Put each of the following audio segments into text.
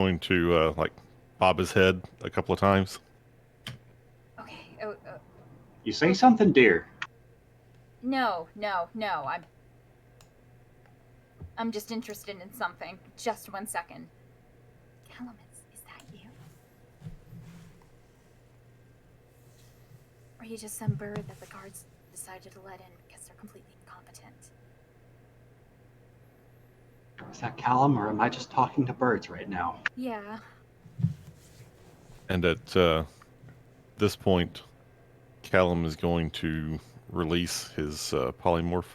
going to like bob his head a couple of times. Okay. You say something, dear? No. I'm just interested in something. Just 1 second. Callum, is that you? Or are you just some bird that the guards decided to let in because they're completely incompetent? Is that Callum, or am I just talking to birds right now? Yeah. And at this point, Callum is going to release his polymorph.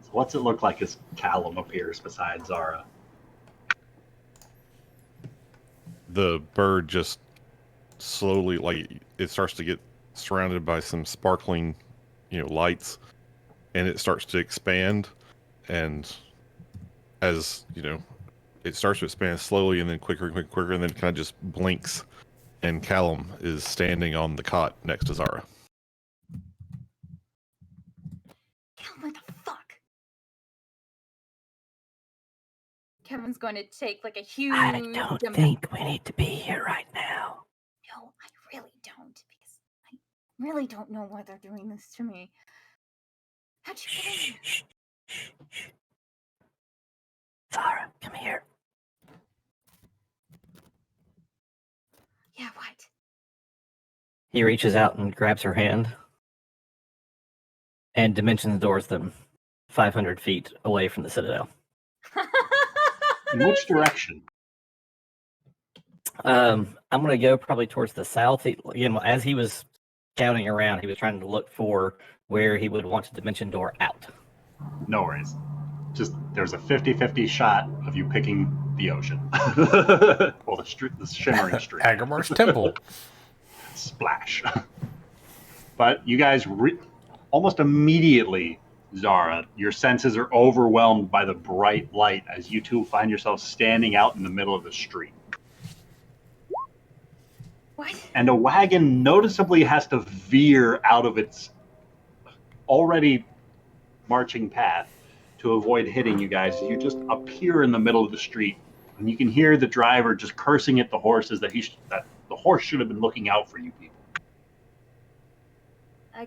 So what's it look like as Callum appears beside Zara? The bird just slowly, like, it starts to get surrounded by some sparkling, lights, and it starts to expand. And as, it starts to expand slowly and then quicker and quicker, and then kind of just blinks. And Callum is standing on the cot next to Zara. Callum, what the fuck? Kevin's going to take like a huge... I don't think we need to be here right now. No, I really don't, because I really don't know why they're doing this to me. How'd you get in here? Shh. Zara, come here. Yeah, what? He reaches out and grabs her hand and dimensions doors them 500 feet away from the Citadel. In which direction? I'm going to go probably towards the south. As he was scouting around, he was trying to look for where he would want to dimension door out. No worries. Just there's a 50-50 shot of you picking the ocean. Well, the shimmering stream. Aggremar's temple. Splash. But you guys, almost immediately, Zara, your senses are overwhelmed by the bright light as you two find yourselves standing out in the middle of the street. What? And a wagon noticeably has to veer out of its already marching path to avoid hitting you guys. You just appear in the middle of the street, and you can hear the driver just cursing at the horses that the horse should have been looking out for you people.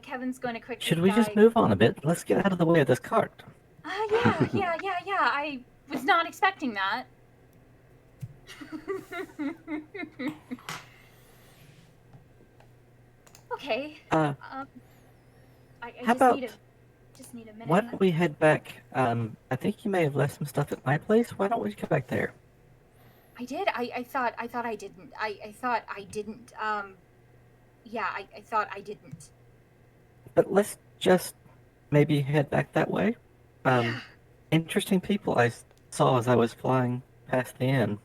Kevin's going to quickly... Should we just move on a bit? Let's get out of the way of this cart. Yeah. I was not expecting that. Okay. How I about... just need a minute. Why don't we head back? I think you may have left some stuff at my place. Why don't we go back there? I did. I thought I didn't. I thought I didn't. Yeah, I thought I didn't. But let's just maybe head back that way. Yeah. Interesting people I saw as I was flying past the inn.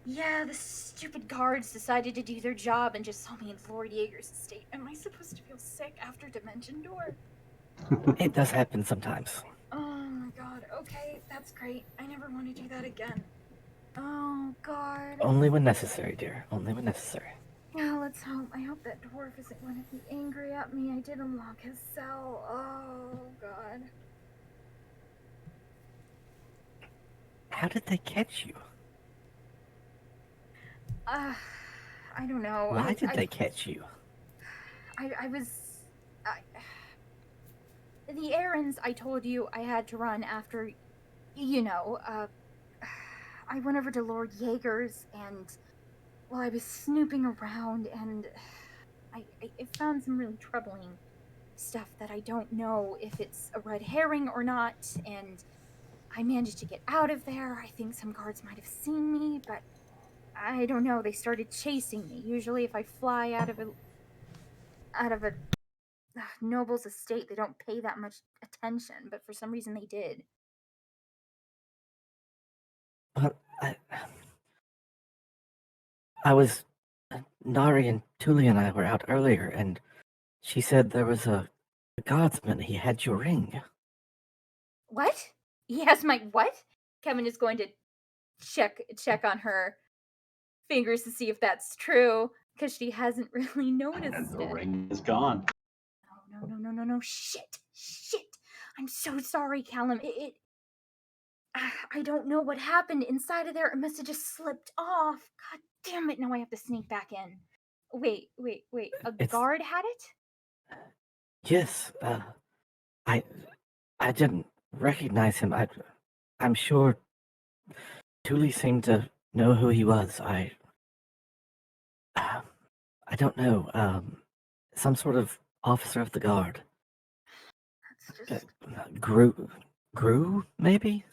Yeah, the stupid guards decided to do their job and just saw me in Lord Yeager's estate. Am I supposed to feel sick after Dimension Door? It does happen sometimes. Oh my god, okay, that's great. I never want to do that again. Oh god. Only when necessary, dear. Only when necessary. Yeah, let's hope. I hope that dwarf isn't going to be angry at me. I did unlock his cell. Oh god. How did they catch you? I don't know. Why did they catch you? The errands I told you I had to run after, I went over to Lord Yeager's, and, well, I was snooping around, and I found some really troubling stuff that I don't know if it's a red herring or not, and I managed to get out of there. I think some guards might have seen me, but I don't know. They started chasing me. Usually if I fly out of a noble's estate, they don't pay that much attention, but for some reason they did. But I was... Nari and Tuli and I were out earlier, and she said there was a guardsman. He had your ring. What? He has my what? Kevin is going to check on her fingers to see if that's true, because she hasn't really noticed And the it. ring is gone. No. Shit. I'm so sorry, Callum. I don't know what happened inside of there. It must have just slipped off. God damn it, now I have to sneak back in. Wait. A It's guard had it? yes. I didn't recognize him. I'm sure Thule seemed to know who he was. I don't know. Some sort of officer of the guard. That's just... Grew, maybe?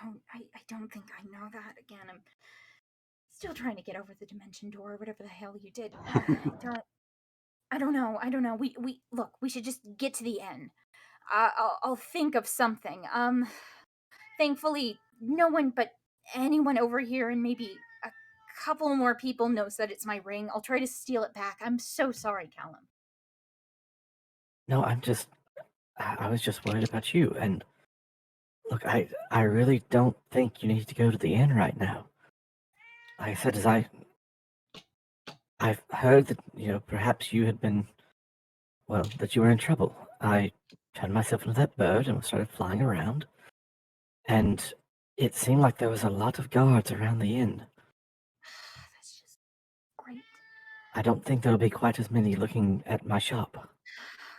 I don't think I know that. Again, I'm still trying to get over the dimension door, whatever the hell you did. I don't know. We look, we should just get to the inn. I'll think of something. Thankfully, no one but anyone over here and maybe a couple more people knows that it's my ring. I'll try to steal it back. I'm so sorry, Callum. No, I was just worried about you. And look, I really don't think you need to go to the inn right now. Like I said, I've heard that, perhaps you had been, well, that you were in trouble. I turned myself into that bird and started flying around. And it seemed like there was a lot of guards around the inn. That's just great. I don't think there'll be quite as many looking at my shop.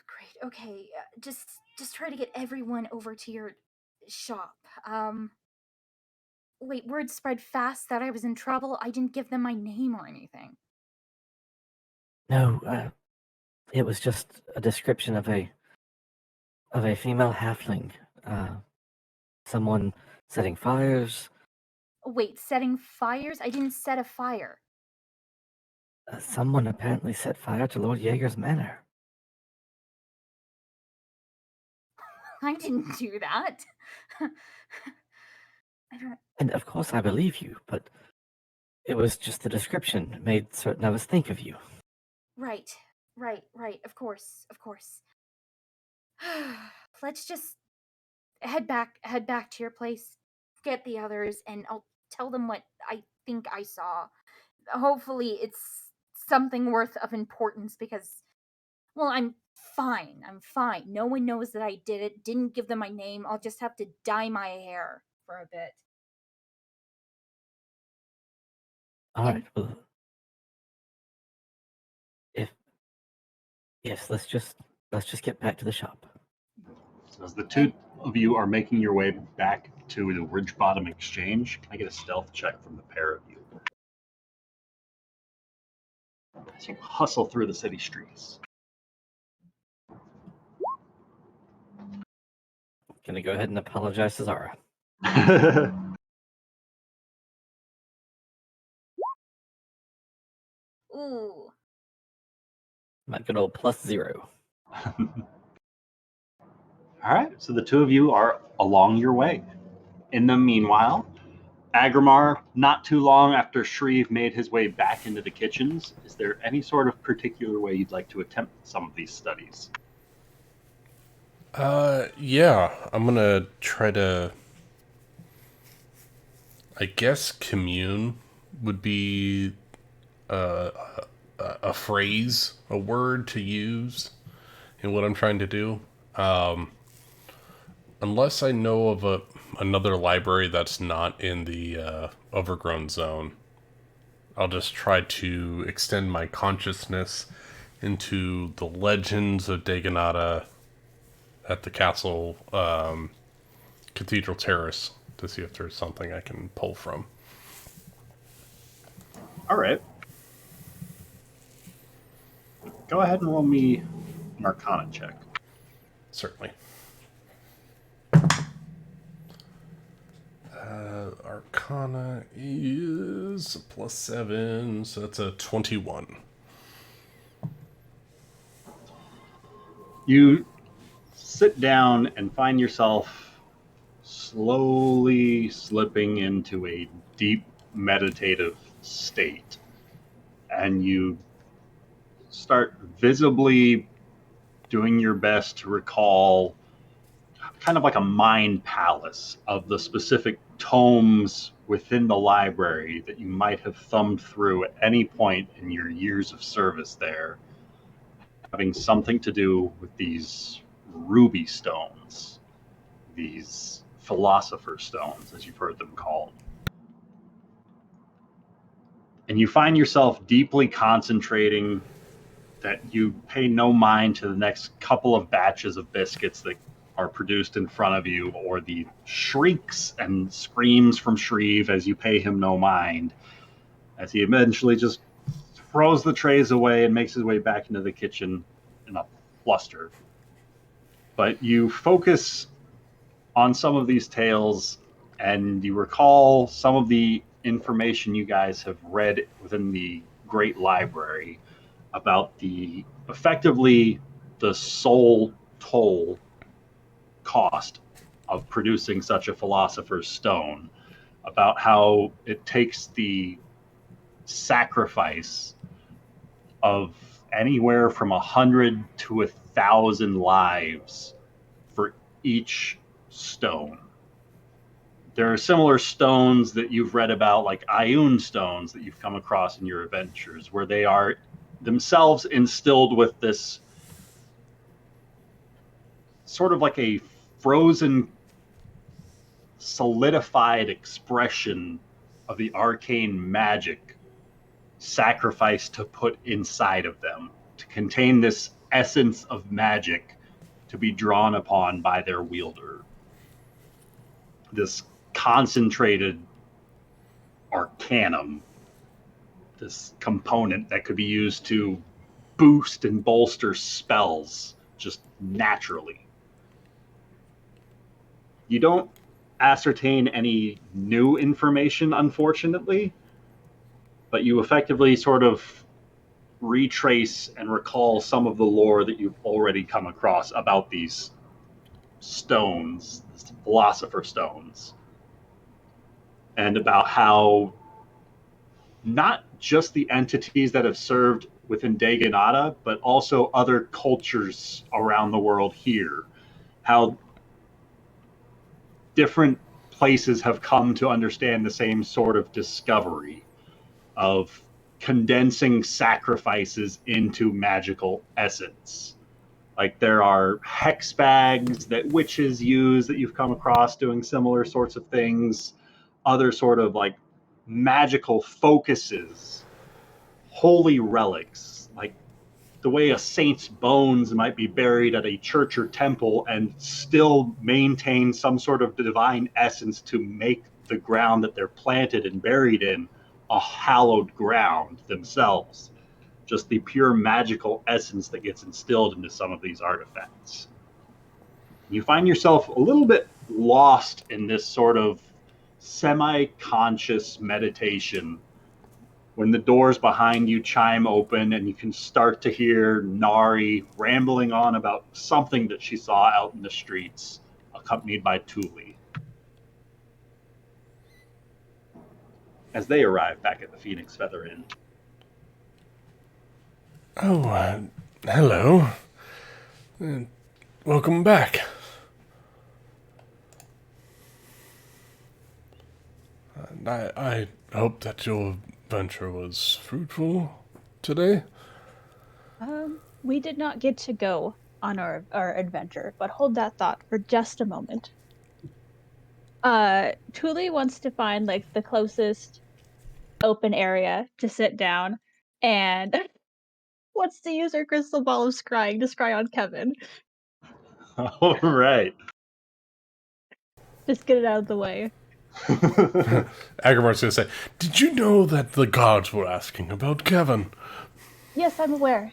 Great. Okay, just try to get everyone over to your shop. Wait, word spread fast that I was in trouble. I didn't give them my name or anything. No, it was just a description of a female halfling. Someone setting fires. Wait, setting fires? I didn't set a fire. Someone apparently set fire to Lord Jaeger's manor. I didn't do that. I don't... And of course I believe you, but it was just the description made certain of us think of you. Right. Of course. Let's just head back to your place, get the others, and I'll tell them what I think I saw. Hopefully it's something worth of importance because, well, I'm fine. No one knows that I did it. Didn't give them my name. I'll just have to dye my hair for a bit. All right. Well, let's just get back to the shop. So as the two of you are making your way back to the Ridge Bottom Exchange, can I get a stealth check from the pair of you? As you hustle through the city streets. Gonna go ahead and apologize to Zara. Ooh. My good old +0. All right, so the two of you are along your way. In the meanwhile, Aggramar, not too long after Shreve made his way back into the kitchens, is there any sort of particular way you'd like to attempt some of these studies? Yeah, I'm gonna try to, I guess commune would be a phrase, a word to use in what I'm trying to do. Unless I know of another library that's not in the overgrown zone, I'll just try to extend my consciousness into the legends of Daganata at the castle Cathedral Terrace to see if there's something I can pull from. All right. Go ahead and roll me an Arcana check. Certainly. Arcana is +7, so that's a 21. You sit down and find yourself slowly slipping into a deep meditative state. And you start visibly doing your best to recall kind of like a mind palace of the specific tomes within the library that you might have thumbed through at any point in your years of service there, having something to do with these ruby stones, these Philosopher's Stones, as you've heard them called. And you find yourself deeply concentrating that you pay no mind to the next couple of batches of biscuits that are produced in front of you, or the shrieks and screams from Shreve as you pay him no mind, as he eventually just throws the trays away and makes his way back into the kitchen in a fluster. But you focus on some of these tales, and you recall some of the information you guys have read within the Great Library about effectively the soul toll cost of producing such a philosopher's stone, about how it takes the sacrifice of anywhere from 100 to 1,000 lives for each stone. There are similar stones that you've read about, like Ioun stones, that you've come across in your adventures, where they are themselves instilled with this sort of like a frozen, solidified expression of the arcane magic sacrifice to put inside of them, to contain this essence of magic to be drawn upon by their wielder. This concentrated arcanum, this component that could be used to boost and bolster spells just naturally. You don't ascertain any new information, unfortunately, but you effectively sort of retrace and recall some of the lore that you've already come across about these stones, these philosopher stones, and about how not just the entities that have served within Daganata, but also other cultures around the world here, how different places have come to understand the same sort of discovery of condensing sacrifices into magical essence. Like there are hex bags that witches use that you've come across doing similar sorts of things, other sort of like magical focuses, holy relics, like the way a saint's bones might be buried at a church or temple and still maintain some sort of divine essence to make the ground that they're planted and buried in a hallowed ground themselves. Just the pure magical essence that gets instilled into some of these artifacts. You find yourself a little bit lost in this sort of semi-conscious meditation when the doors behind you chime open and you can start to hear Nari rambling on about something that she saw out in the streets, accompanied by Thule, as they arrive back at the Phoenix Feather Inn. Oh, hello. Welcome back. I hope that your venture was fruitful today. We did not get to go on our adventure, but hold that thought for just a moment. Thule wants to find like the closest open area to sit down and wants to use her crystal ball of scrying to scry on Kevin. All right. Just get it out of the way. Aggremar's going to say, did you know that the gods were asking about Kevin? Yes, I'm aware.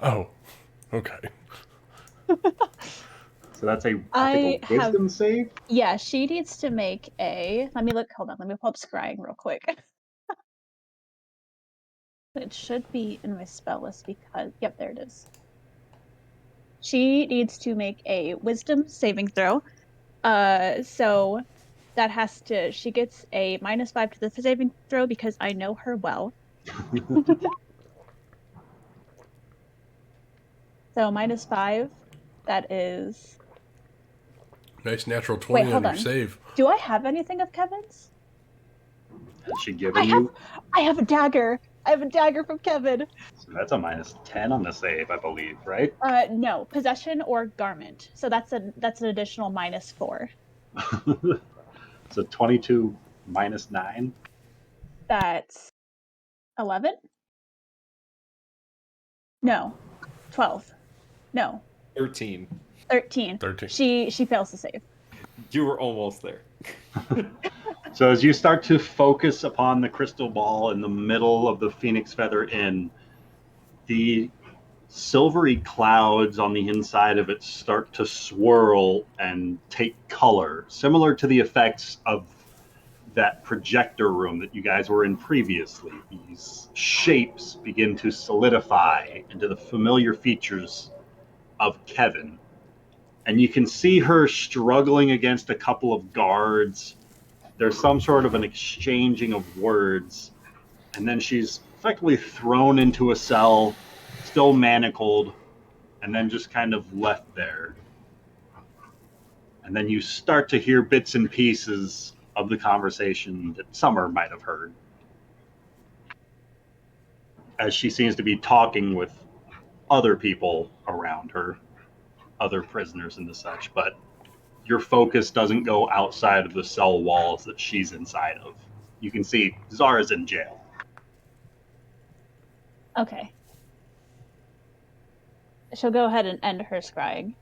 Oh, okay. So that's a wisdom save? Yeah, she needs to make a... Let me look. Hold on. Let me pull up scrying real quick. It should be in my spell list because... Yep, there it is. She needs to make a wisdom saving throw. So that has to... She gets a -5 to the saving throw because I know her well. So -5, that is... Nice natural 20 on your save. Do I have anything of Kevin's? Has she given you? I have a dagger. I have a dagger from Kevin. So that's a minus 10 on the save, I believe, right? No, possession or garment. So that's an additional -4. So 22 minus 9. That's 11? No. 12. No. 13. 13. 13. She fails to save. You were almost there. So as you start to focus upon the crystal ball in the middle of the Phoenix Feather Inn, the silvery clouds on the inside of it start to swirl and take color, similar to the effects of that projector room that you guys were in previously. These shapes begin to solidify into the familiar features of Kevin. And you can see her struggling against a couple of guards. There's some sort of an exchanging of words. And then she's effectively thrown into a cell, still manacled, and then just kind of left there. And then you start to hear bits and pieces of the conversation that Summer might have heard, as she seems to be talking with other people around her, other prisoners and the such, but your focus doesn't go outside of the cell walls that she's inside of. You can see Zara's in jail. Okay. She'll go ahead and end her scrying.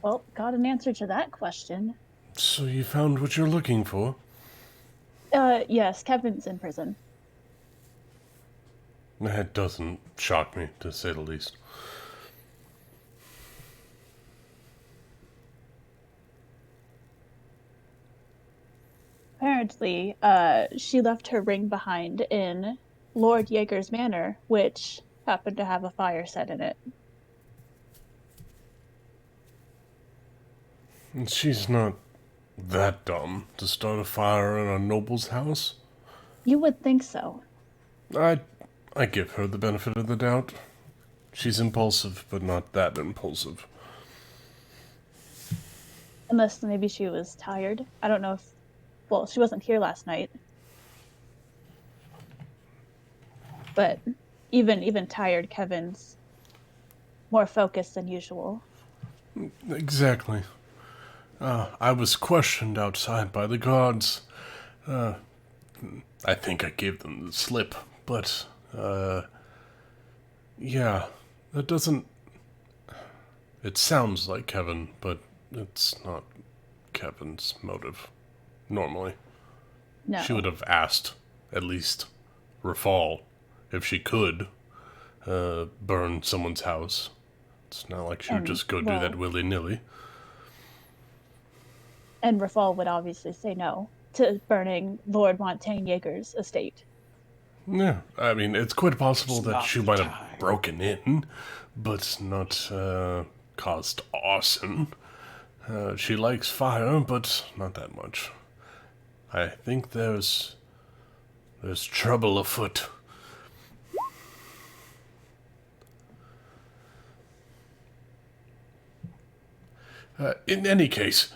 Well, got an answer to that question. So you found what you're looking for? Yes, Kevin's in prison. That doesn't shock me, to say the least. Apparently, she left her ring behind in Lord Jaeger's manor, which happened to have a fire set in it. And she's not that dumb to start a fire in a noble's house? You would think so. I give her the benefit of the doubt. She's impulsive, but not that impulsive. Unless maybe she was tired. I don't know if... Well, she wasn't here last night. But even tired, Kevin's more focused than usual. Exactly. I was questioned outside by the guards. I think I gave them the slip, but, yeah, that doesn't... It sounds like Kevin, but it's not Kevin's motive, normally. No. She would have asked, at least, Rafal, if she could, burn someone's house. It's not like she would just go do that willy-nilly. And Rafal would obviously say no to burning Lord Montaigne Jaeger's estate. Yeah, I mean, it's quite possible that she might have broken in, but not caused arson. She likes fire, but not that much. I think there's trouble afoot. In any case,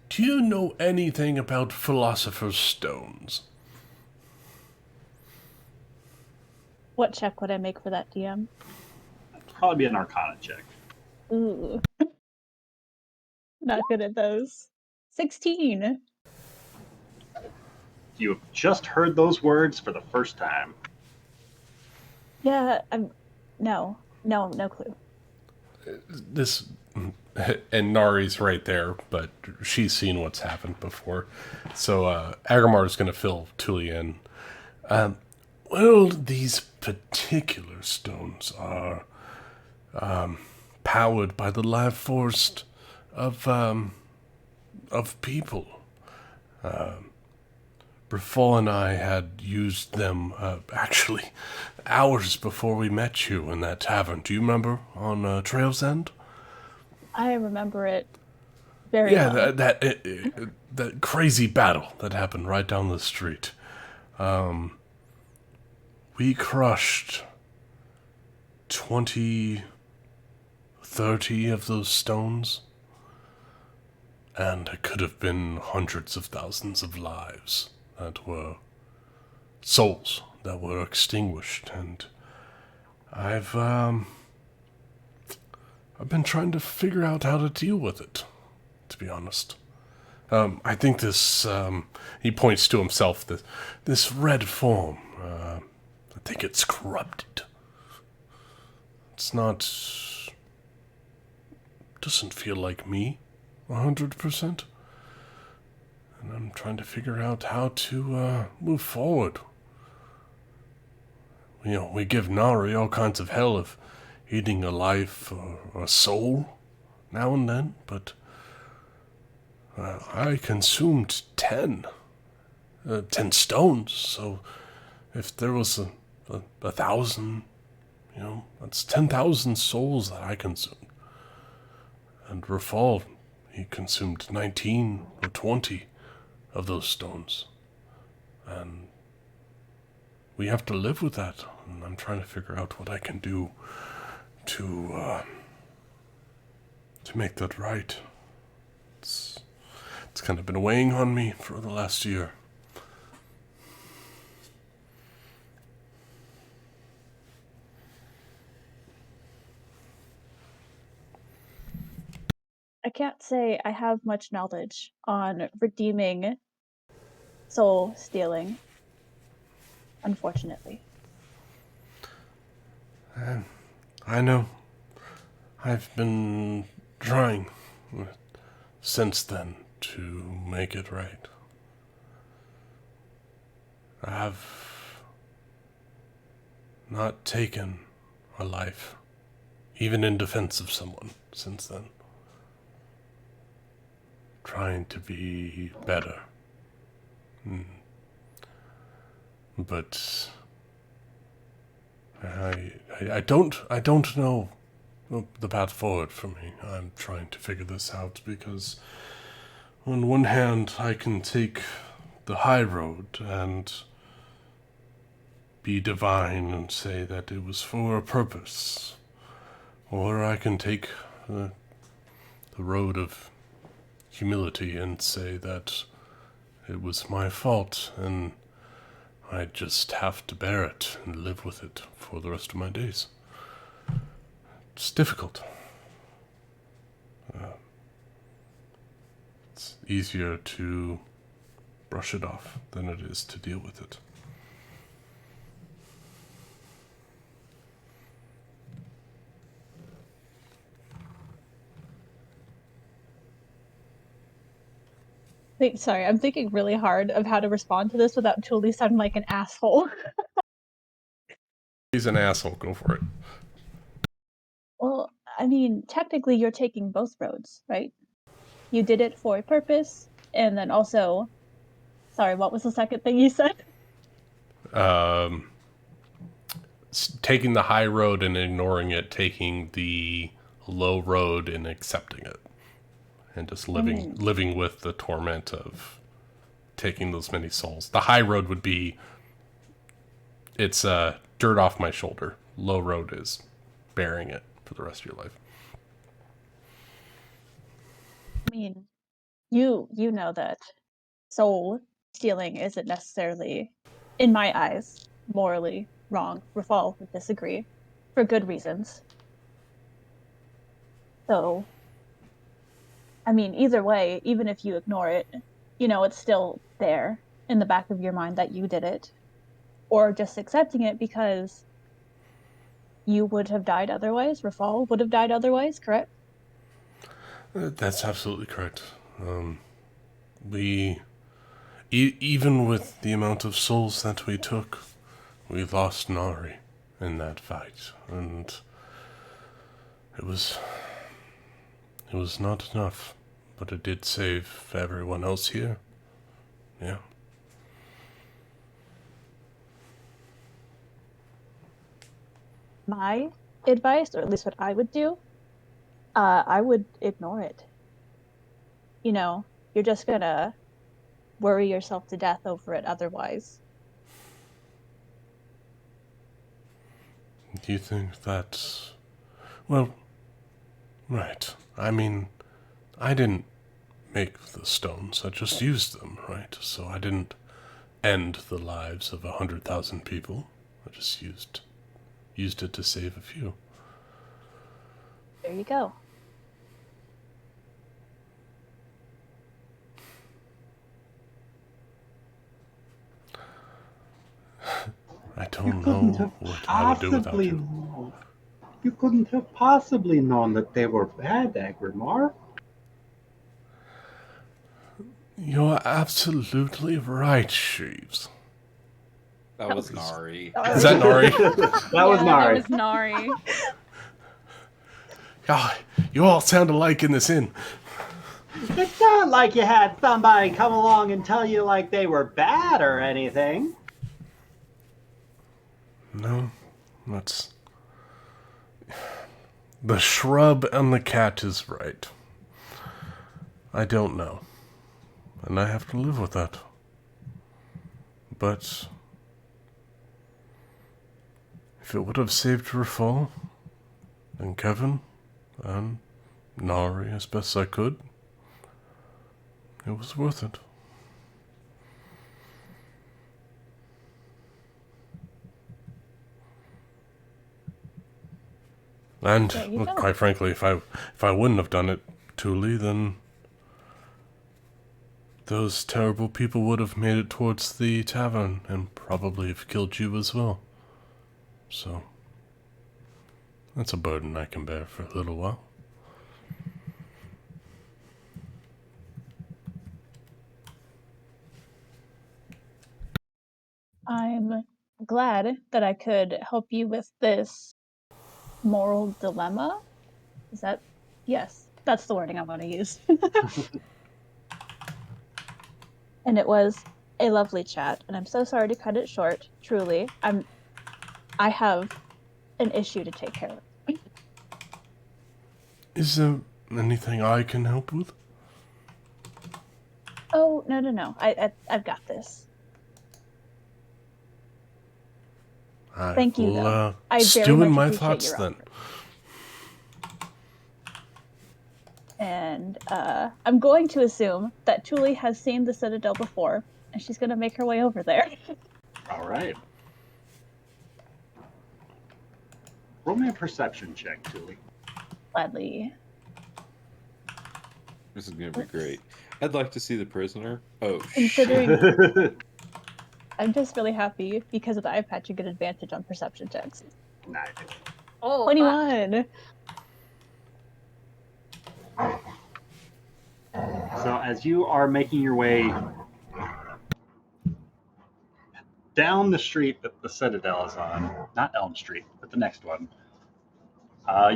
do you know anything about Philosopher's Stones? What check would I make for that, DM? Probably be an Arcana check. Ooh. Not good at those. 16. You have just heard those words for the first time. Yeah, no clue. This, and Nari's right there, but she's seen what's happened before. So Aggramar is going to fill Tuli in. Well, these particular stones are powered by the life force of people. Rafal and I had used them actually hours before we met you in that tavern. Do you remember on Trail's End? I remember it very well. Yeah, that crazy battle that happened right down the street. We crushed 20, 30 of those stones. And it could have been hundreds of thousands of lives that were souls that were extinguished. And I've been trying to figure out how to deal with it, to be honest. I think this, he points to himself, this red form, I think it's corrupted. It's not, doesn't feel like me, 100%. And I'm trying to figure out how to, move forward. You know, we give Nari all kinds of hell of eating a life or a soul now and then, but I consumed 10 stones, so if there was a 1,000, you know, that's 10,000 souls that I consumed. And Rafal, he consumed 19 or 20 of those stones. And we have to live with that, and I'm trying to figure out what I can do to make that right. It's kind of been weighing on me for the last year. I can't say I have much knowledge on redeeming soul stealing, unfortunately. I know. I've been trying since then to make it right. I've not taken a life, even in defense of someone, since then. Trying to be better. But I don't know the path forward for me. I'm trying to figure this out because on one hand I can take the high road and be divine and say that it was for a purpose. Or I can take the road of humility and say that it was my fault and I just have to bear it and live with it for the rest of my days. It's difficult. It's easier to brush it off than it is to deal with it. Sorry, I'm thinking really hard of how to respond to this without totally sounding like an asshole. He's an asshole, go for it. Well, I mean, technically you're taking both roads, right? You did it for a purpose, and then also... Sorry, what was the second thing you said? Taking the high road and ignoring it, taking the low road and accepting it. And just living with the torment of taking those many souls. The high road would be, it's dirt off my shoulder. Low road is bearing it for the rest of your life. I mean, you know that soul stealing isn't necessarily, in my eyes, morally wrong. Rafal would disagree, for good reasons. So, I mean, either way, even if you ignore it, you know, it's still there in the back of your mind that you did it. Or just accepting it because you would have died otherwise. Rafal would have died otherwise, correct? That's absolutely correct. We, even with the amount of souls that we took, we lost Nari in that fight, and it was not enough, but it did save everyone else here. Yeah. My advice, or at least what I would do, I would ignore it. You know, you're just gonna worry yourself to death over it otherwise. Do you think that's... Well, right. I mean, I didn't make the stones. I just used them, right? So I didn't end the lives of 100,000 people. I just used it to save a few. There you go. I don't know what I would do without you. known. You couldn't have possibly known that they were bad, Aggramar. You're absolutely right, Sheaves. That was Nari. Is that Nari? That was Nari. That was Nari. God, you all sound alike in this inn. It's not like you had somebody come along and tell you like they were bad or anything. No, that's... The shrub and the cat is right. I don't know. And I have to live with that. But if it would have saved Rafal and Kevin and Nari as best I could, it was worth it. And look, quite frankly, if I wouldn't have done it, Thule, then those terrible people would have made it towards the tavern and probably have killed you as well. So that's a burden I can bear for a little while. I'm glad that I could help you with this moral dilemma. Is that? Yes, that's the wording I want to use. And it was a lovely chat, and I'm so sorry to cut it short. Truly, I have an issue to take care of. Is there anything I can help with? Oh, no. I've got this. Thank you, though. I very stew much in my appreciate thoughts your then. offer. And I'm going to assume that Thule has seen the Citadel before, and she's going to make her way over there. All right. Roll me a perception check, Julie. Gladly. This is going to be great. I'd like to see the prisoner. Oh, Considering I'm just really happy because of the eye patch you get advantage on perception checks. Nice. Oh, 21. So as you are making your way down the street that the Citadel is on, not Elm Street, but the next one,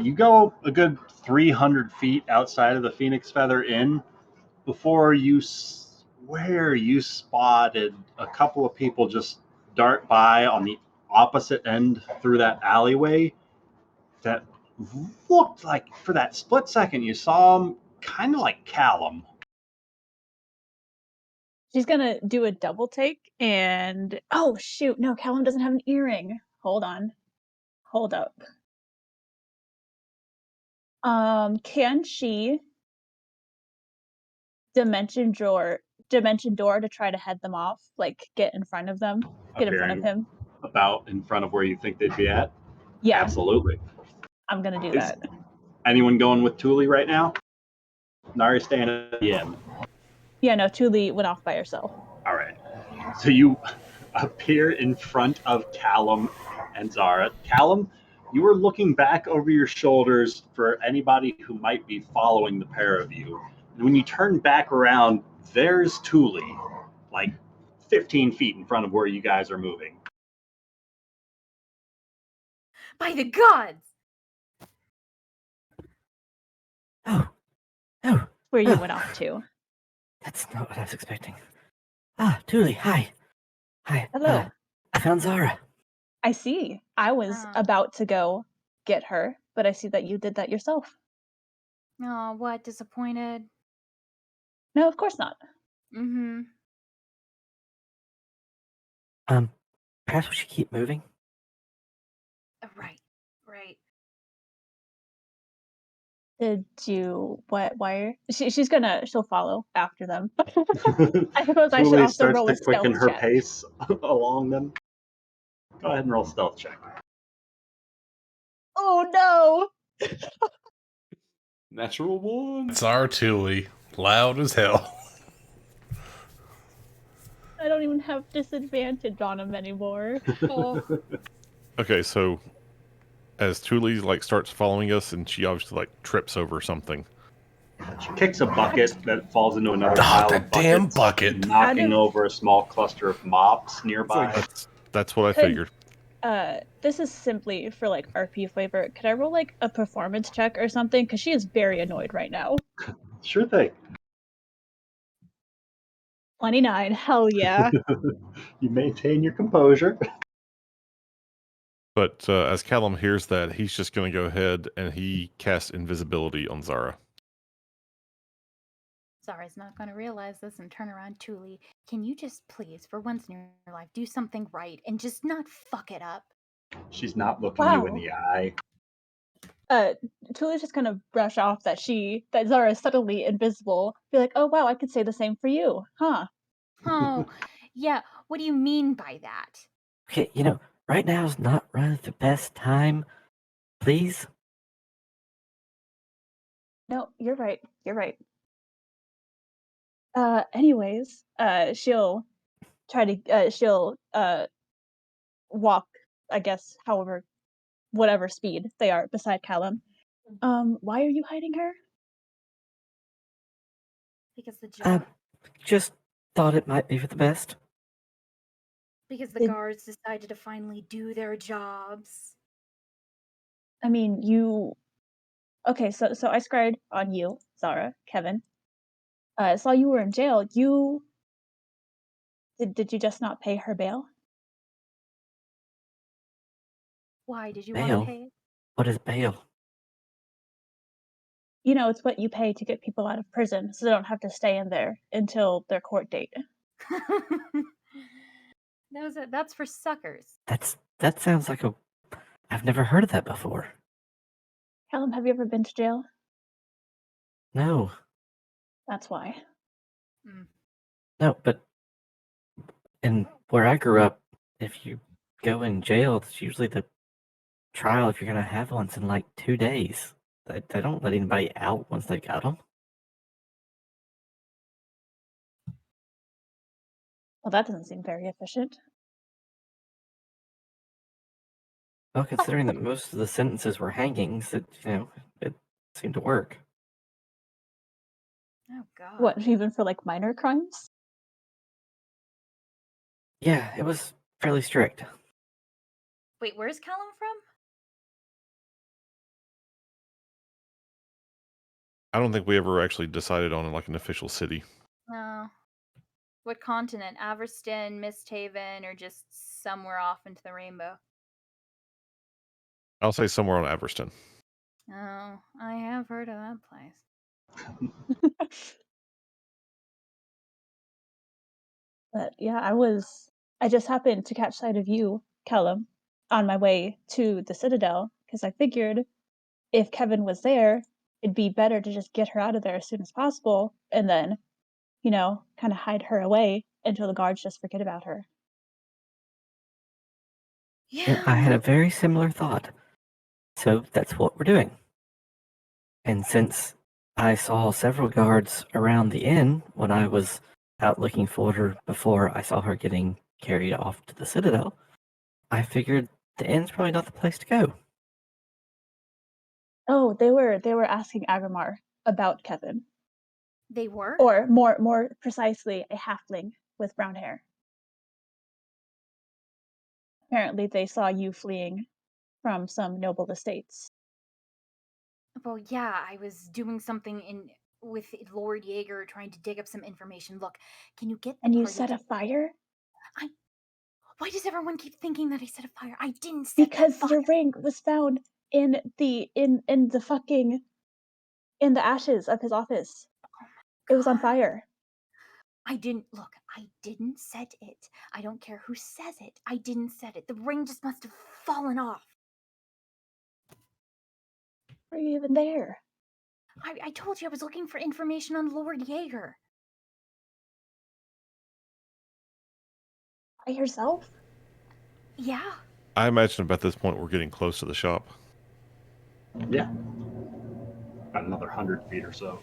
you go a good 300 feet outside of the Phoenix Feather Inn before you swear you spotted a couple of people just dart by on the opposite end through that alleyway that looked like, for that split second, you saw them kind of like Callum. She's gonna do a double take and oh shoot, no, Callum doesn't have an earring. Hold on. Hold up. Can she dimension door to try to head them off? Like get in front of them? Get in front of him? About in front of where you think they'd be at? Yeah. Absolutely. I'm gonna do Is that. anyone going with Thule right now? Nari staying at the inn. Yeah, no, Thule went off by herself. All right. So you appear in front of Callum and Zara. Callum, you are looking back over your shoulders for anybody who might be following the pair of you. And when you turn back around, there's Thule, like 15 feet in front of where you guys are moving. by the gods! Oh, Where you went off to. that's not what I was expecting. Ah, Thule, hi. Hi. Hello. I found Zara. I see. I was about to go get her, but I see that you did that yourself. Oh, what? Disappointed? No, of course not. Mm-hmm. Perhaps we should keep moving. Right. Did you what? Why? She'll follow after them. I suppose I should Thule also starts roll to a stealth quicken her check. pace along them. Go ahead and roll stealth check. Oh no! Natural one. It's our Thule, loud as hell. I don't even have disadvantage on him anymore. Oh. Okay, so as Thule like starts following us, and she obviously like trips over something. She kicks a bucket that falls into another Oh, pile that of damn buckets, bucket. knocking Out of- over a small cluster of mops nearby. That's what I Could- figured. This is simply for like RP flavor. Could I roll like a performance check or something? Because she is very annoyed right now. Sure thing. 29. Hell yeah. You maintain your composure. But as Callum hears that, he's just going to go ahead and he casts invisibility on Zara. Zara's not going to realize this and turn around. Tuli, can you just please, for once in your life, do something right and just not fuck it up? She's not looking you in the eye. Tuli's just gonna brush off that Zara is suddenly invisible. Be like, oh wow, I could say the same for you, huh? Oh, yeah. What do you mean by that? Okay, right now is not really the best time. Please? No, you're right. You're right. Anyways, she'll try to she'll walk, I guess, whatever speed they are beside Callum. Why are you hiding her? Because the job. Just thought it might be for the best. Because the guards decided to finally do their jobs. I mean, okay, so I scryed on you, Zara, Kevin. Saw you were in jail. Did you just not pay her bail? Why did you want Bail? to pay it? What is bail? It's what you pay to get people out of prison, so they don't have to stay in there until their court date. That's for suckers. That sounds like I've never heard of that before. Callum, have you ever been to jail? No. That's why. No, but in where I grew up, if you go in jail, it's usually the trial if you're gonna have one in like 2 days. They don't let anybody out once they got them. Well, that doesn't seem very efficient. Well, considering that most of the sentences were hangings, it seemed to work. Oh god. What, even for like minor crimes? Yeah, it was fairly strict. Wait, where's Callum from? I don't think we ever actually decided on like an official city. No. What continent? Averston, MistHaven, or just somewhere off into the rainbow? I'll say somewhere on Averston. Oh, I have heard of that place. But yeah, I just happened to catch sight of you, Callum, on my way to the Citadel, because I figured if Kevin was there, it'd be better to just get her out of there as soon as possible, and then, kind of hide her away until the guards just forget about her. Yeah. I had a very similar thought. So that's what we're doing. And since I saw several guards around the inn when I was out looking for her before I saw her getting carried off to the Citadel, I figured the inn's probably not the place to go. Oh, they were asking Aggramar about Kevin. They were? Or more precisely, a halfling with brown hair. Apparently they saw you fleeing from some noble estates. Well, yeah, I was doing something with Lord Jaeger trying to dig up some information. Look, can you get the And you party set a fire? Why does everyone keep thinking that I set a fire? I didn't set Because that fire. your ring was found in the ashes of his office. It was on fire. I didn't set it. I don't care who says it. I didn't set it. The ring just must have fallen off. Were you even there? I told you I was looking for information on Lord Jaeger. By yourself? Yeah. I imagine about this point we're getting close to the shop. Yeah. About another 100 feet or so.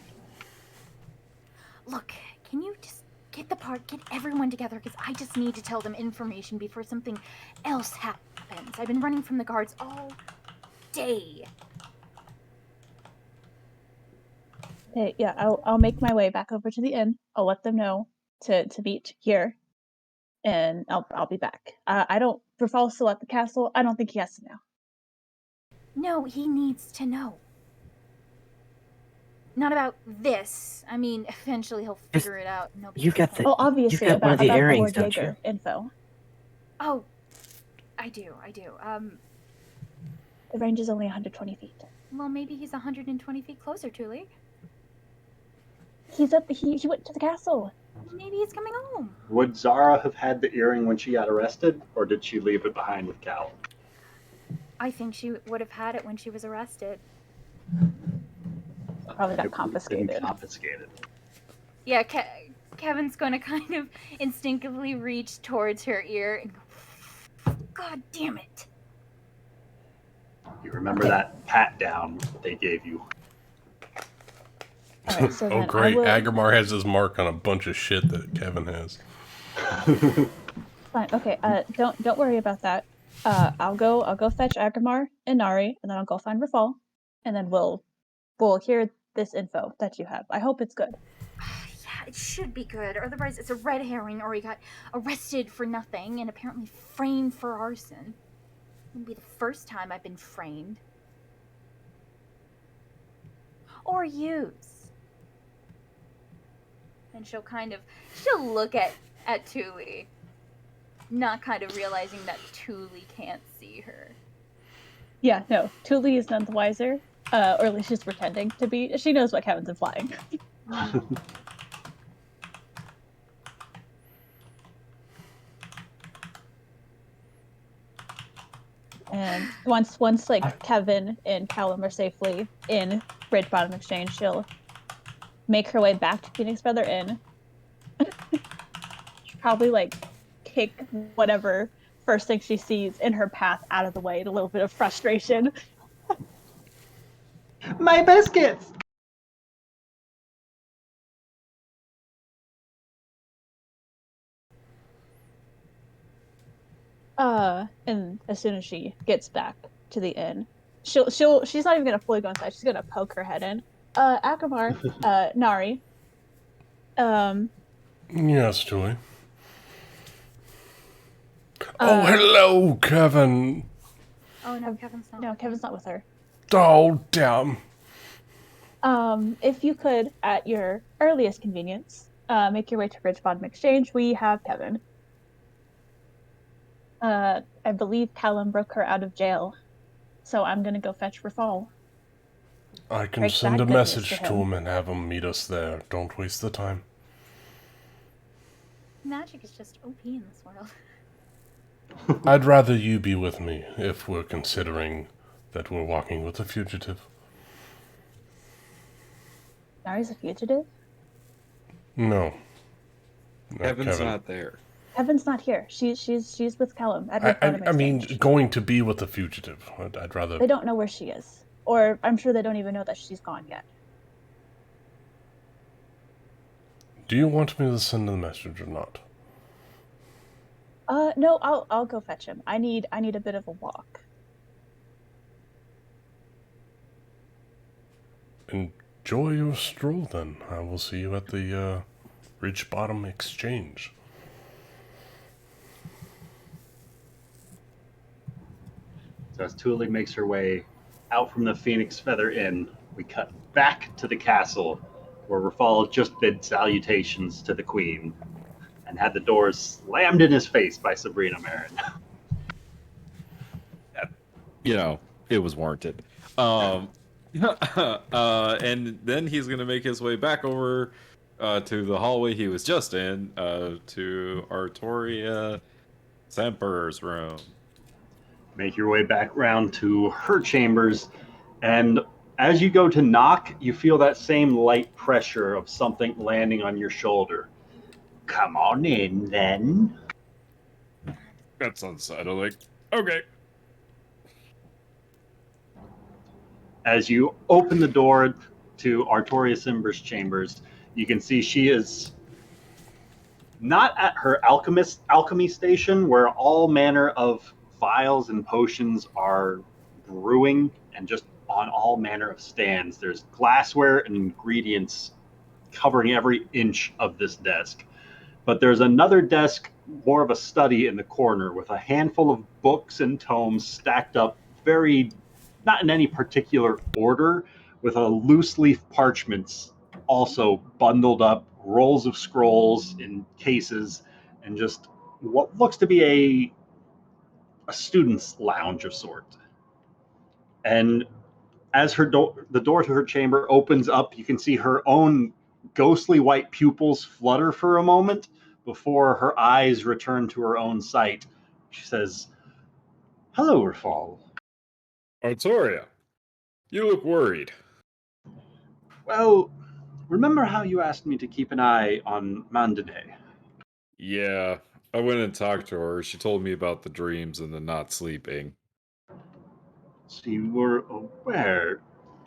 Look, can you just get everyone together? Because I just need to tell them information before something else happens. I've been running from the guards all day. Okay, yeah, I'll make my way back over to the inn. I'll let them know to meet here, and I'll be back. I don't. Rafal's still at the castle. I don't think he has to know. No, he needs to know. Not about this. I mean, eventually he'll figure it out. You've got the. Oh, obviously You've got one about of the earrings, Lord don't you? Jaeger info. Oh, I do. The range is only 120 feet. Well, maybe he's 120 feet closer, Tuli. He went to the castle. Maybe he's coming home. Would Zara have had the earring when she got arrested, or did she leave it behind with Cal? I think she would have had it when she was arrested. Probably got It confiscated. been confiscated. Yeah, Kevin's going to kind of instinctively reach towards her ear and go, God damn it. You remember that pat down they gave you? All right, so Oh, then great. I will, Aggramar has his mark on a bunch of shit that Kevin has. Fine. Okay. Don't worry about that. I'll go fetch Aggramar and Nari, and then I'll go find Rafal, and then we'll hear this info that you have. I hope it's good. Yeah, it should be good. Otherwise, it's a red herring, or he got arrested for nothing and apparently framed for arson. It wouldn't be the first time I've been framed. Or used. And she'll look at Tuli, not kind of realizing that Tuli can't see her. Yeah. No. Tuli is none the wiser, or at least she's pretending to be. She knows what Kevin's implying. And once like Kevin and Callum are safely in Bridge Bottom Exchange, she'll make her way back to Phoenix Feather Inn. She'll probably like kick whatever first thing she sees in her path out of the way in a little bit of frustration. My biscuits! And as soon as she gets back to the inn, she's not even gonna fully go inside. She's gonna poke her head in. Aggramar, Nari. Yes, Julie. Oh, hello, Kevin. Oh no, Kevin's not. No, Kevin's not with her. Oh, damn. If you could, at your earliest convenience, make your way to Bridge Bottom Exchange. We have Kevin. I believe Callum broke her out of jail, so I'm gonna go fetch Rafal. I can Break send that a goodness message to to him. him and have him meet us there. Don't waste the time. Magic is just OP in this world. I'd rather you be with me if we're considering that we're walking with a fugitive. Nari's a fugitive? No. Kevin's Kevin. not there. Kevin's not here. She's with Callum at Bridge Bottom I mean, Exchange. going to be with a fugitive. I'd rather... They don't know where she is. Or I'm sure they don't even know that she's gone yet. Do you want me to send the message or not? No, I'll go fetch him. I need a bit of a walk. Enjoy your stroll, then. I will see you at the Ridge Bottom Exchange. So as Tuli makes her way out from the Phoenix Feather Inn, we cut back to the castle, where Rafal just bid salutations to the Queen, and had the doors slammed in his face by Sabrina Marin. It was warranted. And then he's gonna make his way back over to the hallway he was just in, to Artoria Semper's room. Make your way back round to her chambers, and As you go to knock, you feel that same light pressure of something landing on your shoulder. Come on in, then. That's unsettling. Okay. As you open the door to Artoria Simber's chambers, you can see she is not at her alchemy station where all manner of vials and potions are brewing and just on all manner of stands. There's glassware and ingredients covering every inch of this desk. But there's another desk, more of a study in the corner, with a handful of books and tomes stacked up very, not in any particular order, with a loose leaf parchments also bundled up, rolls of scrolls in cases, and just what looks to be a student's lounge of sort. And as the door to her chamber opens up, you can see her own ghostly white pupils flutter for a moment before her eyes return to her own sight. She says, "Hello, Rafal." Artoria, you look worried. Well, remember how you asked me to keep an eye on Mandane? Yeah, I went and talked to her. She told me about the dreams and the not sleeping. So you were aware.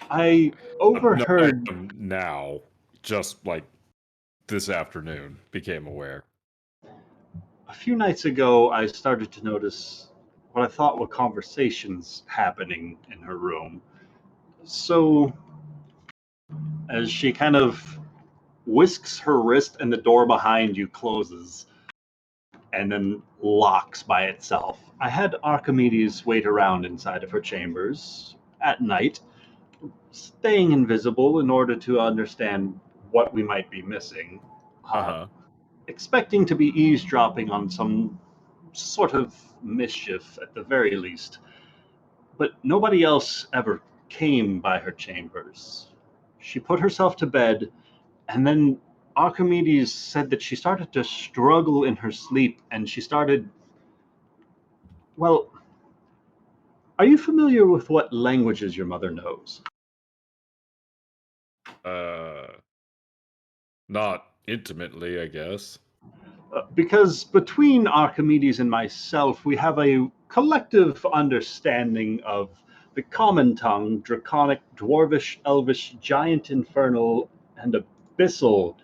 I No, I overheard am now. Just like this afternoon, became aware. a few nights ago, I started to notice what I thought were conversations happening in her room. So, as she kind of whisks her wrist and the door behind you closes and then locks by itself. I had Archimedes wait around inside of her chambers at night, staying invisible in order to understand what we might be missing, expecting to be eavesdropping on some sort of mischief at the very least. But nobody else ever came by her chambers. She put herself to bed. And then Archimedes said that she started to struggle in her sleep and she started. Well, are you familiar with what languages your mother knows? Not intimately, I guess. Because between Archimedes and myself, we have a collective understanding of the common tongue, draconic, dwarvish, elvish, giant, infernal, and abyssal.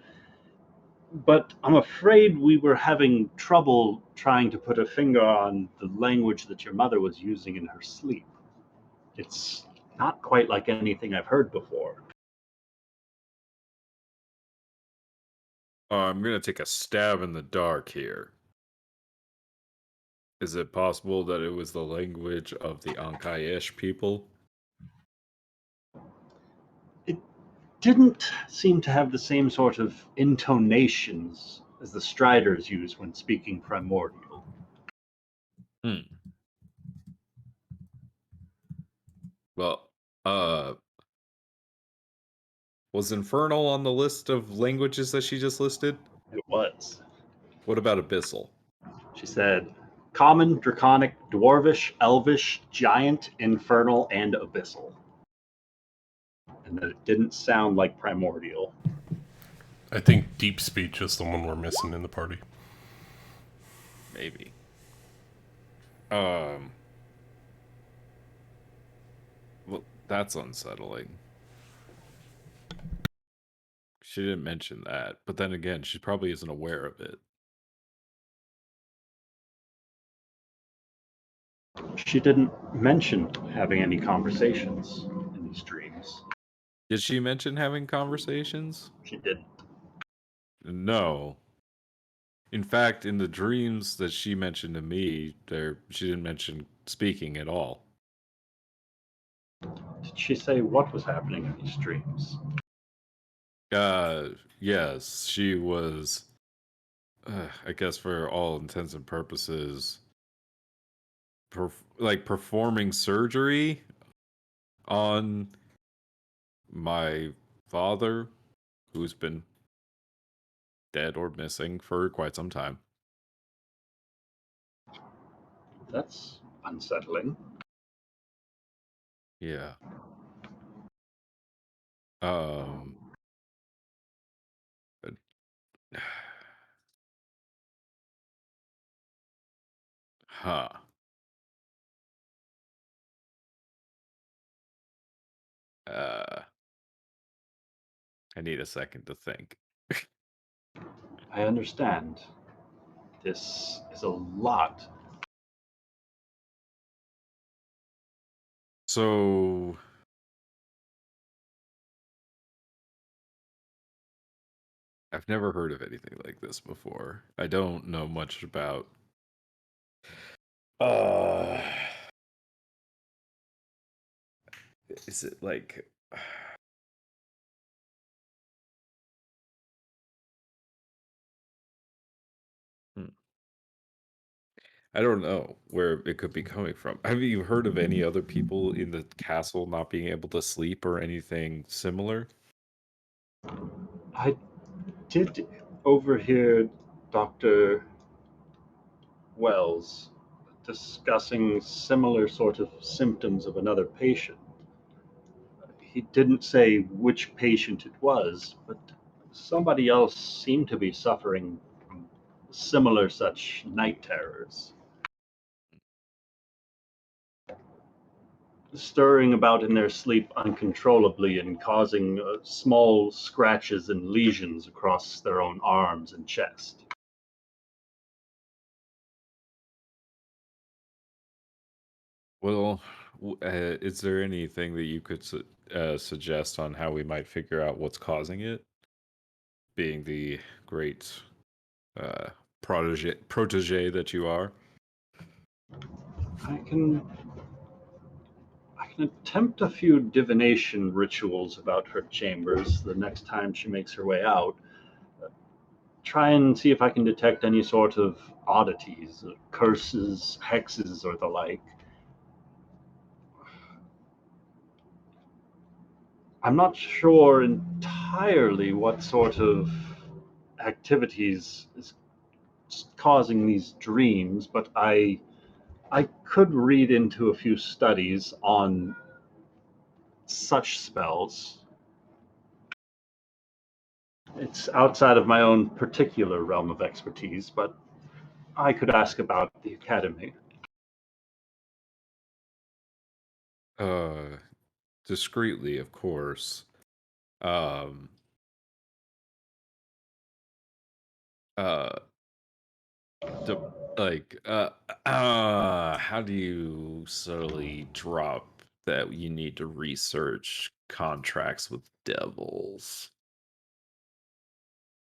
But I'm afraid we were having trouble trying to put a finger on the language that your mother was using in her sleep. It's not quite like anything I've heard before. I'm gonna take a stab in the dark here. Is it possible that it was the language of the Ankai-ish people? It didn't seem to have the same sort of intonations as the Striders use when speaking primordial. Well, was Infernal on the list of languages that she just listed? It was. What about Abyssal? She said, common, draconic, dwarvish, elvish, giant, infernal, and abyssal. And that it didn't sound like primordial. I think deep speech is the one we're missing in the party. Maybe. Well, that's unsettling. She didn't mention that, but then again, she probably isn't aware of it. She didn't mention having any conversations in these dreams. Did she mention having conversations? She didn't. No. In fact, in the dreams that she mentioned to me, she didn't mention speaking at all. Did she say what was happening in these dreams? Yes, she was, I guess for all intents and purposes, performing surgery on my father, who's been dead or missing for quite some time. That's unsettling. Yeah. Um. Huh. Uh. I need a second to think. I understand. This is a lot. So. I've never heard of anything like this before. I don't know much about. Uh. Is it like. Hmm. I don't know where it could be coming from. Have you heard of any other people in the castle not being able to sleep or anything similar? I did overhear Dr. Wells discussing similar sort of symptoms of another patient. He didn't say which patient it was, but somebody else seemed to be suffering from similar such night terrors. Stirring about in their sleep uncontrollably and causing small scratches and lesions across their own arms and chest. Well, is there anything that you could suggest on how we might figure out what's causing it? Being the great uh, protege that you are. I can I can attempt a few divination rituals about her chambers the next time she makes her way out. Try and see if I can detect any sort of oddities, curses, hexes, or the like. I'm not sure entirely what sort of activities is causing these dreams, but I could read into a few studies on such spells. It's outside of my own particular realm of expertise, but I could ask about the academy. Uh, Discreetly, of course. Um, uh, to, how do you subtly drop that you need to research contracts with devils?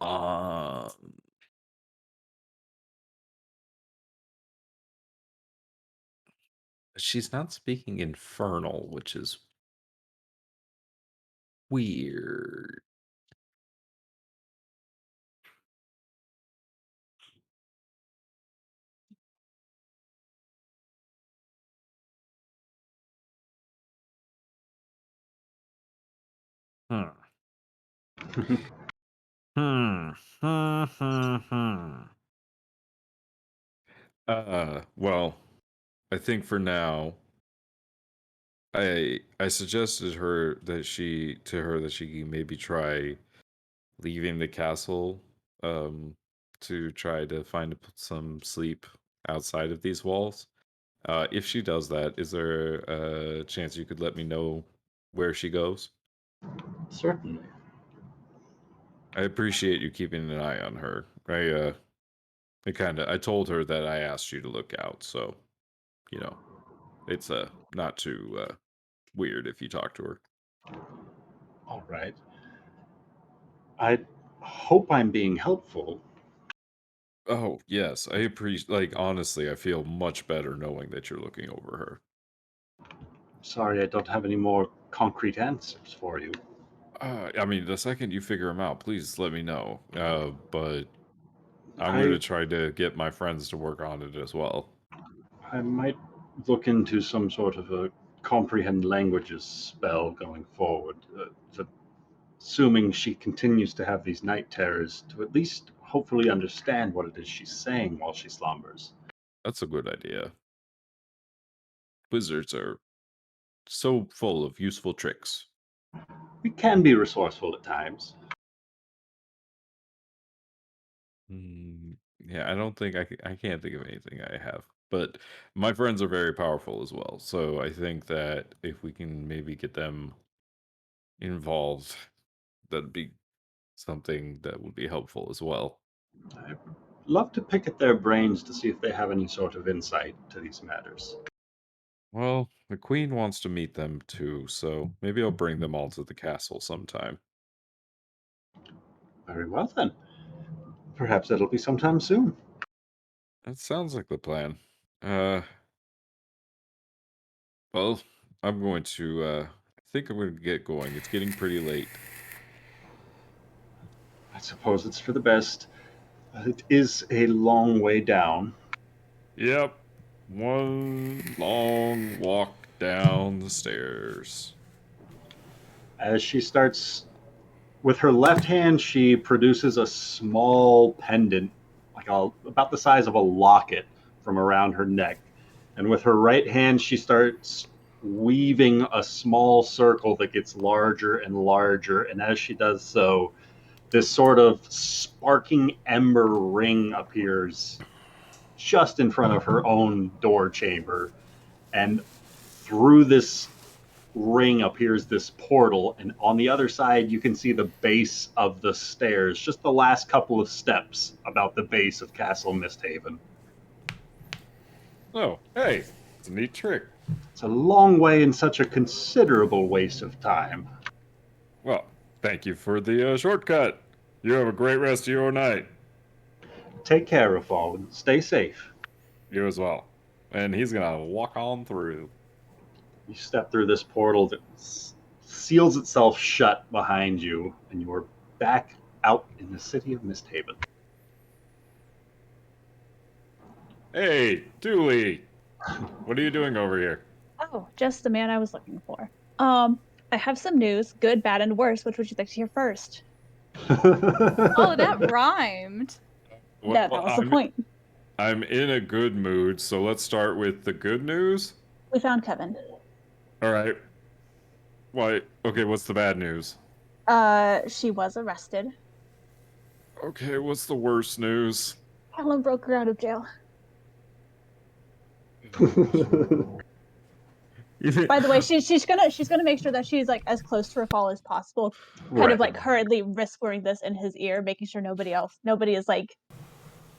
Um, she's not speaking infernal, which is weird. Hmm. Hmm. Hmm. Hmm. Hmm. Well, I think for now, I suggested her that she can maybe try leaving the castle, um, to try to find some sleep outside of these walls. If she does that, is there a chance you could let me know where she goes? Certainly. I appreciate you keeping an eye on her. I told her that I asked you to look out, so you know, it's not too weird if you talk to her. All right. I hope I'm being helpful. Oh, yes, I appreciate, like, honestly, I feel much better knowing that you're looking over her. Sorry, I don't have any more concrete answers for you. I mean, the second you figure them out, please let me know. But I'm going I to try to get my friends to work on it as well. I might look into some sort of a comprehend languages spell going forward. Assuming she continues to have these night terrors, to at least hopefully understand what it is she's saying while she slumbers. That's a good idea. Wizards are so full of useful tricks. We can be resourceful at times. Yeah, I don't think I can't think of anything I have. But my friends are very powerful as well. So I think that if we can maybe get them involved, that'd be something that would be helpful as well. I'd love to pick at their brains to see if they have any sort of insight to these matters. Well, the queen wants to meet them too, so maybe I'll bring them all to the castle sometime. Very well then. Perhaps that'll be sometime soon. That sounds like the plan. Uh, well, I'm going to, I think I'm going to get going. It's getting pretty late. I suppose it's for the best. It is a long way down. Yep. One long walk down the stairs. As she starts, with her left hand, she produces a small pendant, about the size of a locket, from around her neck. And with her right hand, she starts weaving a small circle that gets larger and larger. And as she does so, this sort of sparking ember ring appears just in front of her own door chamber. And through this ring appears this portal, and on the other side you can see the base of the stairs, just the last couple of steps about the base of Castle MistHaven. Oh, hey, it's a neat trick. It's a long way and such a considerable waste of time. Well, thank you for the shortcut. You have a great rest of your night. Take care of all and stay safe. You as well. And he's gonna walk on through. You step through this portal that seals itself shut behind you, and you are back out in the city of MistHaven. Hey, Dooley! What are you doing over here? Oh, just the man I was looking for. I have some news, good, bad, and worse. Which would you like to hear first? Oh, that rhymed. That was the point. I'm in a good mood, so let's start with the good news. We found Kevin. All right. Why? Okay, what's the bad news? She was arrested. Okay, what's the worst news? Helen broke her out of jail. By the way, she's gonna make sure that she's like as close to her fall as possible. Kind of like hurriedly whispering this in his ear, making sure nobody is like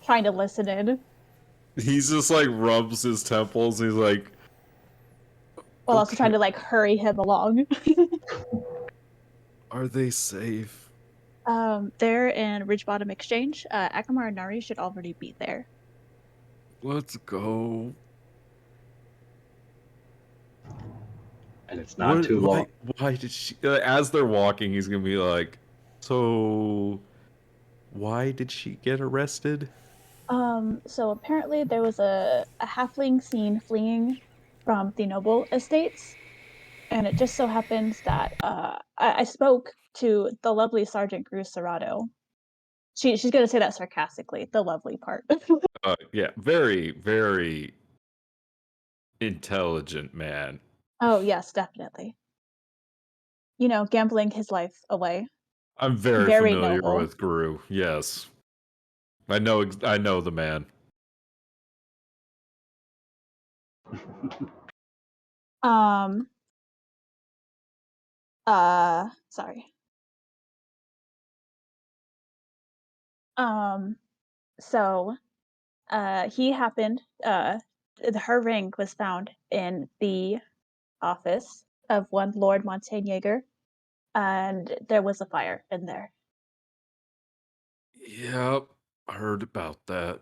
trying to listen in. He's just like rubs his temples. He's like, While also trying to like hurry him along. are they safe? They're in Ridgebottom Exchange. Aggramar and Nari should already be there. Let's go. And it's not too long. Why did she? As they're walking, he's gonna be like, "So, why did she get arrested?" So apparently there was a halfling seen fleeing from the noble estates, and it just so happens that I spoke to the lovely Sergeant Cruz Serrato. She's gonna say that sarcastically, the lovely part. Yeah, very, very intelligent man. Oh yes, definitely. You know, gambling his life away. I'm very familiar noble. with Guru. Yes, I know the man. Sorry. So he happened her ring was found in the office of one Lord Montaigneger, and there was a fire in there. Yep, I heard about that.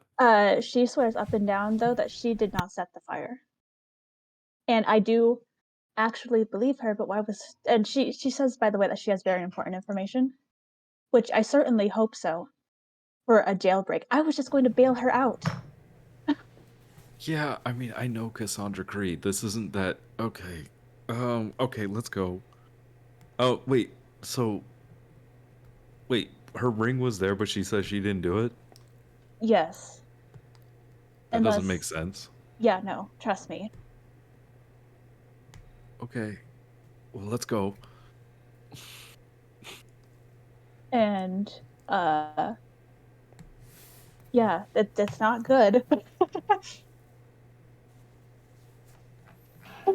She swears up and down though that she did not set the fire. And I do actually believe her, but and she says, by the way, that she has very important information, which I certainly hope so. For a jailbreak. I was just going to bail her out. Yeah, I mean, I know Cassandra Creed. This isn't that... Okay. Okay, let's go. Oh, wait. So... Wait, her ring was there, but she says she didn't do it? Yes. That doesn't make sense. Yeah, no. Trust me. Okay. Well, let's go. And yeah, that's not good.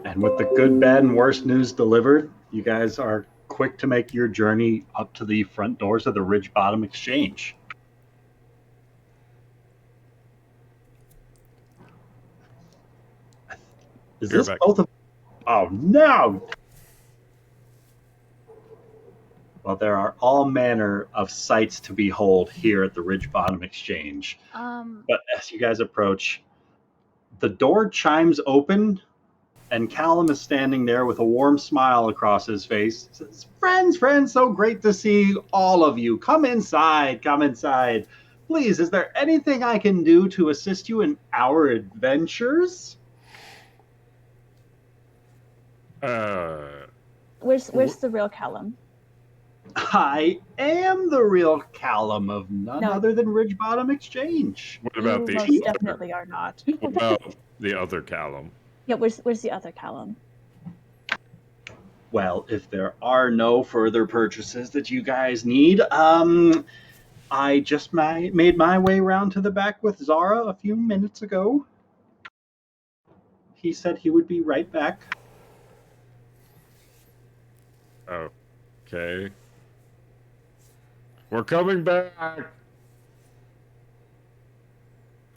And with the good, bad, and worst news delivered, you guys are quick to make your journey up to the front doors of the Ridge Bottom Exchange. Is You're this back. both of... Oh, no! Well, there are all manner of sights to behold here at the Ridge Bottom Exchange. But as you guys approach, the door chimes open, and Callum is standing there with a warm smile across his face. He says, friends, so great to see all of you. Come inside. Please, is there anything I can do to assist you in our adventures? Where's the real Callum? I am the real Callum of none No. other than Ridge Bottom Exchange. What about You the most definitely are not. what about the other Callum? Yeah, where's the other Callum? Well, if there are no further purchases that you guys need, I just made my way around to the back with Zara a few minutes ago. He said he would be right back. Okay. We're coming back.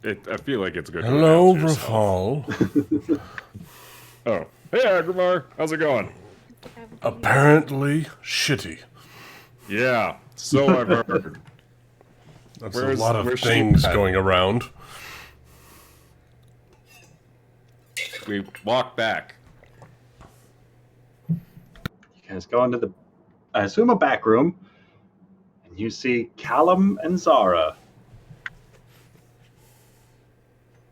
I feel like it's good. Hello, to announce yourself. Rafal. Oh, hey, Aggramar. How's it going? Apparently shitty. Yeah, so I've heard. That's Where's- a lot of where's she things at? going around. We walk back. You guys go into the, I assume, a back room, and you see Callum and Zara.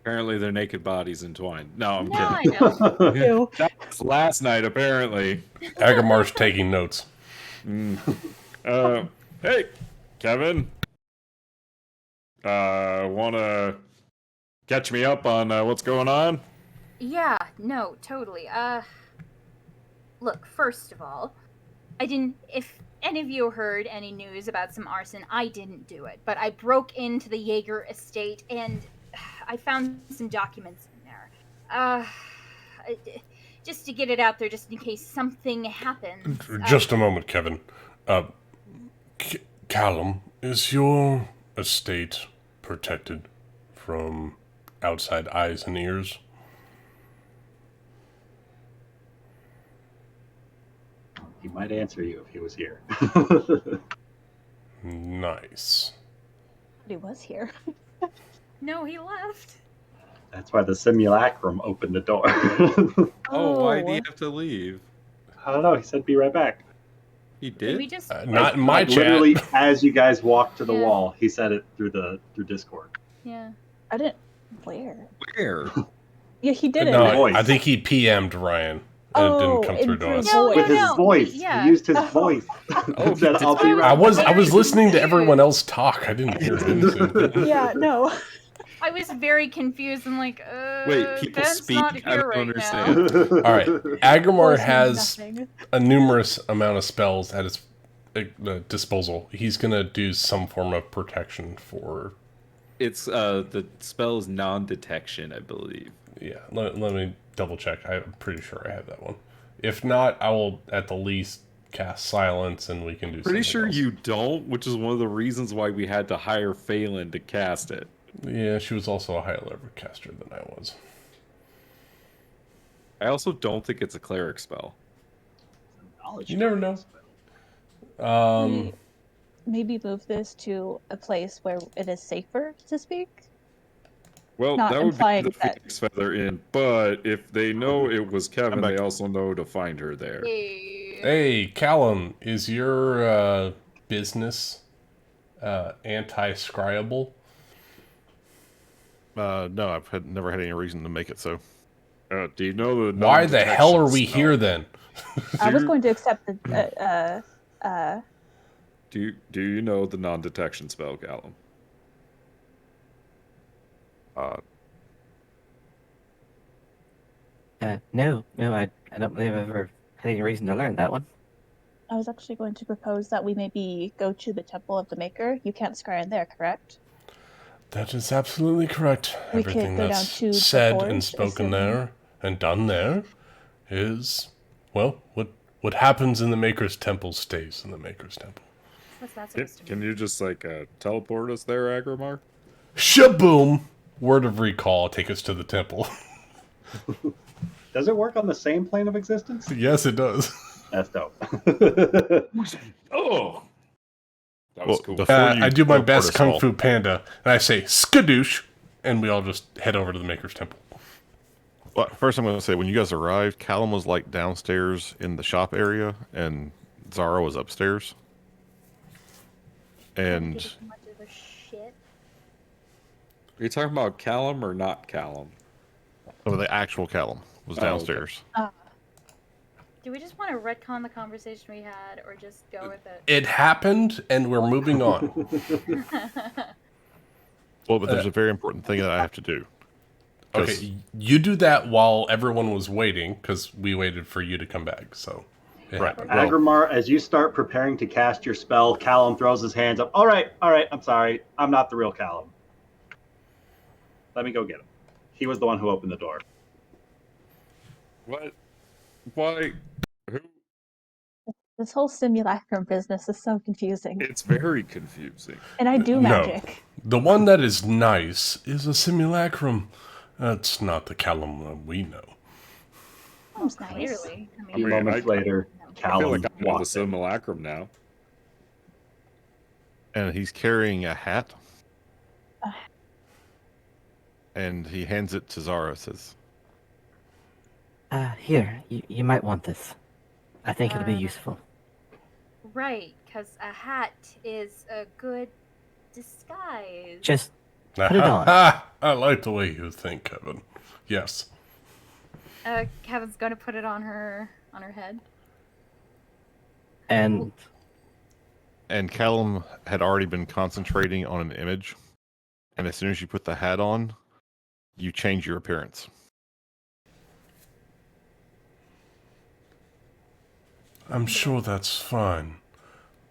Apparently, their naked bodies entwined. No, I'm No, I kidding. know. Ew. That was last night, apparently. Agramar's taking notes. Hey, Kevin. Wanna catch me up on what's going on? Yeah, no, totally. Look, first of all, if any of you heard any news about some arson, I didn't do it, but I broke into the Jaeger estate and I found some documents in there. Just to get it out there, just in case something happens. Just a moment, Kevin. Callum, is your estate protected from outside eyes and ears? He might answer you if he was here. Nice. He was here. No, he left. That's why the simulacrum opened the door. Oh, why do you have to leave? I don't know. He said be right back. He Did we did? just... Not in my chat. Literally, as you guys walked to the Yeah. wall, he said it through Discord. Yeah. I didn't. Where? Where? Yeah, he did it. No, voice. I think he PM'd Ryan. And it didn't come in through to through us. No, With his no, voice. yeah. He used his Oh. voice. Oh, Said, he I'll did. be right I was back. listening to confused. everyone else talk. I didn't hear him. Yeah, no. I was very confused. I'm like, Wait, people Ben's speak? not I here don't right understand. now. All right, Aggramar Force means has nothing. a numerous amount of spells at his disposal. He's gonna do some form of protection for. It's the spell is non-detection, I believe. Yeah, let me double check. I'm pretty sure I have that one. If not, I will at the least cast silence, and we can do. Pretty something sure else. you don't, which is one of the reasons why we had to hire Phelan to cast it. Yeah, she was also a higher level caster than I was. I also don't think it's a cleric spell. You never know. Maybe move this to a place where it is safer to speak. Well, Not that would be implying the that- Phoenix Feather in, but if they know it was Kevin, back. they also know to find her there. Hey. Hey, Callum, is your business anti-scriable? No, I've never had any reason to make it so. Do you know the? Why the hell are we non-detection here spell? then? I was you- going to accept the Do you know the non-detection spell, Callum? No, I don't believe I've ever had any reason to learn that one. I was actually going to propose that we maybe go to the Temple of the Maker. You can't scry in there, correct? That is absolutely correct. We could Everything go down that's to the said and forge, spoken assuming- there and done there is, well, what happens in the Maker's Temple stays in the Maker's Temple. What's that supposed to Can mean? you just like teleport us there, Aggramar? Shaboom! Word of recall, take us to the temple. Does it work on the same plane of existence? Yes, it does. That's dope. Oh, that was cool. Before you I do my teleport best us Kung all- Fu Panda, and I say, skadoosh, and we all just head over to the Maker's Temple. Well, first, I'm going to say when you guys arrived, Callum was like downstairs in the shop area, and Zara was upstairs. And Give it much of a shit. Are you talking about Callum or not Callum? oh, the actual Callum was Oh, okay. downstairs. Do we just want to retcon the conversation we had, or just go with it? It happened, and we're moving on. Well, but there's a very important thing that I have to do. 'Cause- Okay, you do that while everyone was waiting, because we waited for you to come back, so... it Right. happened. Well- Aggramar, as you start preparing to cast your spell, Callum throws his hands up. All right, I'm sorry. I'm not the real Callum. Let me go get him. He was the one who opened the door. What? Why? Who? This whole simulacrum business is so confusing. It's very confusing. And I do No. magic. The one that is nice is a simulacrum. That's not the Callum that we know. Seems nice. Clearly. I A mean, few mean, moments later, I feel Callum like I know the walks in. simulacrum now. and he's carrying a hat. Uh. And he hands it to Zara, says, Here, you might want this. I think it'll be Uh, useful. right, because a hat is a good disguise. Just put it on. I like the way you think, Kevin. Yes. Kevin's gonna put it on her head. And and Callum had already been concentrating on an image. And as soon as you put the hat on, you change your appearance. I'm sure that's fine.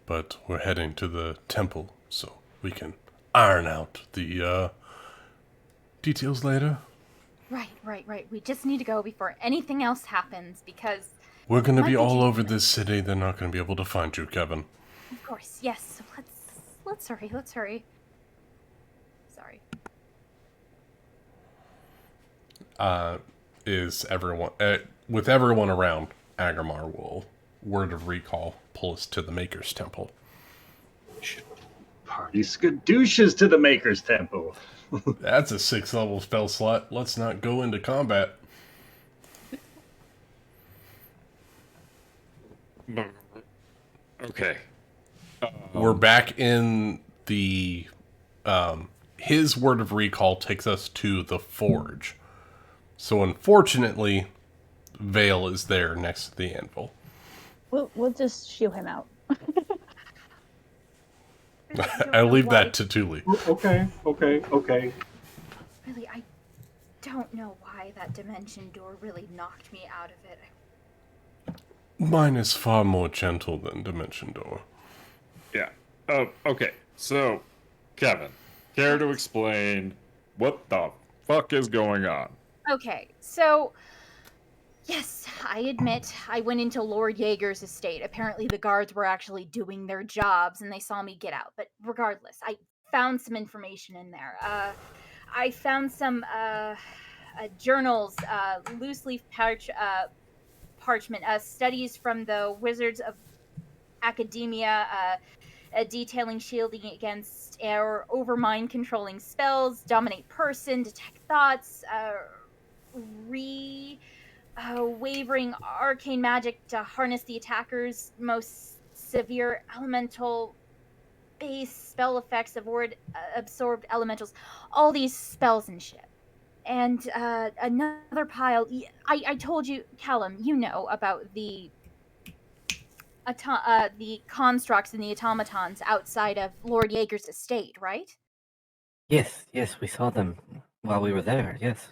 But we're heading to the temple, so we can iron out the details later. Right. We just need to go before anything else happens, because, We're going to Might be be all too- over this city. They're not going to be able to find you, Kevin. of course, yes. So let's hurry. Sorry. Is everyone... with everyone around, Aggramar will, word of recall, pull us to the Maker's Temple. Party skadooches to the Maker's Temple. That's a 6th level spell slot. Let's not go into combat. Okay. We're back in the... his word of recall takes us to the forge. So unfortunately, Vale is there next to the anvil. We'll just shoo him out. I leave that to Tuli. Okay. Really, I don't know why that dimension door really knocked me out of it. Mine is far more gentle than Dimension Door. Yeah. Oh, okay. So, Kevin, care to explain what the fuck is going on? Okay, so yes, I admit I went into Lord Jaeger's estate. Apparently the guards were actually doing their jobs and they saw me get out. But regardless, I found some information in there. I found some journals, loose leaf parchment, studies from the Wizards of Academia, detailing shielding against or over mind controlling spells, dominate person, detect thoughts, wavering arcane magic to harness the attacker's most severe elemental base spell effects, avoid absorbed elementals, all these spells and shit. And another pile. I told you, Callum, you know about the constructs and the automatons outside of Lord Jaeger's estate, right? yes, we saw them while we were there. Yes.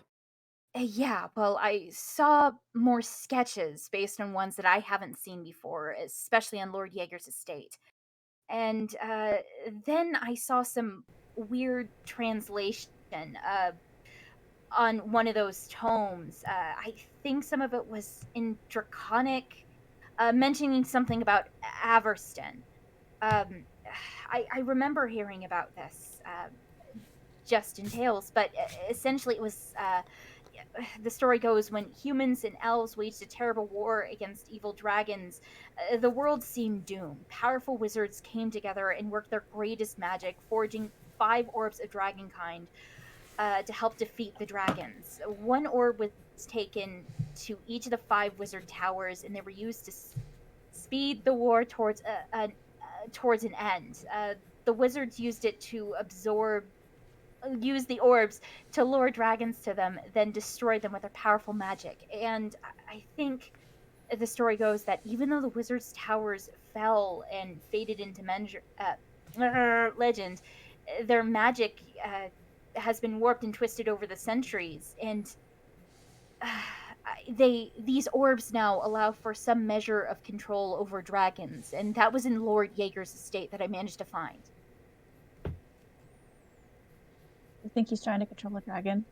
Yeah, well, I saw more sketches based on ones that I haven't seen before, especially on Lord Yeager's estate. And then I saw some weird translation on one of those tomes. I think some of it was in Draconic, mentioning something about Averston. Um, I remember hearing about this just in tales, but essentially it was. The story goes when humans and elves waged a terrible war against evil dragons, the world seemed doomed. Powerful wizards came together and worked their greatest magic, forging 5 orbs of dragonkind to help defeat the dragons. One orb was taken to each of the 5 wizard towers, and they were used to speed the war towards an end. The wizards used it to use the orbs to lure dragons to them, then destroy them with their powerful magic. And I think the story goes that even though the wizards' towers fell and faded into legend, their magic has been warped and twisted over the centuries, and these orbs now allow for some measure of control over dragons, and that was in Lord Yeager's estate that I managed to find. I think he's trying to control a dragon.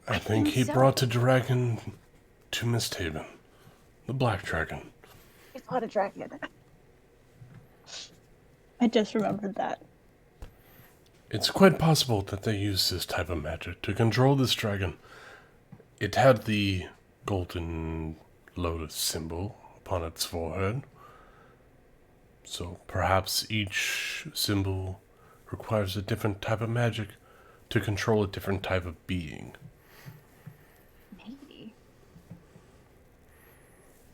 I think he so. brought the dragon to MistHaven. The black dragon. He fought a dragon. I just remembered that. It's quite possible that they used this type of magic to control this dragon. It had the golden lotus symbol upon its forehead. So perhaps each symbol requires a different type of magic to control a different type of being. Maybe.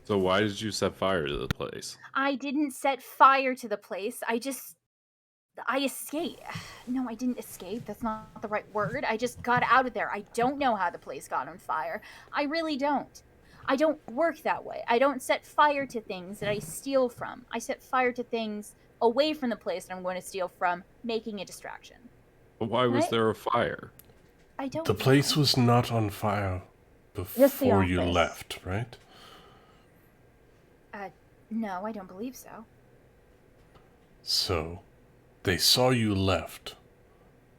So why did you set fire to the place? I didn't set fire to the place. I escaped. No, I didn't escape. That's not the right word. I just got out of there. I don't know how the place got on fire. I really don't. I don't work that way. I don't set fire to things that I steal from. I set fire to things away from the place that I'm going to steal from, making a distraction. But why was Right. there a fire? I don't The place was not on fire Just the before you office. left, right? No, I don't believe so. So, they saw you left,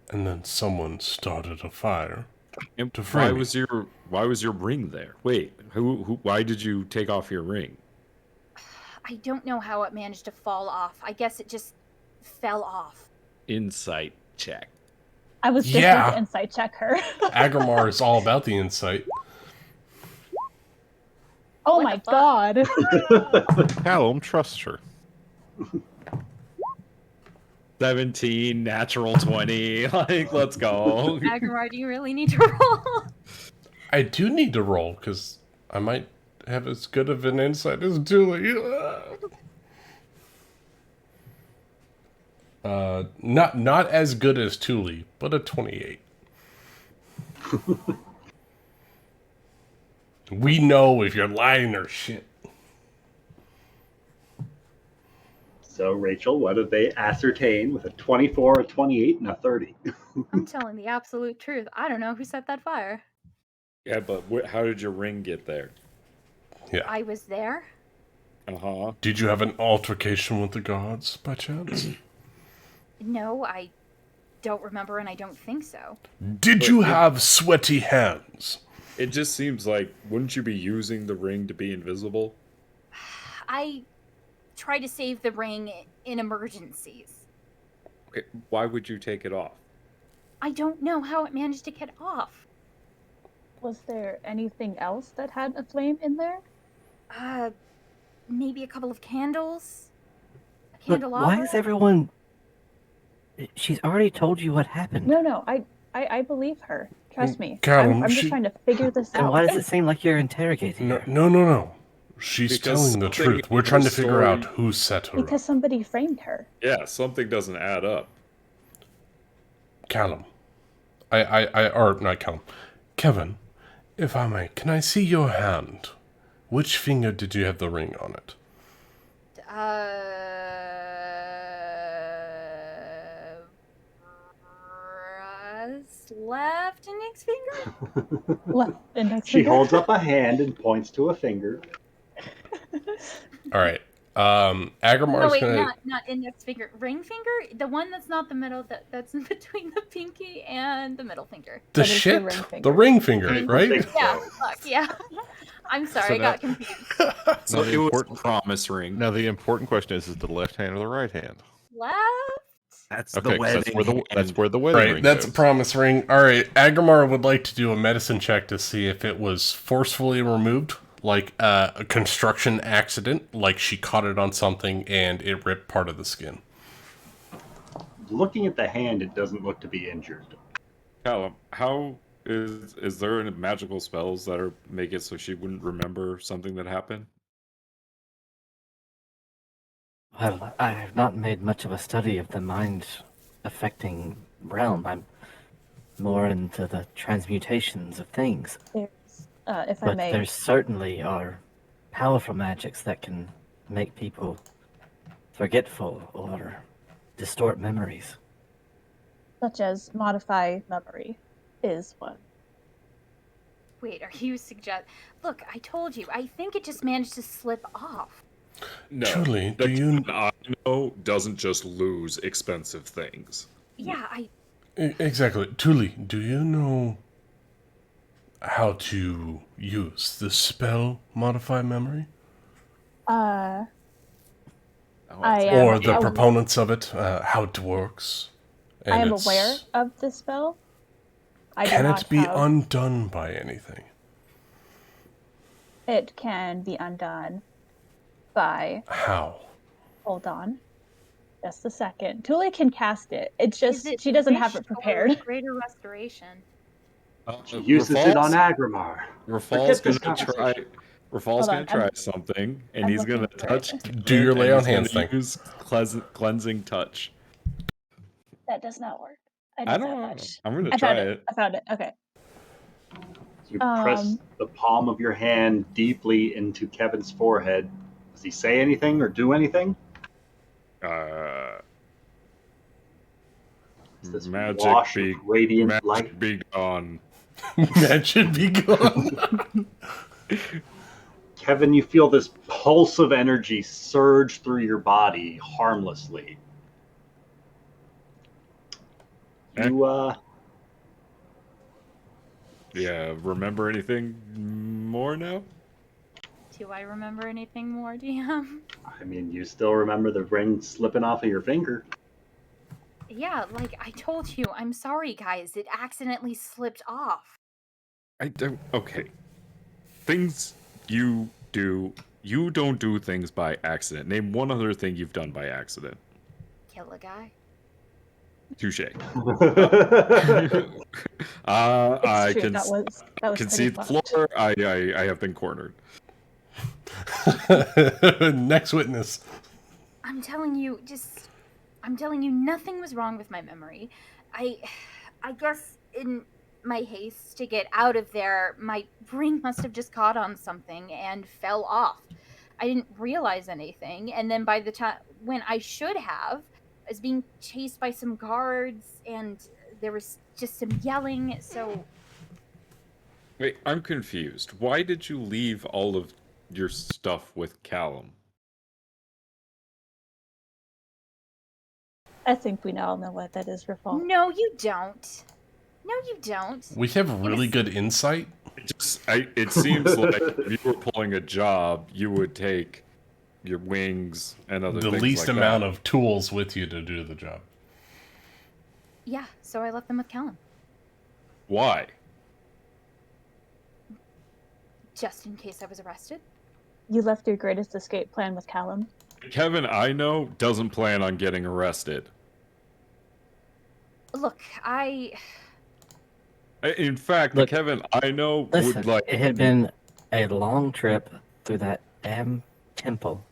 and then someone started a fire. And To why frame was your ring there? Wait, why did you take off your ring? I don't know how it managed to fall off. I guess it just fell off. Insight check. I was just Yeah. going to insight check her. Aggramar is all about the insight. Oh What my the fuck? god. Callum trusts her. 17, natural 20. Like, let's go. Aggramar, do you really need to roll? I do need to roll, because I might have as good of an insight as Julie. Not as good as Thule, but a 28. We know if you're lying or shit. So, Rachel, what did they ascertain with a 24, a 28, and a 30? I'm telling the absolute truth. I don't know who set that fire. Yeah, but how did your ring get there? Yeah. I was there. Uh-huh. Did you have an altercation with the gods, by chance? No, I don't remember, and I don't think so. Did you have sweaty hands? It just seems like, wouldn't you be using the ring to be invisible? I try to save the ring in emergencies. Okay, why would you take it off? I don't know how it managed to get off. Was there anything else that had a flame in there? Maybe a couple of candles? A Look, candelabra? why is everyone... She's already told you what happened. No, I believe her. Trust me. Callum, I'm just trying to figure this Then out. why does it seem like you're interrogating her? No. She's Because telling the something truth. We're in trying the to figure story- out who set her Because up. somebody framed her. Yeah, something doesn't add up. Callum. Or not Callum. Kevin, if I may, can I see your hand? Which finger did you have the ring on it? left index finger? Left index She finger. holds up a hand and points to a finger. All right. No, Aggremar's wait, gonna. not index finger. Ring finger? The one that's not the middle, that's in between the pinky and the middle finger. The That is the shit? ring finger. The ring finger, I right? think Yeah, so. fuck, yeah. I'm sorry, So I now- got confused. So Now, the it was important- promise ring. Now the important question is the left hand or the right hand? Left? That's Okay, 'cause that's where the wedding Right, ring that's a goes. promise ring. All right, Aggramar would like to do a medicine check to see if it was forcefully removed, like a construction accident, like she caught it on something and it ripped part of the skin. Looking at the hand, it doesn't look to be injured. Callum, how is there any magical spells that make it so she wouldn't remember something that happened? Well, I have not made much of a study of the mind-affecting realm. I'm more into the transmutations of things. There's, if I But may, there certainly are powerful magics that can make people forgetful or distort memories. such as modify memory is one. Wait, are you suggest? Look, I told you. I think it just managed to slip off. No. Truly, the do you- Kevin I know doesn't just lose expensive things. Yeah, Exactly. Tuli, do you know how to use the spell modify memory? I Or am the aw- proponents of it, how it works? I am its- aware of the spell. I do Can not it be have- undone by anything? It can be undone by. How? Hold on, just a second. Tuli can cast it. It's is just it she doesn't have wish it prepared. or greater restoration? She uses it on Rafal's- Aggramar. Rafal's Forget this gonna try. conversation. Rafal's Hold gonna on, try I'm- something, and I'm he's gonna looking for touch. it. Do your and lay on he's gonna hands thing. Use cleansing touch. That does not work. I I know don't that know. much. I'm gonna I try found it. I found it. Okay. You press Um, the palm of your hand deeply into Kevin's forehead. Does he say anything or do anything? Is this Magic wash be of radiant magic light? be gone. That should be gone. Kevin, you feel this pulse of energy surge through your body harmlessly. You, Yeah. Remember anything more now? Do I remember anything more, DM? I mean, you still remember the ring slipping off of your finger. Yeah, like I told you. I'm sorry, guys. It accidentally slipped off. I don't. Okay. Things you do. You don't do things by accident. Name one other thing you've done by accident. Kill a guy. Touche. It's I true. can That was concede the pretty fucked. floor. I have been cornered. Next witness. I'm telling you, nothing was wrong with my memory. I guess in my haste to get out of there, my ring must have just caught on something and fell off. I didn't realize anything, and then by the time when I should have, I was being chased by some guards, and there was just some yelling. So Wait, I'm confused. Why did you leave all of your stuff with Callum? I think we all know what that is, Rafal. no, you don't. No, you don't. We have really good insight. It seems like if you were pulling a job, you would take your wings and other The things least like amount that. of tools with you to do the job. Yeah, so I left them with Callum, Why? just in case I was arrested. You left your greatest escape plan with Callum. Kevin, I know, doesn't plan on getting arrested. Look, In fact, Look, the Kevin I know Listen, would like. it had been a long trip through that damn temple,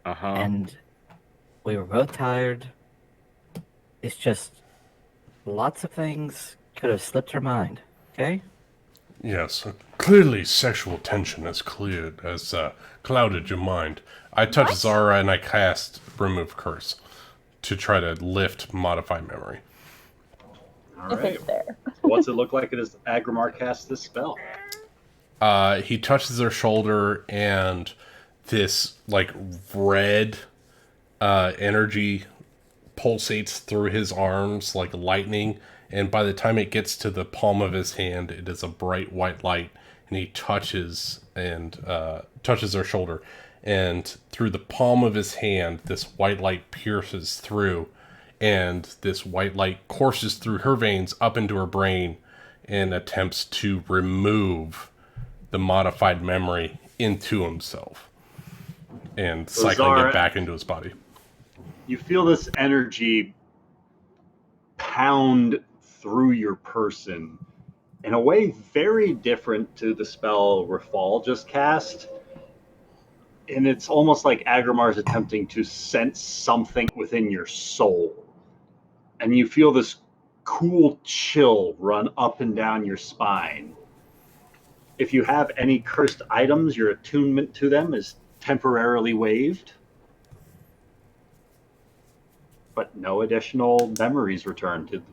Uh-huh. and we were both tired. It's just lots of things could have slipped her mind, okay? Yes, clearly sexual tension has clouded your mind. I touch What? Zara and I cast Remove Curse to try to lift Modify Memory. All if right. it's there. What's it look like as Aggramar casts this spell? He touches her shoulder, and this like red energy pulsates through his arms like lightning. And by the time it gets to the palm of his hand, it is a bright white light. And he touches her shoulder, and through the palm of his hand, this white light pierces through, and this white light courses through her veins up into her brain, and attempts to remove the modified memory into himself and So cycling Zara, it back into his body. you feel this energy pound through your person in a way very different to the spell Rafal just cast. And it's almost like Agramar's attempting to sense something within your soul. And you feel this cool chill run up and down your spine. If you have any cursed items, your attunement to them is temporarily waived. But no additional memories return to them.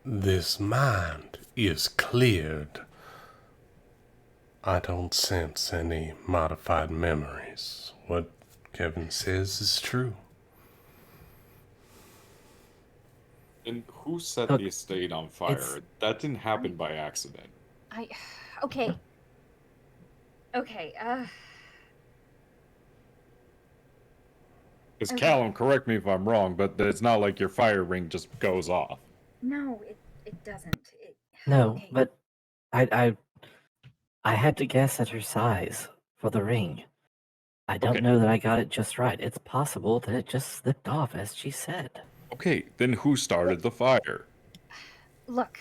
This mind is cleared. I don't sense any modified memories. What Kevin says is true. And who set Look, the estate on fire? it's- That didn't happen by accident. Okay. Okay, Because Okay. Callum, correct me if I'm wrong, but it's not like your fire ring just goes off. no, it doesn't. No, Okay. but I had to guess at her size for the ring. I don't Okay. know that I got it just right. It's possible that it just slipped off, as she said. Okay, then who started the fire? Look,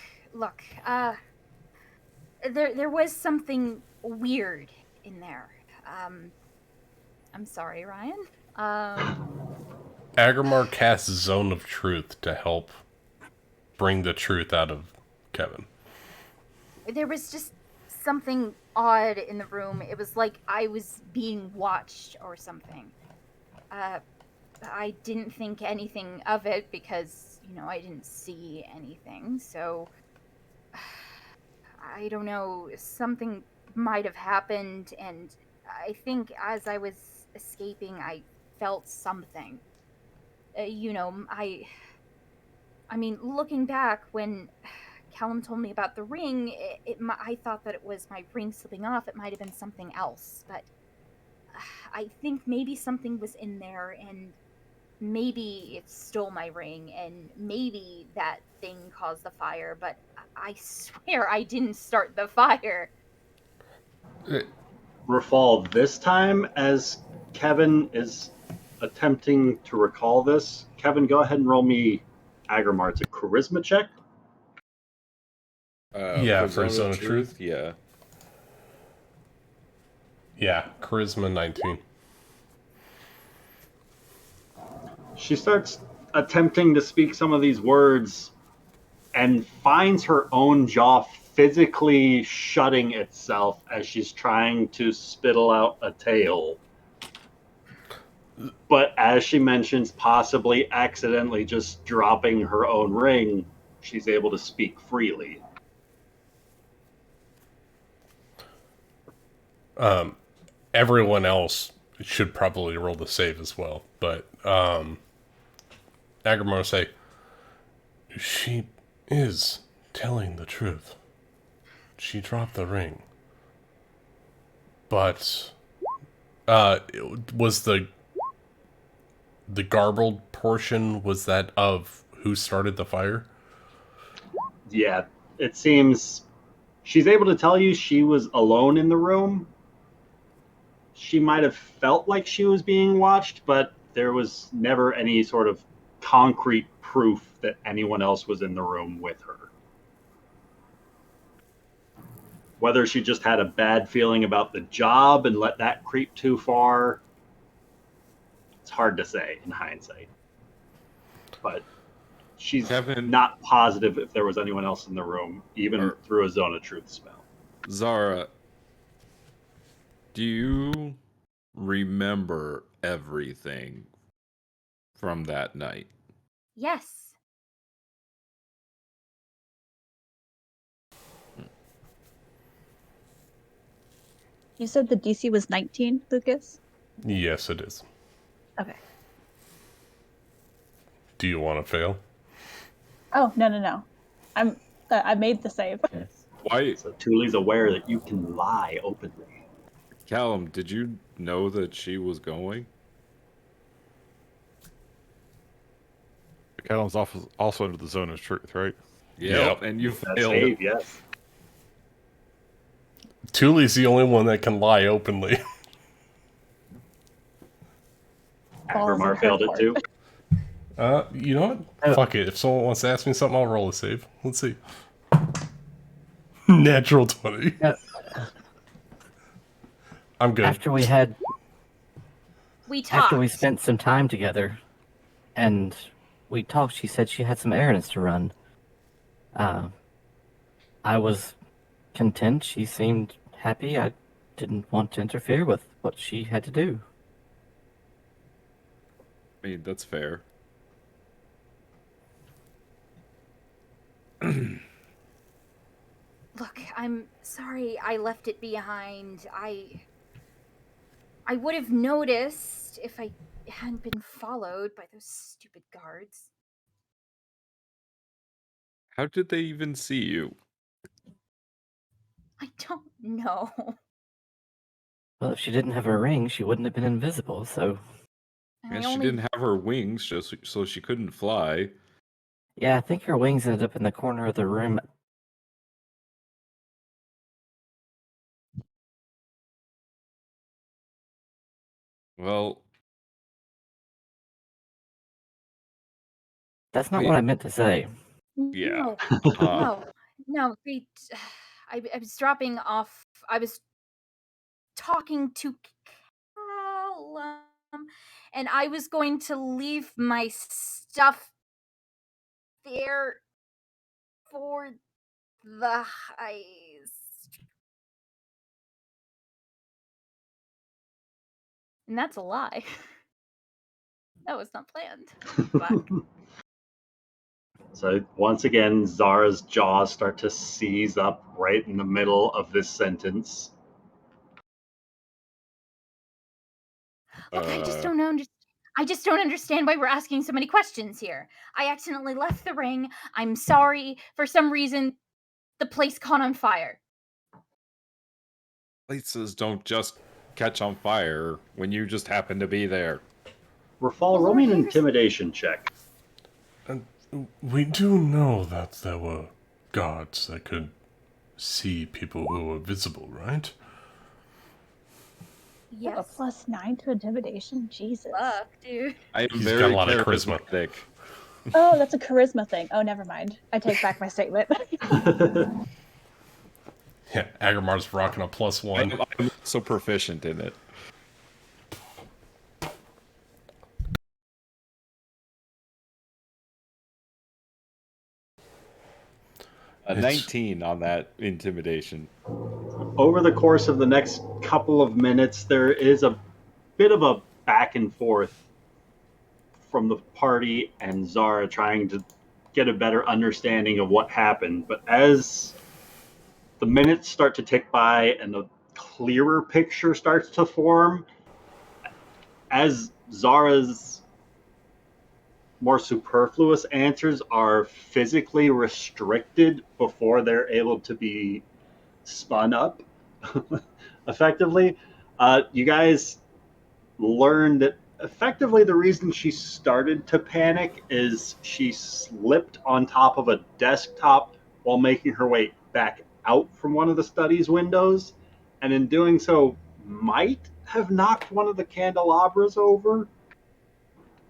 there was something weird in there. I'm sorry, Ryan. Aggramar casts Zone of Truth to help bring the truth out of Kevin. There was just something odd in the room. It was like I was being watched or something. I didn't think anything of it because, I didn't see anything. So, I don't know. Something might have happened, and I think as I was escaping, I felt something. I mean, looking back, when Callum told me about the ring, I thought that it was my ring slipping off. It might have been something else, but I think maybe something was in there, and maybe it stole my ring, and maybe that thing caused the fire, but I swear I didn't start the fire. Rafal, this time, as Kevin is attempting to recall this, Kevin, go ahead and roll me Aggramar. It's a charisma check. Yeah, for Zone of Truth? Yeah. Yeah, Charisma 19. She starts attempting to speak some of these words and finds her own jaw physically shutting itself as she's trying to spittle out a tale. But as she mentions possibly accidentally just dropping her own ring, she's able to speak freely. Everyone else should probably roll the save as well, but Aggramar will say, she is telling the truth. She dropped the ring. But was the garbled portion, was that of who started the fire? Yeah, it seems she's able to tell you she was alone in the room. She might have felt like she was being watched, but there was never any sort of concrete proof that anyone else was in the room with her. Whether she just had a bad feeling about the job and let that creep too far, it's hard to say in hindsight. But she's Kevin, not positive if there was anyone else in the room, even through a Zone of Truth spell. Zara, do you remember everything from that night? Yes. You said the DC was 19, Lucas? Yes, it is. Okay. Do you want to fail? Oh, no. I made the save. Why, So Thule's aware that you can lie openly. Callum, did you know that she was going? Callum's also under the zone of truth, right? Yep. And you That failed. save, yes. Thule's the only one that can lie openly. Balls in Aggramar her failed it court. too. You know what? Oh. Fuck it. If someone wants to ask me something, I'll roll a save. Let's see. Natural 20. No, I'm good. after we talked. spent some time together, and we talked, she said she had some errands to run. I was content. She seemed happy. I didn't want to interfere with what she had to do. I mean, that's fair. Look, I'm sorry I left it behind. I would have noticed if I hadn't been followed by those stupid guards. How did they even see you? I don't know. Well, if she didn't have her ring, she wouldn't have been invisible, so... And she didn't have her wings, just so she couldn't fly. Yeah, I think her wings ended up in the corner of the room. Well, That's not Wait. what I meant to say. yeah. No. I was dropping off. I was talking to Callum, and I was going to leave my stuff there for the heist. And that's a lie. That was not planned. Fuck. So once again, Zara's jaws start to seize up right in the middle of this sentence. Look, I just don't understand why we're asking so many questions here. I accidentally left the ring. I'm sorry. For some reason, the place caught on fire. Places don't just catch on fire when you just happen to be there. Rafal, roll me an intimidation check. And we do know that there were guards that could see people who were visible, right? You have a +9 to intimidation? Jesus. Fuck, dude. I am He's very got a lot of charisma. charismatic. Oh, that's a charisma thing. Oh, never mind. I take back my statement. Yeah, Aggramar's rocking a +1. I'm so proficient in it. A 19 on that intimidation. Over the course of the next couple of minutes, there is a bit of a back and forth from the party and Zara trying to get a better understanding of what happened. But as the minutes start to tick by and the clearer picture starts to form, as Zara's more superfluous answers are physically restricted before they're able to be spun up effectively, you guys learned that effectively the reason she started to panic is she slipped on top of a desktop while making her way back out from one of the study's windows, and in doing so might have knocked one of the candelabras over,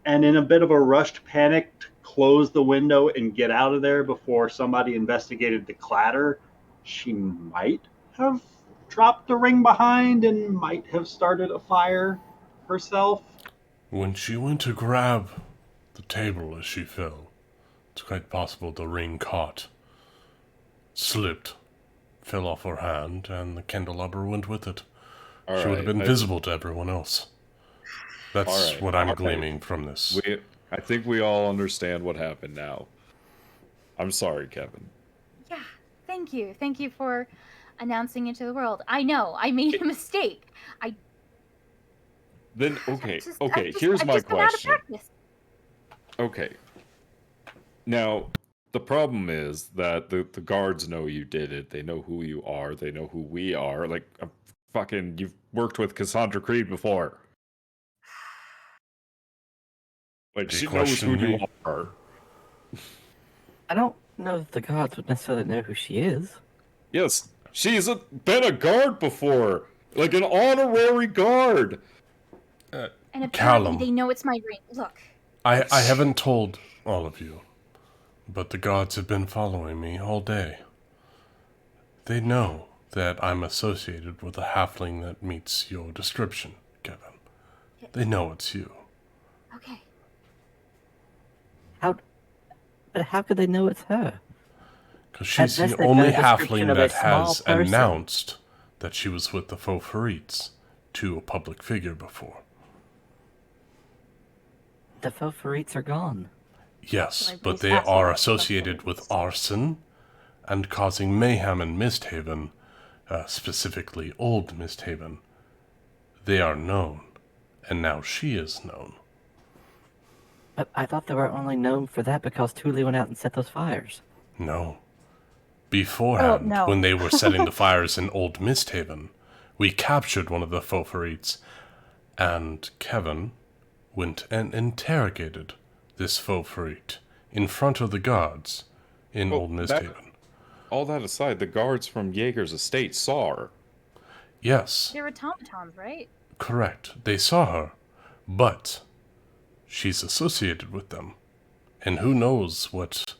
and in a bit of a rushed panic to close the window and get out of there before somebody investigated the clatter, she might have dropped the ring behind and might have started a fire herself. When she went to grab the table as she fell, it's quite possible the ring caught, slipped, fell off her hand, and the candelabra went with it. All She would have right. been visible to everyone else. That's All right, what I'm all right. gleaming from this. I think we all understand what happened now. I'm sorry, Kevin. Yeah, thank you. Thank you for announcing it to the world. I know, I made a mistake. Then here's I've my just been out of question. practice. Okay. Now, the problem is that the guards know you did it. They know who you are. They know who we are. Like, you've worked with Cassandra Creed before. Like, Do you she knows who question you me? are. I don't know that the gods would necessarily know who she is. Yes, she's been a guard before. Like an honorary guard. And apparently Callum. they know it's my ring. Look, I haven't told all of you, but the gods have been following me all day. They know that I'm associated with a halfling that meets your description, Kevin. They know it's you. okay. But how could they know it's her? Because she's At best, the they've got only a description halfling of a that small has person. announced that she was with the Fofarites to a public figure before. The Fofarites are gone. Yes, So I but raised they asshole are with the associated with Fofarites. arson and causing mayhem in MistHaven, specifically Old MistHaven. They are known, and now she is known. But I thought they were only known for that because Thule went out and set those fires. No. Beforehand, no. when they were setting the fires in Old MistHaven, we captured one of the Fofarites, and Kevin went and interrogated this Fofarite in front of the guards in Well, Old MistHaven. All that aside, the guards from Jaeger's estate saw her. Yes, They're automatons, right? correct. They saw her, but she's associated with them. And who knows what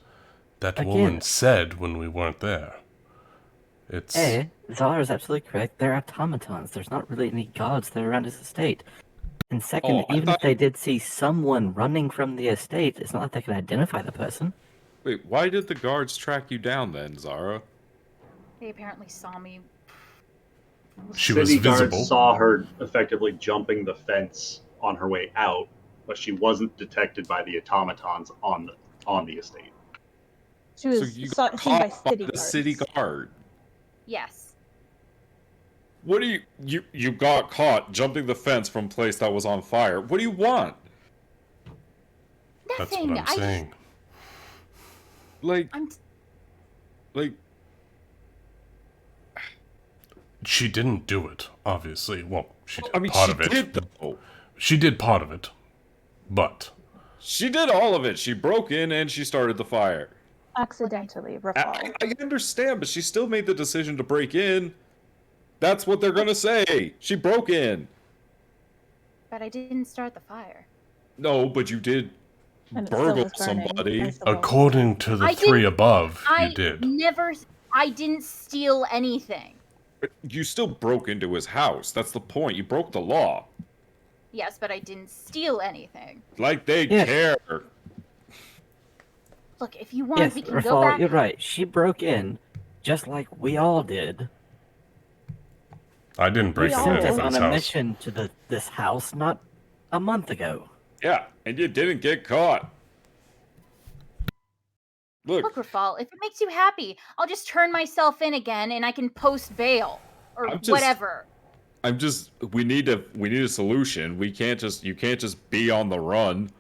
that Again. woman said when we weren't there. It's... Zara is absolutely correct. They're automatons. There's not really any gods that are around his estate. And second, I even thought- if they did see someone running from the estate, it's not like they can identify the person. Wait, why did the guards track you down then, Zara? They apparently saw me. She was City guards visible. saw her effectively jumping the fence on her way out, but she wasn't detected by the automatons on the estate. She was So you seen got by caught by city the guards. city guard. Yes. What do you got caught jumping the fence from a place that was on fire? What do you want? That's Nothing. what I'm saying. Like, I'm She didn't do it, obviously. Well, she did I mean, part she of it. did though. She did part of it. But She did all of it. She broke in and she started the fire. Accidentally, recall. I understand, but she still made the decision to break in. That's what they're gonna say. She broke in. But I didn't start the fire. No, but you did And it still burgle was burning somebody. as the wall was according to the I three didn't- above, I you did. I didn't steal anything. You still broke into his house. That's the point. You broke the law. Yes, but I didn't steal anything. Like they Yes. care. Look, if you want, Yes, we can go Rafal, back. you're right. She broke in, just like we all did. I didn't break We into all Sent us did. on anybody's a house. mission to this house not a month ago. Yeah, and you didn't get caught. Look, Look, Rafal, if it makes you happy, I'll just turn myself in again and I can post bail or I'm just- whatever. we need a solution. You can't just be on the run,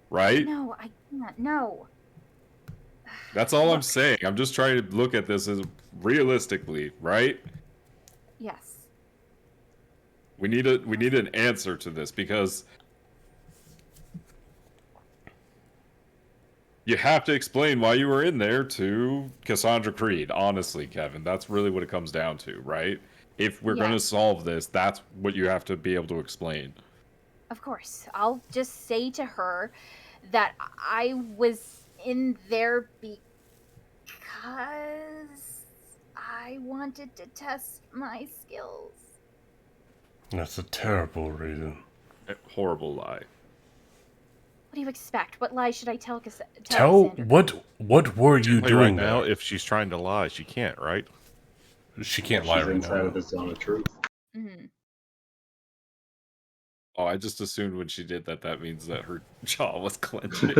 right? No, I can't. No. That's all I'm Look. saying. I'm just trying to look at this as realistically, right? Yes. We need an answer to this because you have to explain why you were in there to Cassandra Creed. Honestly, Kevin, that's really what it comes down to, right? If we're Yeah. going to solve this, that's what you have to be able to explain. Of course. I'll just say to her that I was in there because I wanted to test my skills. That's a terrible reason. Horrible lie. What do you expect? What lie should I tell Tell Cassandra? what were you Right doing now, there? if she's trying to lie, she can't, right? She can't lie She's right inside now. of the zone of truth. Mhm. Oh, I just assumed when she did that, that means that her jaw was clenching.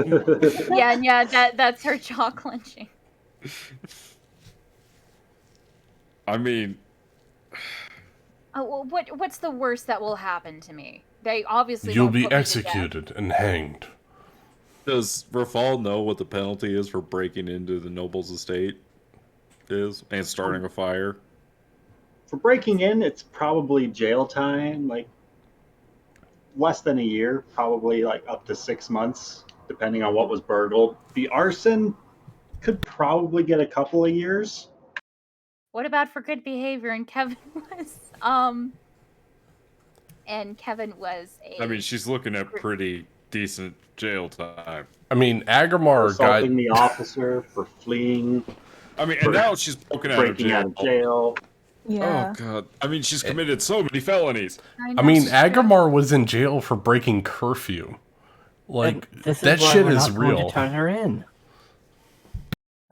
Yeah, that's her jaw clenching. I mean, Oh, well, what's the worst that will happen to me? They obviously You'll won't be put me to death. executed and hanged. does Rafal know what the penalty is for breaking into the noble's estate is and starting a fire? For breaking in, it's probably jail time, like less than a year, probably like up to 6 months, depending on what was burgled. The arson could probably get a couple of years. What about for good behavior? And Kevin was a. I mean, she's looking at pretty decent jail time. I mean, For Aggramar got... assaulting the officer, for fleeing, I mean, For and now she's broken out of breaking jail. out of jail. Yeah. Oh god! I mean, she's committed so many felonies. I mean, Aggramar was in jail for breaking curfew. Like, And this that why shit we're is not going real. to turn her in.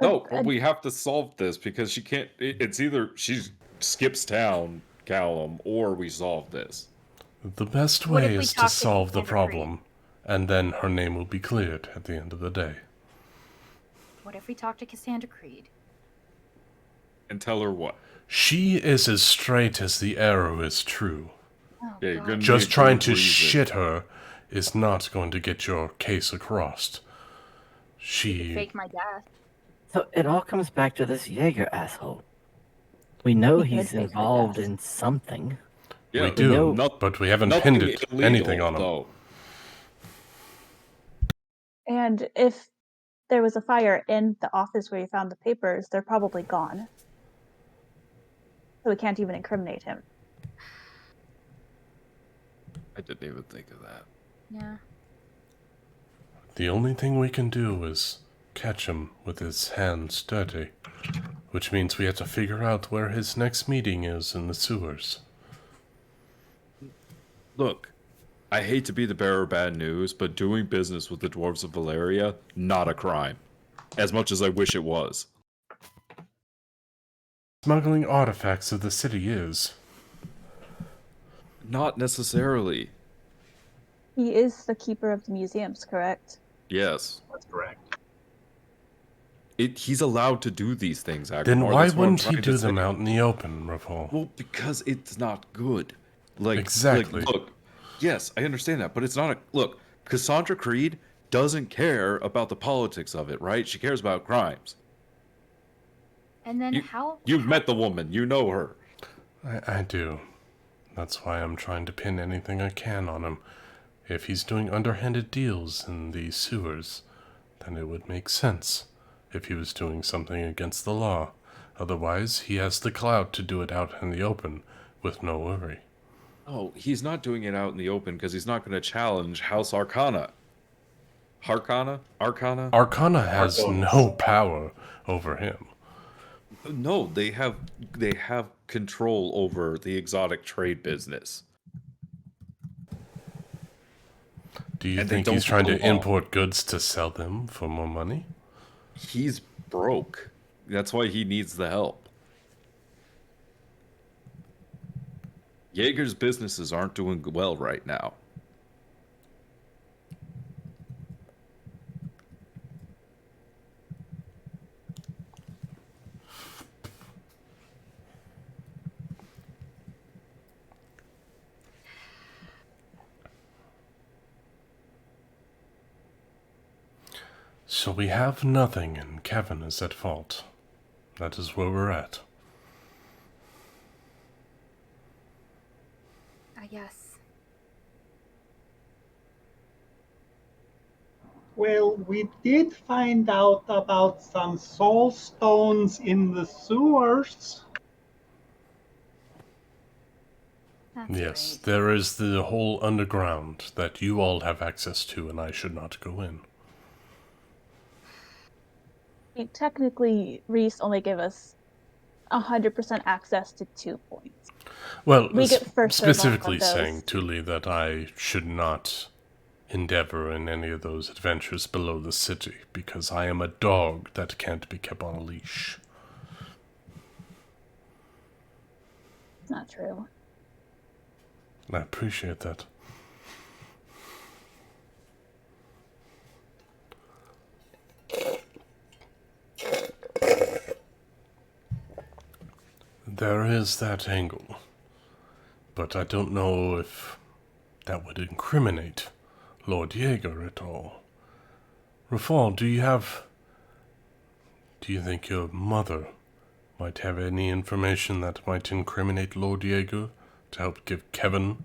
No, but we have to solve this because she can't. It's either she skips town, Callum, or we solve this. The best What if way we is talk to to solve the Cassandra Creed? problem, and then her name will be cleared at the end of the day. What if we talk to Cassandra Creed? And tell her what. She is as straight as the arrow is true. Oh, Yeah, God. good. Just Good trying to reason. shit her is not going to get your case across. You could fake my death. So it all comes back to this Jaeger asshole. We know He could he's fake my involved death. in something. Yeah, We do, not- but we haven't nothing pinned it, illegal, anything on him. though. And if there was a fire in the office where you found the papers, they're probably gone. So we can't even incriminate him. I didn't even think of that. Yeah. The only thing we can do is catch him with his hands dirty, which means we have to figure out where his next meeting is in the sewers. Look, I hate to be the bearer of bad news, but doing business with the dwarves of Valeria, not a crime. As much as I wish it was. Smuggling artifacts of the city is. Not necessarily. He is the keeper of the museums, correct? Yes. That's correct. He's allowed to do these things, Aggramar. Then why That's what I'm wouldn't he trying to do them say. out in the open, Rafal? Well, because it's not good. Like, Exactly. Look, yes, I understand that, but it's not a... Look, Cassandra Creed doesn't care about the politics of it, right? She cares about crimes. And then You've met the woman. You know her. I do. That's why I'm trying to pin anything I can on him. If he's doing underhanded deals in the sewers, then it would make sense if he was doing something against the law. Otherwise, he has the clout to do it out in the open with no worry. Oh, he's not doing it out in the open because he's not going to challenge House Arcana. Arcana? Arcana has Arconis. no power over him. No, they have control over the exotic trade business. Do you And they think don't he's trying to belong. import goods to sell them for more money? He's broke. That's why he needs the help. Jaeger's businesses aren't doing well right now. So we have nothing, and Kevin is at fault. That is where we're at. I guess. Well, we did find out about some soul stones in the sewers. That's Yes, right. there is the whole underground that you all have access to, and I should not go in. Technically, Reese only gave us 100% access to 2 points. Well, We get first serve on specifically those. saying, Tuli, that I should not endeavor in any of those adventures below the city, because I am a dog that can't be kept on a leash. It's not true. I appreciate that. There is that angle. But I don't know if that would incriminate Lord Jaeger at all. Rafal, do you think your mother might have any information that might incriminate Lord Jaeger to help get Kevin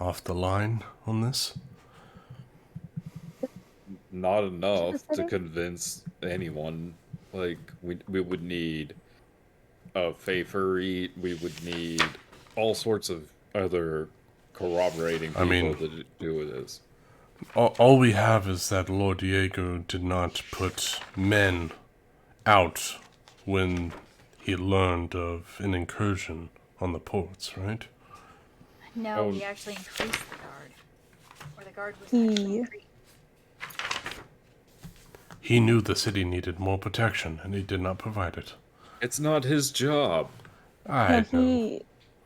off the line on this? Not enough to city? convince anyone. Like, we would need a Faeferite, we would need all sorts of other corroborating people to do this. All we have is that Lord Diego did not put men out when he learned of an incursion on the ports, right? No, he actually increased the guard. Or the guard was actually increased. He knew the city needed more protection, and he did not provide it. It's not his job. I know.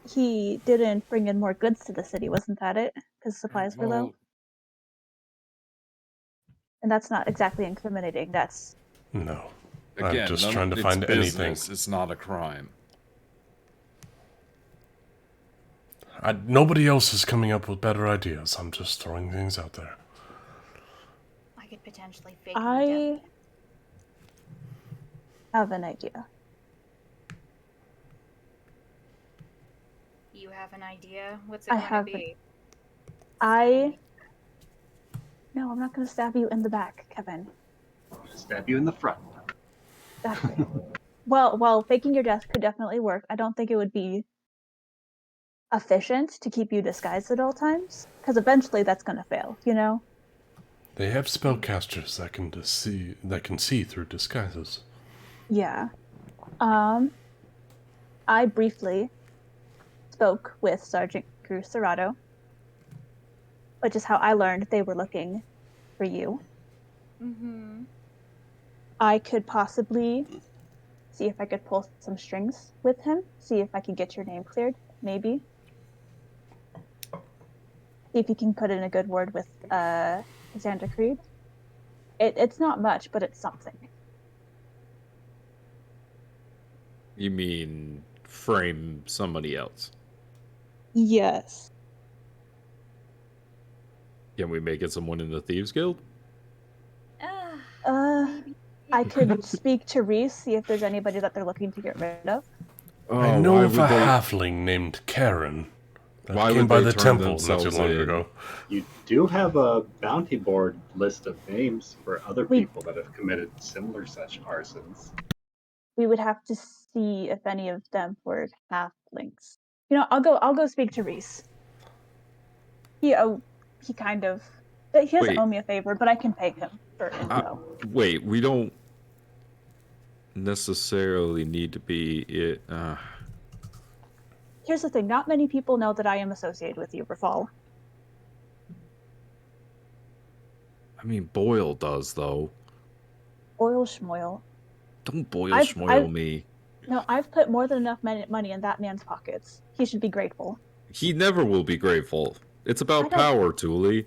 He didn't bring in more goods to the city, wasn't that it? Because supplies were low? And that's not exactly incriminating, that's... No. Again, I'm just trying to find anything. It's not a crime. Nobody else is coming up with better ideas. I'm just throwing things out there. I could potentially fake I have an idea. You have an idea? What's it going to be? No, I'm not going to stab you in the back, Kevin. I'm going to stab you in the front. Exactly. Well, faking your death could definitely work. I don't think it would be efficient to keep you disguised at all times, because eventually that's going to fail, you know? They have spellcasters that can see through disguises. Yeah. I briefly spoke with Sergeant Cruz Serrato, which is how I learned they were looking for you. Mm-hmm. I could possibly see if I could pull some strings with him, see if I could get your name cleared, maybe. See if he can put in a good word with Xander Creed. It's not much, but it's something. You mean frame somebody else? Yes. Can we make it someone in the Thieves Guild? I could speak to Reese, see if there's anybody that they're looking to get rid of. I know of a halfling named Karen that came by the temple not too long ago. You do have a bounty board list of names for other people that have committed similar such arsons. We would have to see if any of them were halflings. You know, I'll go speak to Reese. He doesn't owe me a favor, but I can pay him for info. Wait, we don't necessarily need to be it. Here's the thing: not many people know that I am associated with you, Rafal. I mean, Boyle does, though. Boyle schmoyle. Don't Boyle schmoyle me. No, I've put more than enough money in that man's pockets. He should be grateful. He never will be grateful. It's about power, Thule.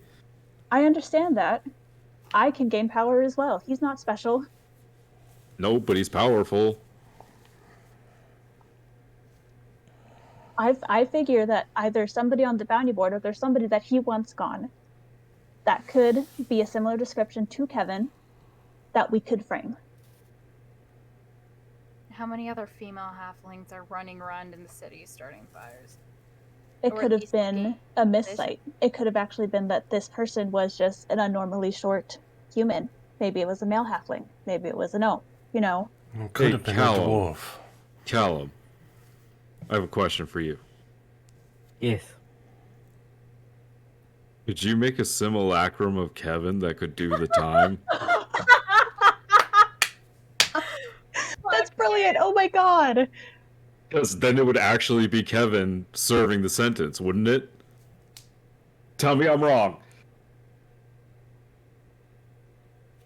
I understand that. I can gain power as well. He's not special. No, but he's powerful. I figure that either somebody on the bounty board or there's somebody that he wants gone that could be a similar description to Kevin that we could frame. How many other female halflings are running around in the city starting fires? It could have been a missight. It could have actually been that this person was just an abnormally short human. Maybe it was a male halfling. Maybe it was a gnome. You know? It could have been a dwarf. Callum, I have a question for you. Yes. Could you make a simulacrum of Kevin that could do the time? That's brilliant. Oh my god. Because then it would actually be Kevin serving the sentence, wouldn't it? Tell me I'm wrong.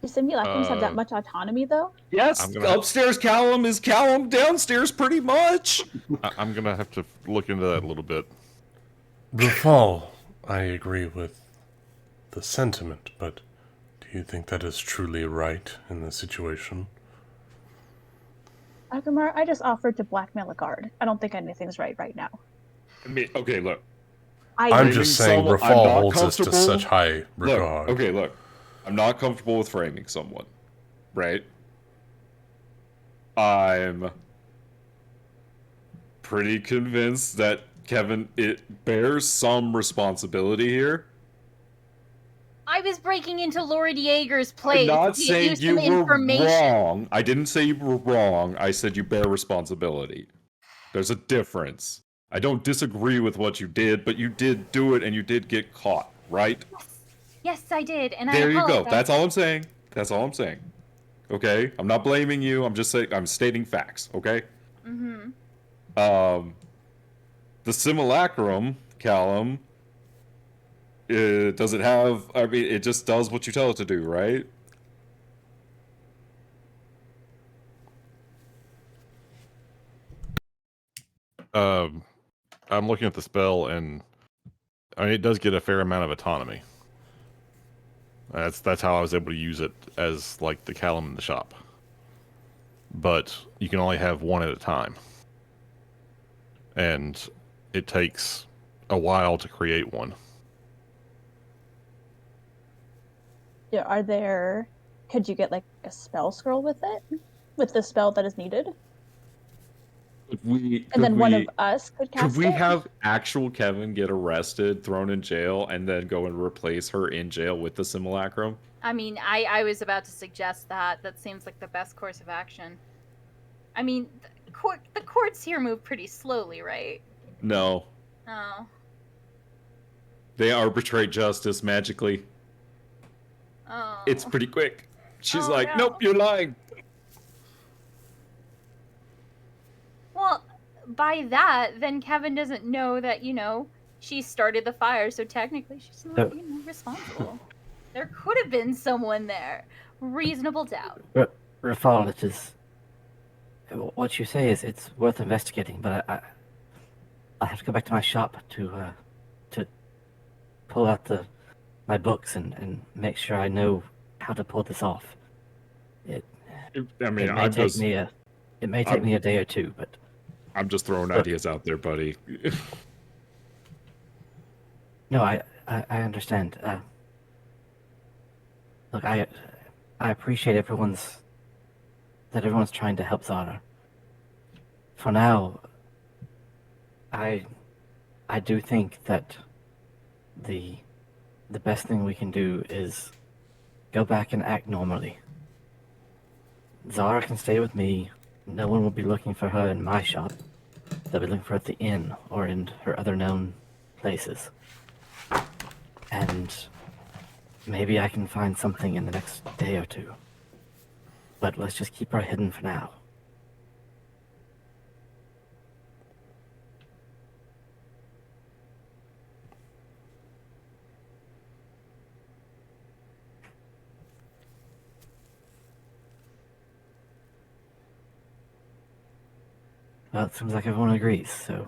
Do simulacrums have that much autonomy, though? Yes, upstairs Callum is Callum, downstairs pretty much. I'm going to have to look into that a little bit. Rafal, I agree with the sentiment, but do you think that is truly right in this situation? Aggramar, I just offered to blackmail a guard. I don't think anything's right now. I mean, okay, look. I'm I just saying someone- I'm Rafal not holds us to comfortable- such high regard. Look. I'm not comfortable with framing someone, right? I'm pretty convinced that Kevin, it bears some responsibility here. I was breaking into Lord Jaeger's place. I'm not to get saying you some were information. wrong. I didn't say you were wrong. I said you bear responsibility. There's a difference. I don't disagree with what you did, but you did do it and you did get caught, right? Yes, I did, and There I you go. apologize. That's all I'm saying. That's all I'm saying. Okay? I'm not blaming you. I'm just saying I'm stating facts, okay? Mm-hmm. The simulacrum, Callum, does it have... I mean, it just does what you tell it to do, right? I'm looking at the spell, and I mean, it does get a fair amount of autonomy. That's how I was able to use it as like the Callum in the shop. But you can only have one at a time, and it takes a while to create one. Yeah, could you get like a spell scroll with it? With the spell that is needed? And then one of us could cast Could we it? have actual Kevin get arrested, thrown in jail, and then go and replace her in jail with the simulacrum? I mean, I was about to suggest that. That seems like the best course of action. I mean, the courts here move pretty slowly, right? No. Oh. They arbitrate justice magically. Oh. It's pretty quick. She's Oh, like, no. nope, you're lying. Well, by that, then Kevin doesn't know that, she started the fire, so technically she's not, responsible. There could have been someone there. Reasonable doubt. Rafal, it is. What you say is it's worth investigating, but I have to go back to my shop to pull out my books and make sure I know how to pull this off. It may take me a day or two, but I'm just throwing ideas out there, buddy. no, I understand. Look, I appreciate everyone's trying to help Zara. For now, I do think that the best thing we can do is go back and act normally. Zara can stay with me. No one will be looking for her in my shop. They'll be looking for her at the inn or in her other known places. And maybe I can find something in the next day or two. But let's just keep her hidden for now. Well, it seems like everyone agrees, so...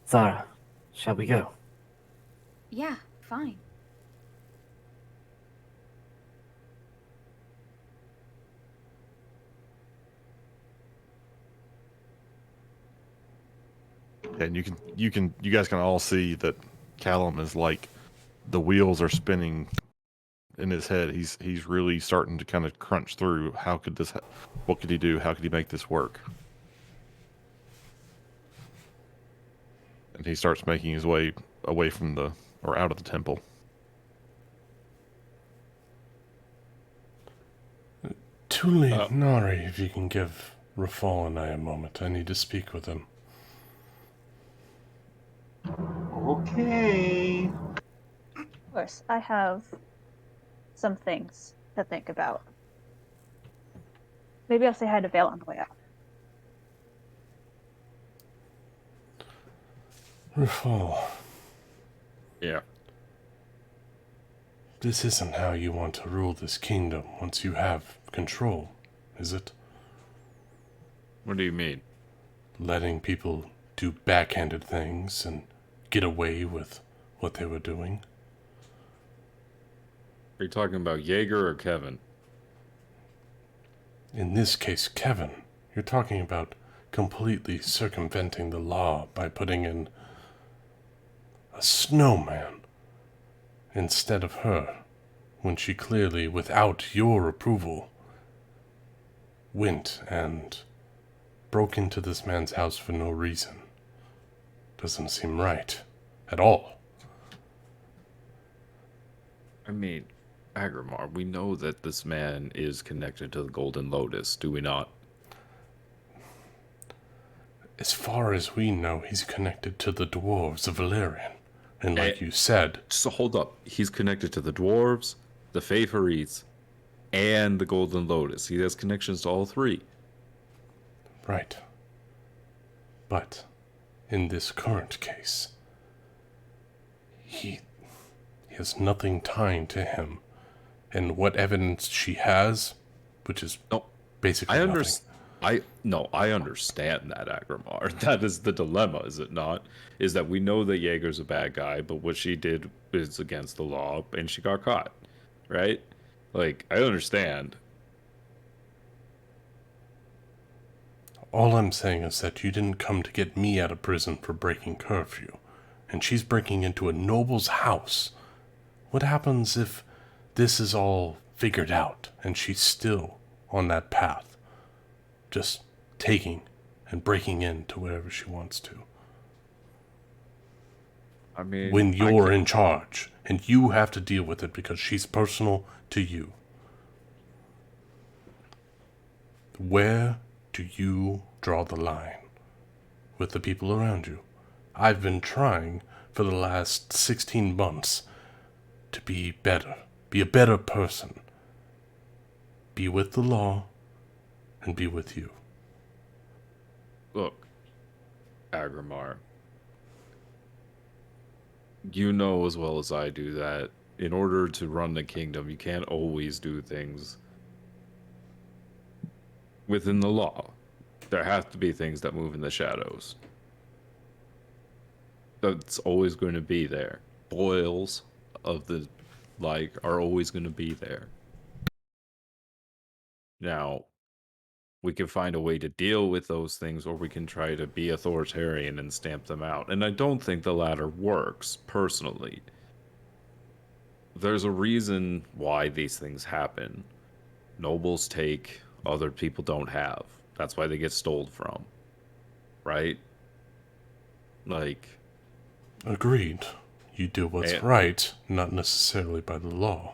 Zara, shall we go? Yeah, fine. And you guys can all see that Callum is like, the wheels are spinning in his head. He's really starting to kind of crunch through. What could he do? How could he make this work? And he starts making his way away from out of the temple. Tuli, Nari, if you can give Rafal and I a moment. I need to speak with him. Okay. Of course, I have some things to think about. Maybe I'll say hi to Vale on the way out. Rafal, Yeah. this isn't how you want to rule this kingdom once you have control, is it? What do you mean? Letting people do backhanded things and get away with what they were doing? Are you talking about Jaeger or Kevin? In this case, Kevin, you're talking about completely circumventing the law by putting in a snowman instead of her, when she clearly, without your approval, went and broke into this man's house for no reason. Doesn't seem right at all. I mean, Aggramar, we know that this man is connected to the Golden Lotus, do we not? As far as we know, he's connected to the dwarves of Valerian. And like you said... So hold up. He's connected to the dwarves, the Faithfulries, and the Golden Lotus. He has connections to all three. Right. But in this current case, he has nothing tying to him. And what evidence she has, which is basically nothing. I understand that, Aggramar. That is the dilemma, is it not? Is that we know that Jaeger's a bad guy, but what she did is against the law, and she got caught, right? Like, I understand. All I'm saying is that you didn't come to get me out of prison for breaking curfew, and she's breaking into a noble's house. What happens if this is all figured out, and she's still on that path? Just taking and breaking into wherever she wants to. I mean... When you're in charge, and you have to deal with it because she's personal to you. Where do you draw the line with the people around you? I've been trying for the last 16 months to be better, be a better person. Be with the law, and be with you. Look, Aggramar, you know as well as I do that in order to run the kingdom, you can't always do things within the law. There have to be things that move in the shadows. That's always going to be there. Boils of the like are always going to be there. Now, we can find a way to deal with those things, or we can try to be authoritarian and stamp them out. And I don't think the latter works, personally. There's a reason why these things happen. Nobles take, other people don't have. That's why they get stole from. Right? Like... Agreed. You do what's right, not necessarily by the law.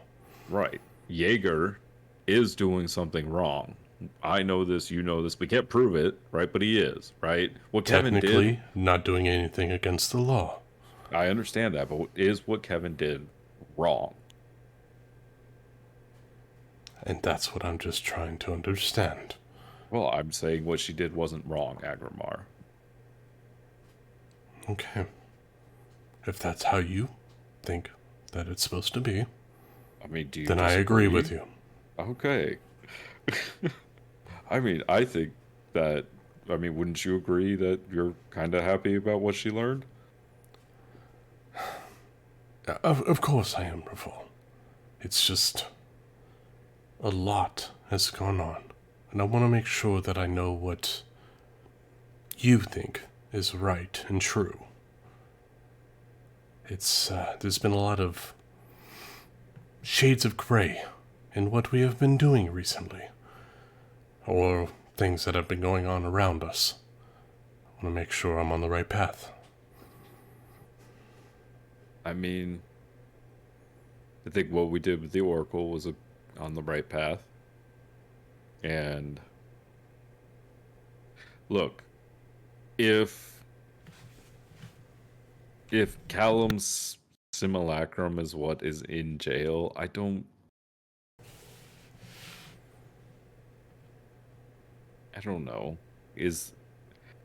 Right. Jaeger is doing something wrong. I know this, you know this. We can't prove it, right? But he is, right? What Kevin Technically, did, not doing anything against the law. I understand that, but is what Kevin did wrong? And that's what I'm just trying to understand. Well, I'm saying what she did wasn't wrong, Aggramar. Okay. If that's how you think that it's supposed to be, I mean, do you then disagree? I agree with you. Okay. I mean, I think that, I mean, wouldn't you agree that you're kind of happy about what she learned? Of course I am, Revol. It's just a lot has gone on, and I want to make sure that I know what you think is right and true. It's, there's been a lot of shades of gray in what we have been doing recently, or things that have been going on around us. I want to make sure I'm on the right path. I mean, I think what we did with the Oracle was on the right path. And look, if Callum's simulacrum is what is in jail, I don't know. Is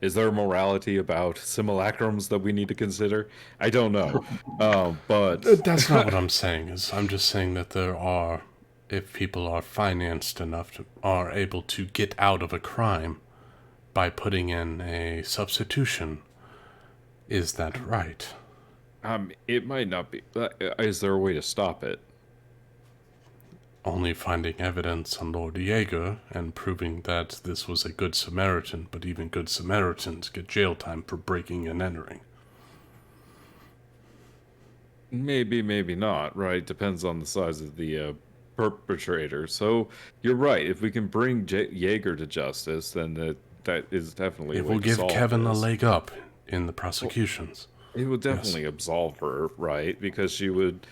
there a morality about simulacrums that we need to consider? I don't know. But that's not what I'm saying. I'm just saying that there are, if people are financed enough to are able to get out of a crime by putting in a substitution. Is that right? It might not be. Is there a way to stop it? only finding evidence on Lord Jaeger and proving that this was a good Samaritan, but even good Samaritans get jail time for breaking and entering. Maybe, maybe not, right? Depends on the size of the perpetrator. So you're right. If we can bring Jaeger to justice, then that is definitely a It way will to give solve Kevin a this. leg up in the prosecutions. It would definitely absolve her, right? Because she would,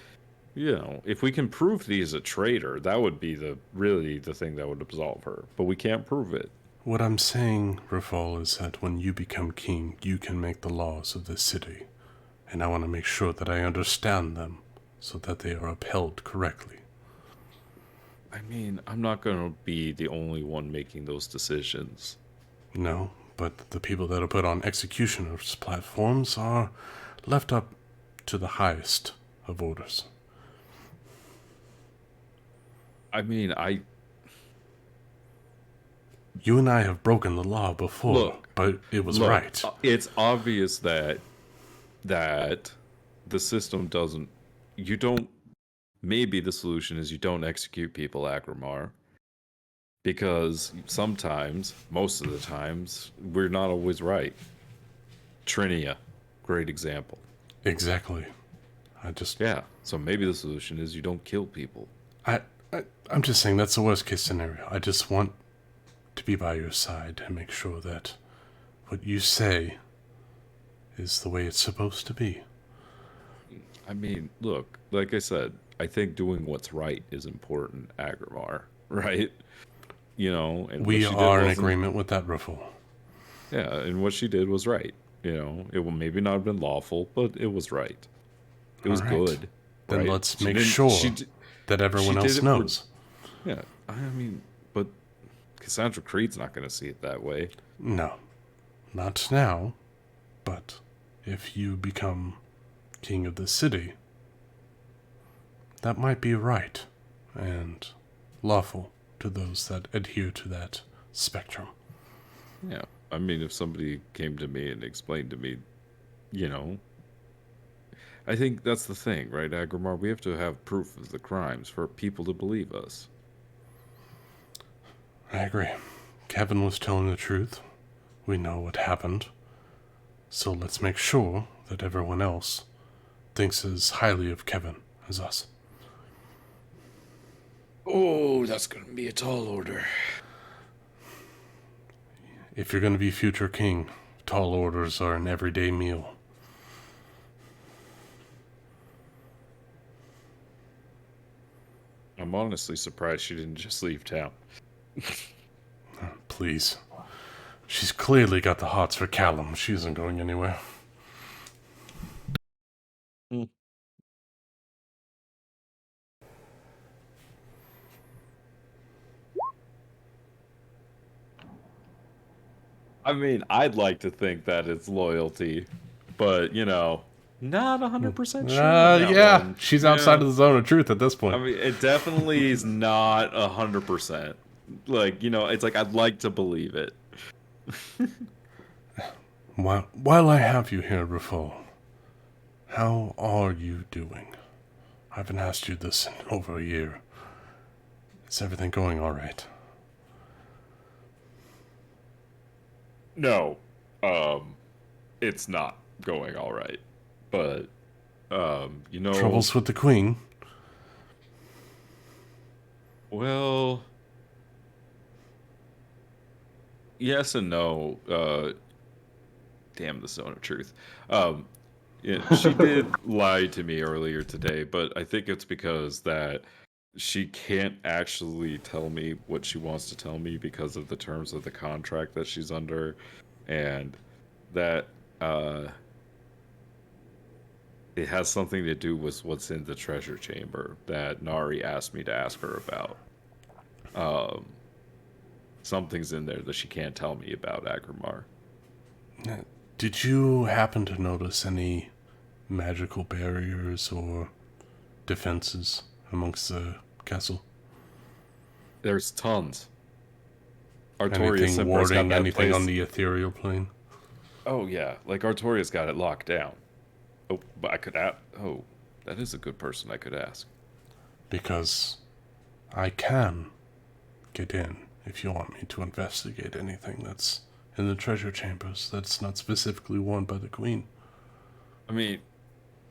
if we can prove that he's a traitor, that would be really the thing that would absolve her. But we can't prove it. What I'm saying, Rafal, is that when you become king, you can make the laws of this city. And I want to make sure that I understand them so that they are upheld correctly. I mean, I'm not going to be the only one making those decisions. No, but the people that are put on executioners' platforms are left up to the highest of orders. I mean, You and I have broken the law before, but it was right. It's obvious that the system doesn't... Maybe the solution is you don't execute people, Aggramar. Because sometimes, most of the times, we're not always right. Trinia, great example. Exactly. Yeah, so maybe the solution is you don't kill people. I'm just saying that's the worst case scenario. I just want to be by your side and make sure that what you say is the way it's supposed to be. I mean, look, like I said, I think doing what's right is important, Aggramar, right? And we are in agreement with that, Riffle. Yeah, and what she did was right. It will maybe not have been lawful, but it was right. It was good. Then right? let's make sure that everyone else knows. Yeah, I mean, but Cassandra Creed's not going to see it that way. No, not now. But if you become king of the city, that might be right and lawful to those that adhere to that spectrum. Yeah, I mean, if somebody came to me and explained to me, I think that's the thing, right, Aggramar? We have to have proof of the crimes for people to believe us. I agree. Kevin was telling the truth. We know what happened. So let's make sure that everyone else thinks as highly of Kevin as us. Oh, that's going to be a tall order. If you're going to be future king, tall orders are an everyday meal. I'm honestly surprised she didn't just leave town. Please. She's clearly got the hots for Callum. She isn't going anywhere. I mean, I'd like to think that it's loyalty, but, not 100% sure. Yeah, she's outside of the zone of truth at this point. I mean, it definitely is not 100%. Like, it's like I'd like to believe it. While I have you here, Rafal, how are you doing? I haven't asked you this in over a year. Is everything going all right? No, it's not going all right. But, Troubles with the Queen? Well, yes and no. Damn the zone of truth. Yeah, she did lie to me earlier today, but I think it's because that she can't actually tell me what she wants to tell me because of the terms of the contract that she's under, and that it has something to do with what's in the treasure chamber that Nari asked me to ask her about. Something's in there that she can't tell me about, Aggramar. Did you happen to notice any magical barriers or defenses amongst the castle? There's tons. Anything warding anything on the ethereal plane? Oh, yeah. Like, Artoria's got it locked down. Oh, but I could ask... Oh, that is a good person I could ask. Because I can get in if you want me to investigate anything that's in the treasure chambers that's not specifically worn by the queen. I mean,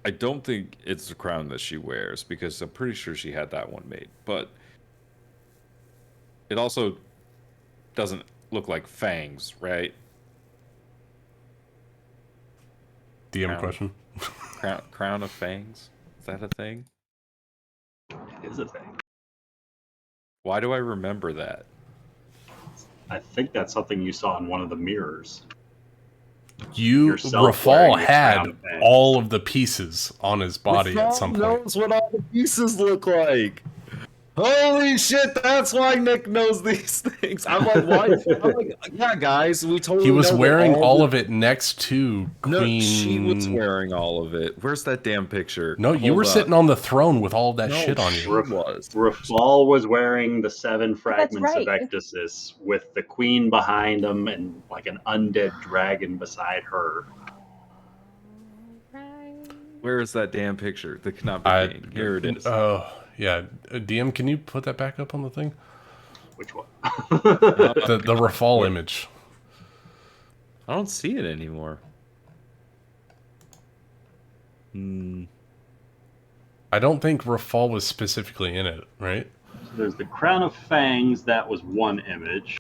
I don't think it's the crown that she wears, because I'm pretty sure she had that one made. But it also doesn't look like Fangs, right? DM question. Crown of Fangs? Is that a thing? It is a thing. Why do I remember that? I think that's something you saw in one of the mirrors. Rafal Yourself wearing the had crown of Fangs. all of the pieces on his body at some point. knows what all the pieces look like. Holy shit, that's why Nick knows these things. I'm like, why? I'm like, yeah, guys, we totally He was know that wearing all of it next to No, Queen. she was wearing all of it. Where's that damn picture? No, you Hold were up. sitting on the throne with all that No, shit on she you. was. Rafal was wearing the 7 fragments right. of Ecdysis with the queen behind him and like an undead dragon beside her. Where is that damn picture? The cannot be thing. Here it is. Oh, yeah. DM, can you put that back up on the thing? Which one? The Rafal image. I don't see it anymore. I don't think Rafal was specifically in it, right? So there's the crown of Fangs. That was one image.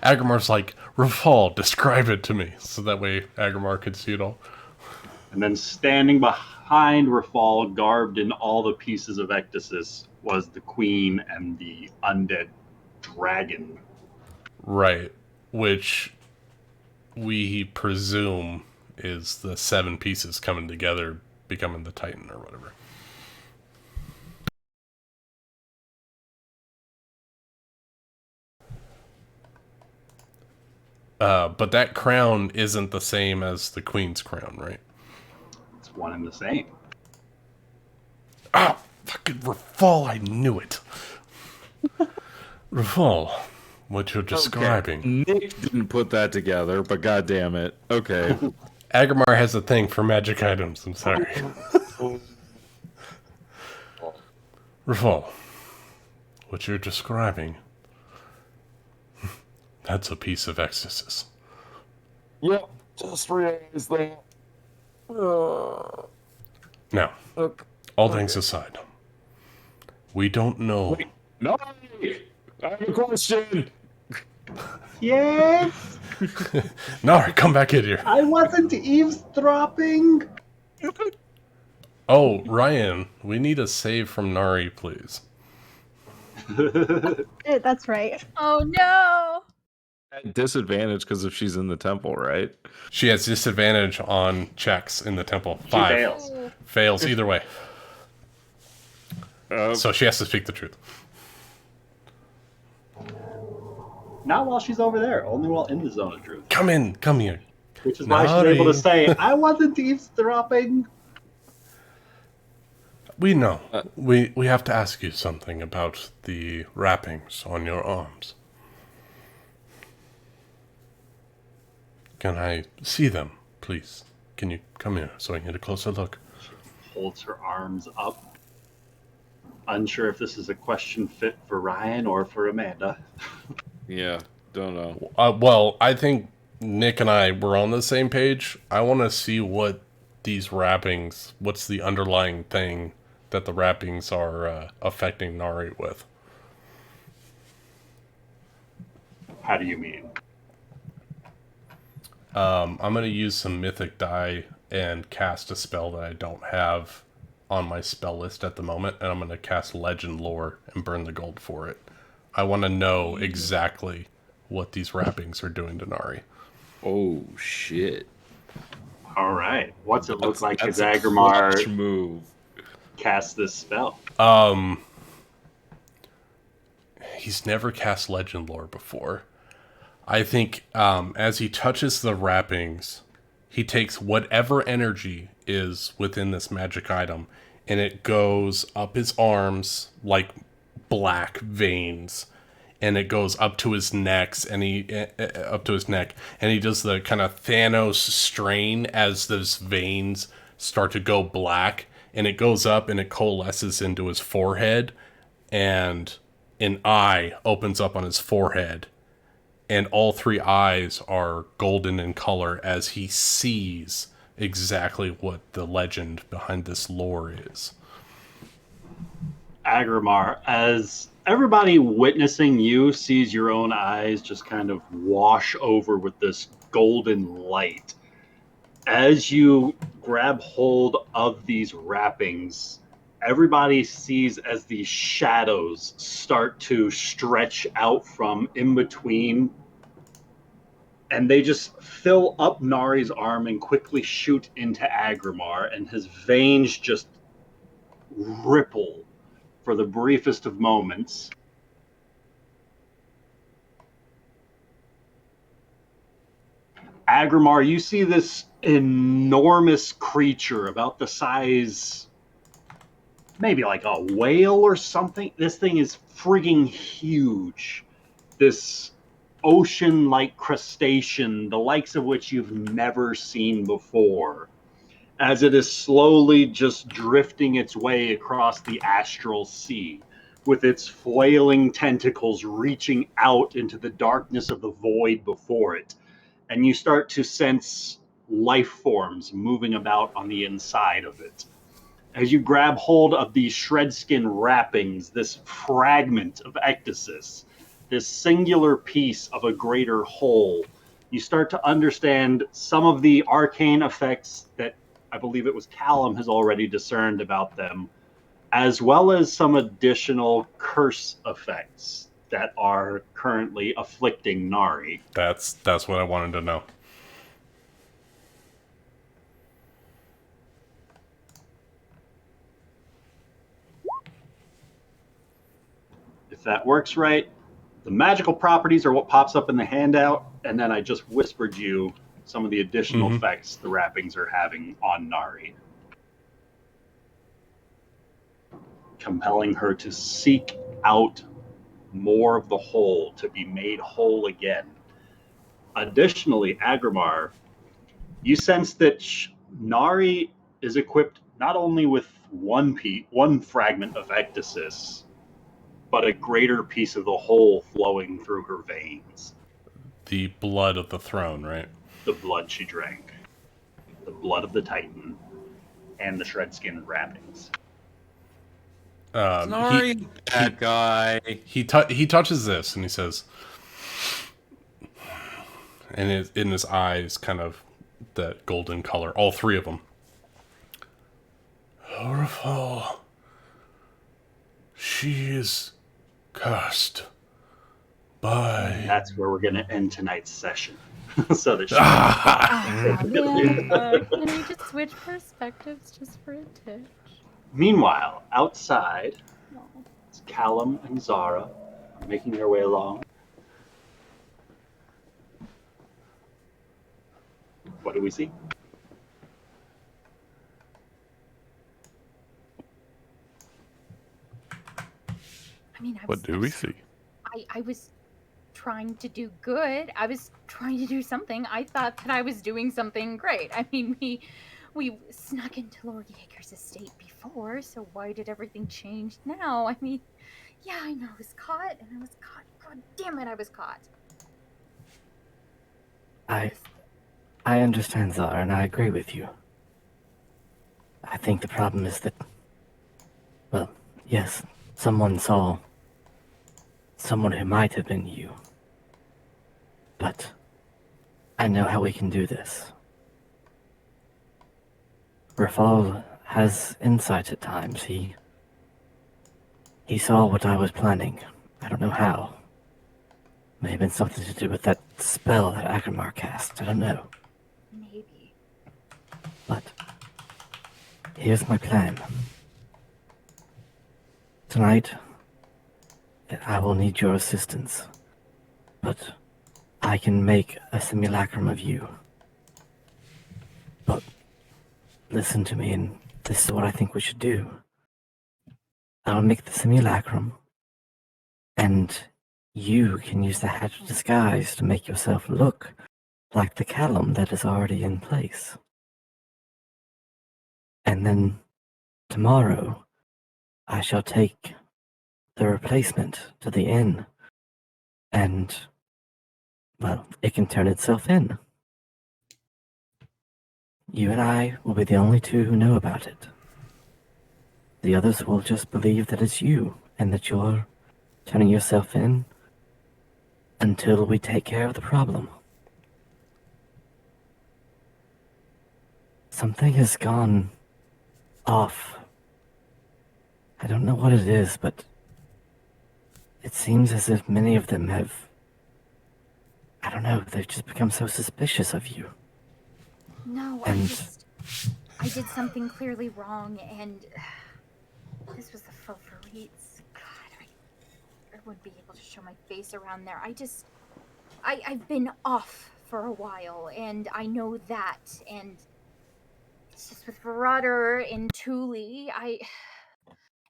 Aggramar's like, Rafal, describe it to me. So that way Aggramar could see it all. And then standing behind Rafal, garbed in all the pieces of Ecdysis, was the queen and the undead dragon. Right. Which we presume is the 7 pieces coming together, becoming the Titan or whatever. But that crown isn't the same as the Queen's crown, right? It's one and the same. Ah, fucking Rafal, I knew it. Rafal, what you're describing. Okay. Nick didn't put that together, but god damn it. Okay. Aggramar has a thing for magic items, I'm sorry. Rafal, what you're describing, that's a piece of Ecdysis. Yep, just realized that. Now, all things aside, we don't know. No, I have a question. Yes, Nari, come back in here. I wasn't eavesdropping. Oh, Ryan, we need a save from Nari, please. That's right. Oh no! At disadvantage because if she's in the temple, right? She has disadvantage on checks in the temple. She 5. fails. Fails either way. So she has to speak the truth. Not while she's over there, only while in the zone of truth. Come in, come here. Which is why she's able Nari. to say, I wasn't eavesdropping. We know. We have to ask you something about the wrappings on your arms. Can I see them, please? Can you come here so I can get a closer look? Holds her arms up. Unsure if this is a question fit for Ryan or for Amanda. Yeah, don't know. Well, I think Nick and I were on the same page. I want to see what these wrappings, what's the underlying thing that the wrappings are affecting Nari with. How do you mean? I'm going to use some mythic die and cast a spell that I don't have on my spell list at the moment, and I'm going to cast Legend Lore and burn the gold for it. I want to know exactly what these wrappings are doing to Nari. Oh shit! All right. What's it look like as That's a clutch Aggramar move. casts this spell? He's never cast Legend Lore before. I think as he touches the wrappings, he takes whatever energy is within this magic item, and it goes up his arms like black veins, and it goes up to his necks, and he does the kind of Thanos strain as those veins start to go black, and it goes up and it coalesces into his forehead, and an eye opens up on his forehead, and all three eyes are golden in color as he sees exactly what the legend behind this lore is. Aggramar, as everybody witnessing you sees your own eyes just kind of wash over with this golden light, as you grab hold of these wrappings, everybody sees as these shadows start to stretch out from in between, and they just fill up Nari's arm and quickly shoot into Aggramar, and his veins just ripple for the briefest of moments. Aggramar, you see this enormous creature about the size, maybe like a whale or something. This thing is frigging huge. This ocean-like crustacean, the likes of which you've never seen before, as it is slowly just drifting its way across the astral sea, with its flailing tentacles reaching out into the darkness of the void before it. And you start to sense life forms moving about on the inside of it. As you grab hold of these shred skin wrappings, this fragment of ectasis, this singular piece of a greater whole, you start to understand some of the arcane effects that I believe it was Callum has already discerned about them, as well as some additional curse effects that are currently afflicting Nari. That's what I wanted to know. If that works right, the magical properties are what pops up in the handout, and then I just whispered you some of the additional effects the wrappings are having on Nari, compelling her to seek out more of the whole, to be made whole again. Additionally, Aggramar, you sense that Nari is equipped not only with one fragment of ectasis, but a greater piece of the whole flowing through her veins. The blood of the throne, right? The blood she drank. The blood of the Titan. And the shred skin wrappings. Nari, that guy. He touches this and he says, and in his eyes, kind of that golden color, all three of them. Horrible. She is cursed by... That's where we're going to end tonight's session. So that she can we just switch perspectives just for a tick? Meanwhile, outside, Callum and Zara are making their way along. What do we see? I mean, What do we see? I was trying to do good. I was trying to do something. I thought that I was doing something great. I mean, we snuck into Lord Yeager's estate before, so why did everything change now? I mean, yeah, I know I was caught, and I was caught. God damn it, I was caught. I understand, Zara, and I agree with you. I think the problem is that, well, yes, someone saw someone who might have been you. But I know how we can do this. Rafal has insight at times. He saw what I was planning. I don't know how. May have been something to do with that spell that Aggramar cast. I don't know. Maybe. But here's my plan. Tonight, I will need your assistance. But I can make a simulacrum of you. But listen to me, and this is what I think we should do. I'll make the simulacrum, and you can use the Hatch of Disguise to make yourself look like the Callum that is already in place. And then tomorrow, I shall take the replacement to the inn, and, well, it can turn itself in. You and I will be the only two who know about it. The others will just believe that it's you, and that you're turning yourself in until we take care of the problem. Something has gone off. I don't know what it is, but it seems as if many of them have... I don't know, they've just become so suspicious of you. No, And I did something clearly wrong, and this was the Foforites. God, I wouldn't be able to show my face around there. I've been off for a while, and I know that, and it's just with Marauder and Thule,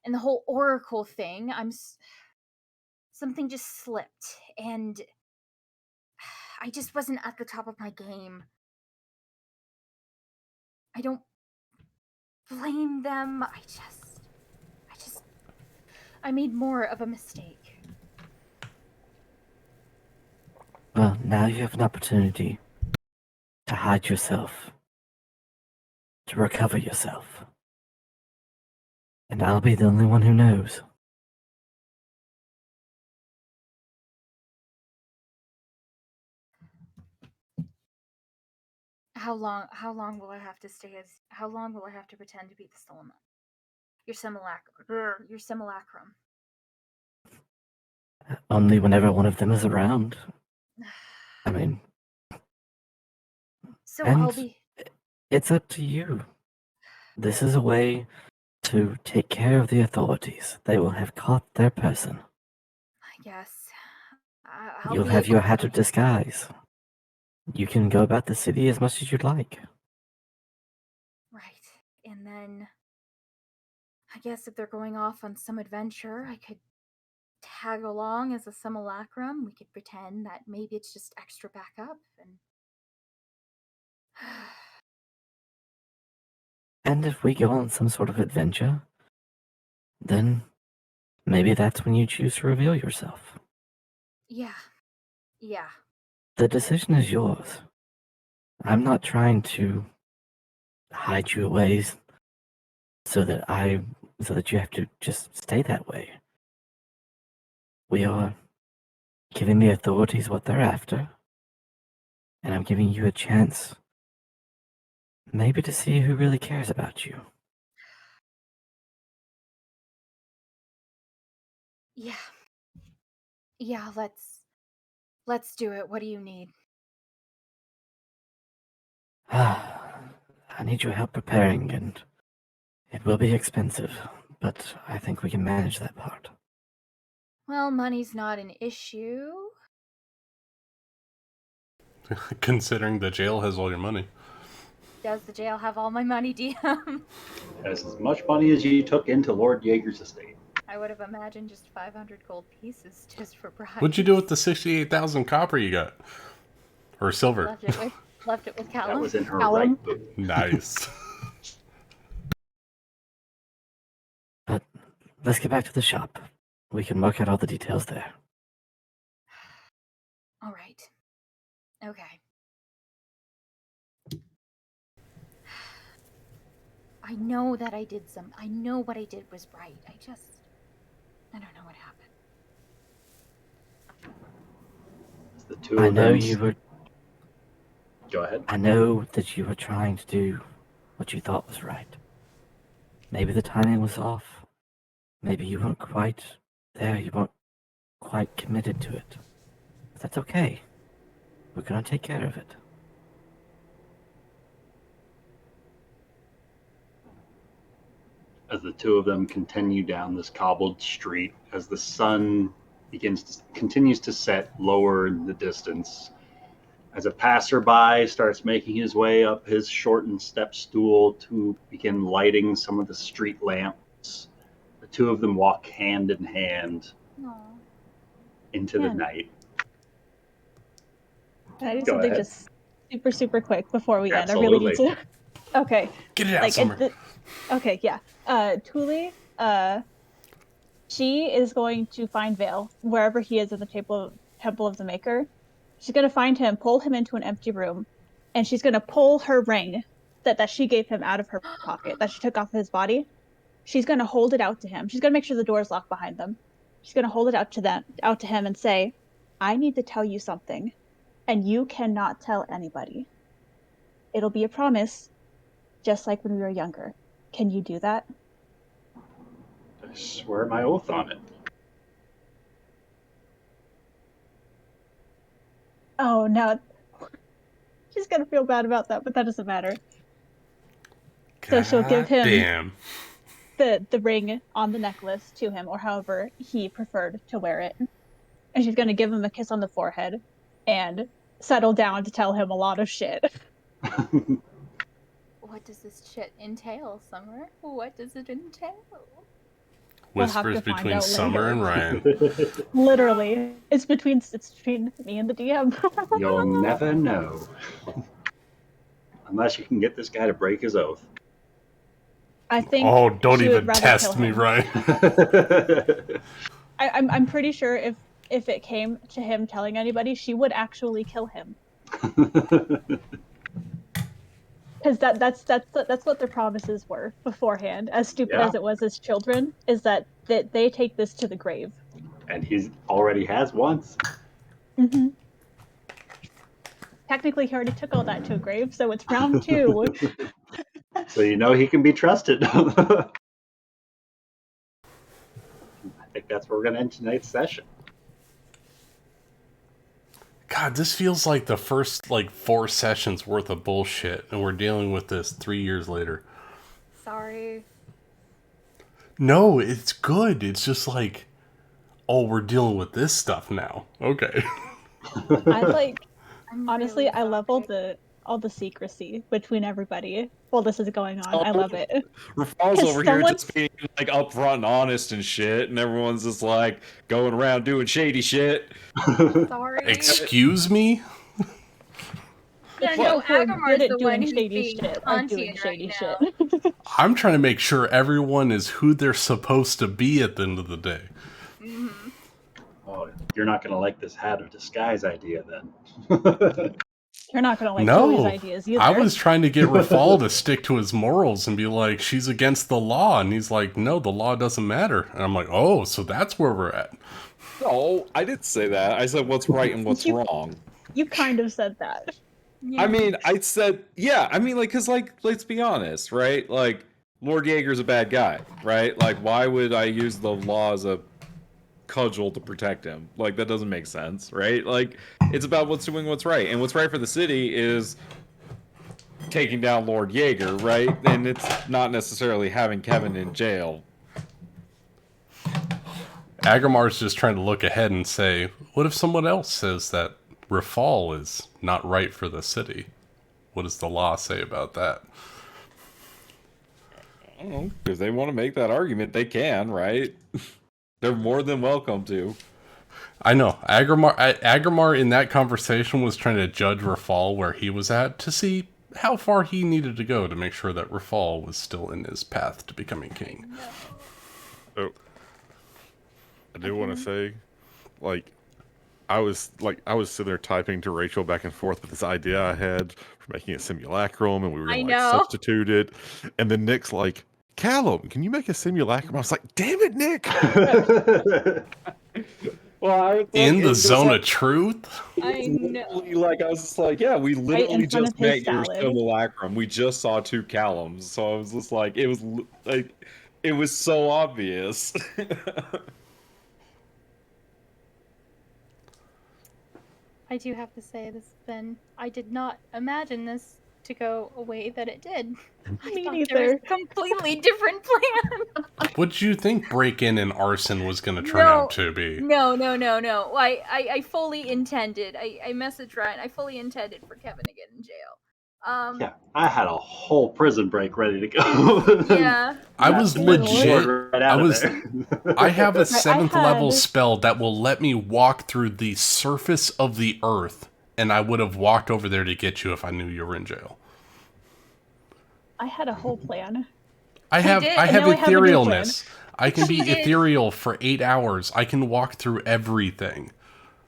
and the whole Oracle thing, something just slipped, and I just wasn't at the top of my game. I don't blame them. I made more of a mistake. well, now you have an opportunity to hide yourself, to recover yourself. And I'll be the only one who knows. How long will I have to stay as? How long will I have to pretend to be the stolen? Your simulacrum. Only whenever one of them is around. I mean, So and I'll be. it's up to you. This is a way to take care of the authorities. They will have caught their person. I guess. You'll have your hat of disguise. You can go about the city as much as you'd like. Right. And then I guess if they're going off on some adventure, I could tag along as a simulacrum. We could pretend that maybe it's just extra backup and And if we go on some sort of adventure, then maybe that's when you choose to reveal yourself. yeah. Yeah. The decision is yours. I'm not trying to hide you away so that you have to just stay that way. We are giving the authorities what they're after, and I'm giving you a chance maybe to see who really cares about you. Yeah. Yeah, let's do it. What do you need? I need your help preparing, and it will be expensive, but I think we can manage that part. Well, money's not an issue. Considering the jail has all your money. Does the jail have all my money, DM? Has as much money as you took into Lord Jaeger's estate. I would have imagined just 500 gold pieces just for bribes. What'd you do with the 68,000 copper you got? Or silver? Left it with Callum. That was in her Callum. right boot. Nice. But let's get back to the shop. We can work out all the details there. All right. Okay. I know that I know what I did was right. I don't know what happened. The two I of know them. you were. Go ahead. I know that you were trying to do what you thought was right. Maybe the timing was off. Maybe you weren't quite there. You weren't quite committed to it. But that's okay. We're gonna take care of it. As the two of them continue down this cobbled street, as the sun continues to set lower in the distance, as a passerby starts making his way up his shortened step stool to begin lighting some of the street lamps, the two of them walk hand in hand into the night. Can I do Go something ahead. just super quick before we end? I Absolutely. really need to. Okay. Get it out, Like Summer. okay, yeah. Thule, she is going to find Vale wherever he is in the Temple of the Maker. She's gonna find him, pull him into an empty room, and she's gonna pull her ring that she gave him out of her pocket, that she took off his body. She's gonna hold it out to him. She's gonna make sure the door is locked behind them. She's gonna hold it out to him and say, I need to tell you something, and you cannot tell anybody. It'll be a promise, just like when we were younger. Can you do that? I swear my oath on it. Oh, no. She's gonna feel bad about that, but that doesn't matter. So she'll give him Damn. the ring on the necklace to him, or however he preferred to wear it. And she's gonna give him a kiss on the forehead and settle down to tell him a lot of shit. What does this shit entail, Summer? What does it entail? We'll have Whispers to find between out Summer later. and Ryan. Literally. It's between me and the DM. You'll never know. Unless you can get this guy to break his oath. I think Oh, don't she would even rather test kill me, him. Ryan. I'm pretty sure if it came to him telling anybody, she would actually kill him. Because that's what their promises were beforehand. As stupid Yeah. as it was as children, is that they take this to the grave. And he already has once. Mm-hmm. Technically, he already took all that to a grave, so it's round 2. So you know he can be trusted. I think that's where we're going to end tonight's session. God, this feels like the first 4 sessions worth of bullshit, and we're dealing with this 3 years later. Sorry. No, it's good. It's just like, oh, we're dealing with this stuff now. Okay. Honestly, I love all the secrecy between everybody while this is going on. I love it. Rafal's over here just being upfront and honest and shit, and everyone's just going around doing shady shit. Sorry. Excuse me? Yeah, no, Aggremar's the one who's shady being shit are doing Kantian shady right shit. now. I'm trying to make sure everyone is who they're supposed to be at the end of the day. Mm-hmm. Oh, you're not going to like this hat of disguise idea then. You're not going to like Joey's ideas either. I was trying to get Rafal to stick to his morals and be like, she's against the law. And he's like, no, the law doesn't matter. And I'm like, oh, so that's where we're at. No, I didn't say that. I said what's right and what's wrong. You kind of said that. Yeah. I mean, I said, yeah, I mean, because, let's be honest, right? Lord Yeager's a bad guy, right? Why would I use the law as a cudgel to protect him? That doesn't make sense, right? It's about what's right. And what's right for the city is taking down Lord Yeager, right? And it's not necessarily having Kevin in jail. Aggramar's just trying to look ahead and say, what if someone else says that Rafal is not right for the city? What does the law say about that? I don't know. If they want to make that argument, they can, right? They're more than welcome to. I know. Aggramar in that conversation was trying to judge Rafal where he was at to see how far he needed to go to make sure that Rafal was still in his path to becoming king. So, I do want to say, I was sitting there typing to Rachel back and forth with this idea I had for making a simulacrum, and we were going to substitute it. And then Nick's like, Callum, can you make a simulacrum? I was like, damn it, Nick! Well, in the zone of truth? I know. I was just like, yeah, we literally just met your salad. simulacrum. We just saw 2 Callums. So I was just like, it was so obvious. I do have to say, I did not imagine this to go a way that it did. Me I thought neither. there was a completely different plan. What did you think break-in and arson was going to turn out to be? No. I fully intended. I messaged Ryan. I fully intended for Kevin to get in jail. Yeah, I had a whole prison break ready to go. Yeah. I was legit. Right I have a 7th level spell that will let me walk through the surface of the earth, and I would have walked over there to get you if I knew you were in jail. I had a whole plan. I have did. And now I have a new etherealness. I can be He did. ethereal for 8 hours. I can walk through everything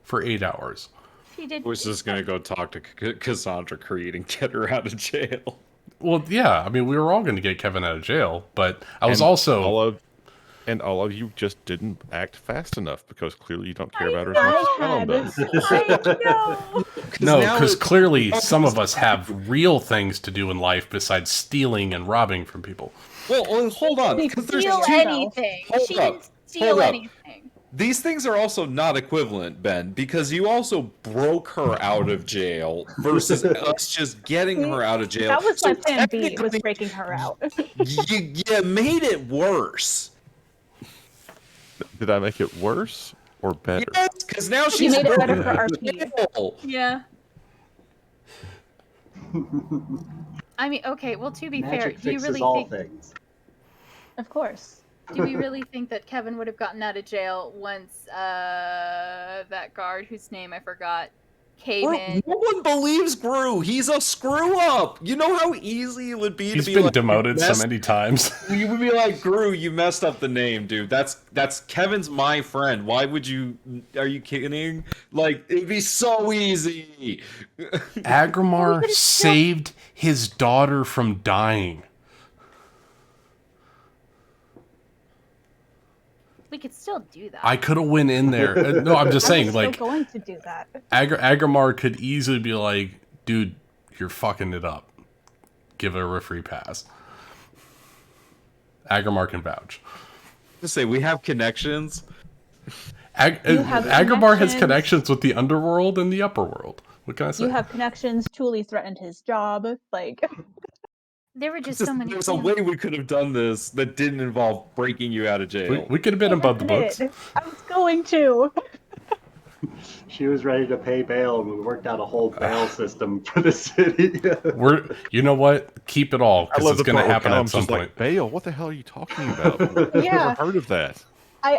for 8 hours. He did. I was just gonna go talk to Cassandra Creed and get her out of jail. Well, yeah, I mean, we were all going to get Kevin out of jail, but I was And also... all of you just didn't act fast enough because clearly you don't care about her as I much as had. Alan does. I know. No, now because it- clearly some of us have real things to do in life besides stealing and robbing from people. Well, hold on, They because there's Steal two- anything. Hold She up. didn't steal Hold up. anything. These things are also not equivalent, Ben, because you also broke her out of jail versus us just getting her out of jail. That was my So plan B, was technically, breaking her out. you made it worse. Did I make it worse or better? Yes, because now You she's made it better broken for out of RP. jail. Yeah. I mean, okay. Well, to be fair, Magic do you fixes really all think? things. Of course. Do we really think that Kevin would have gotten out of jail once that guard, whose name I forgot, came in? No one believes Gru. He's a screw up. You know how easy it would be He's to be been like, demoted "You so messed-" many times. You would be like, Gru, you messed up the name, dude. That's Kevin's my friend. Why would you? Are you kidding? Like, it'd be so easy. Aggramar saved his daughter from dying. We could still do that. I could have went in there. No, I'm just I saying, was like, still going to do that. Aggramar could easily be like, dude, you're fucking it up. Give her a free pass. Aggramar can vouch. Just say we have connections. You have Aggramar has connections. connections with the underworld and the upper world. What can I say? You have connections. Thule threatened his job. Like, There were just so many. There's a plans. way we could have done this that didn't involve breaking you out of jail. we could have been above the books. I was going to. She was ready to pay bail, and we worked out a whole bail system for the city. You know what? Keep it all, because it's going to happen at some point. Like, Bale, what the hell are you talking about? Yeah. I've never heard of that. I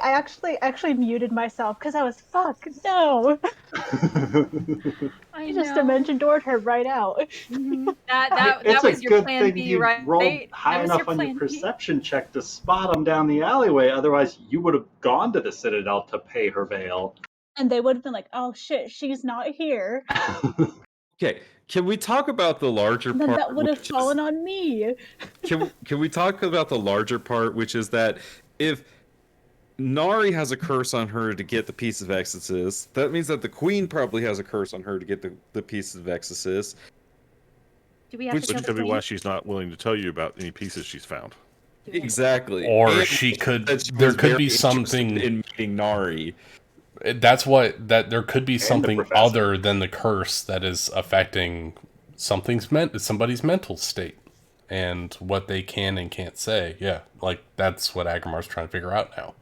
actually muted myself because I was no. I You just know. dimension doored her right out. That It's was a your good plan thing B, you right? rolled high That was enough your on plan your B. perception check to spot him down the alleyway. Otherwise, you would have gone to the Citadel to pay her bail. And they would have been like, oh shit, she's not here. Okay, can we talk about the larger And then part? that would have which is- fallen on me. Can we talk about the larger part, which is that if Nari has a curse on her to get the piece of Exorcist, that means that the Queen probably has a curse on her to get the piece of Exorcist. Do we have Which to kill could the be why queen? she's not willing to tell you about any pieces she's found. Exactly. Or And she could- that she there was could very be interested something- in meeting Nari. That there could be something professor. other than the curse that is affecting somebody's mental state and what they can and can't say. Yeah, like that's what Aggramar's trying to figure out now.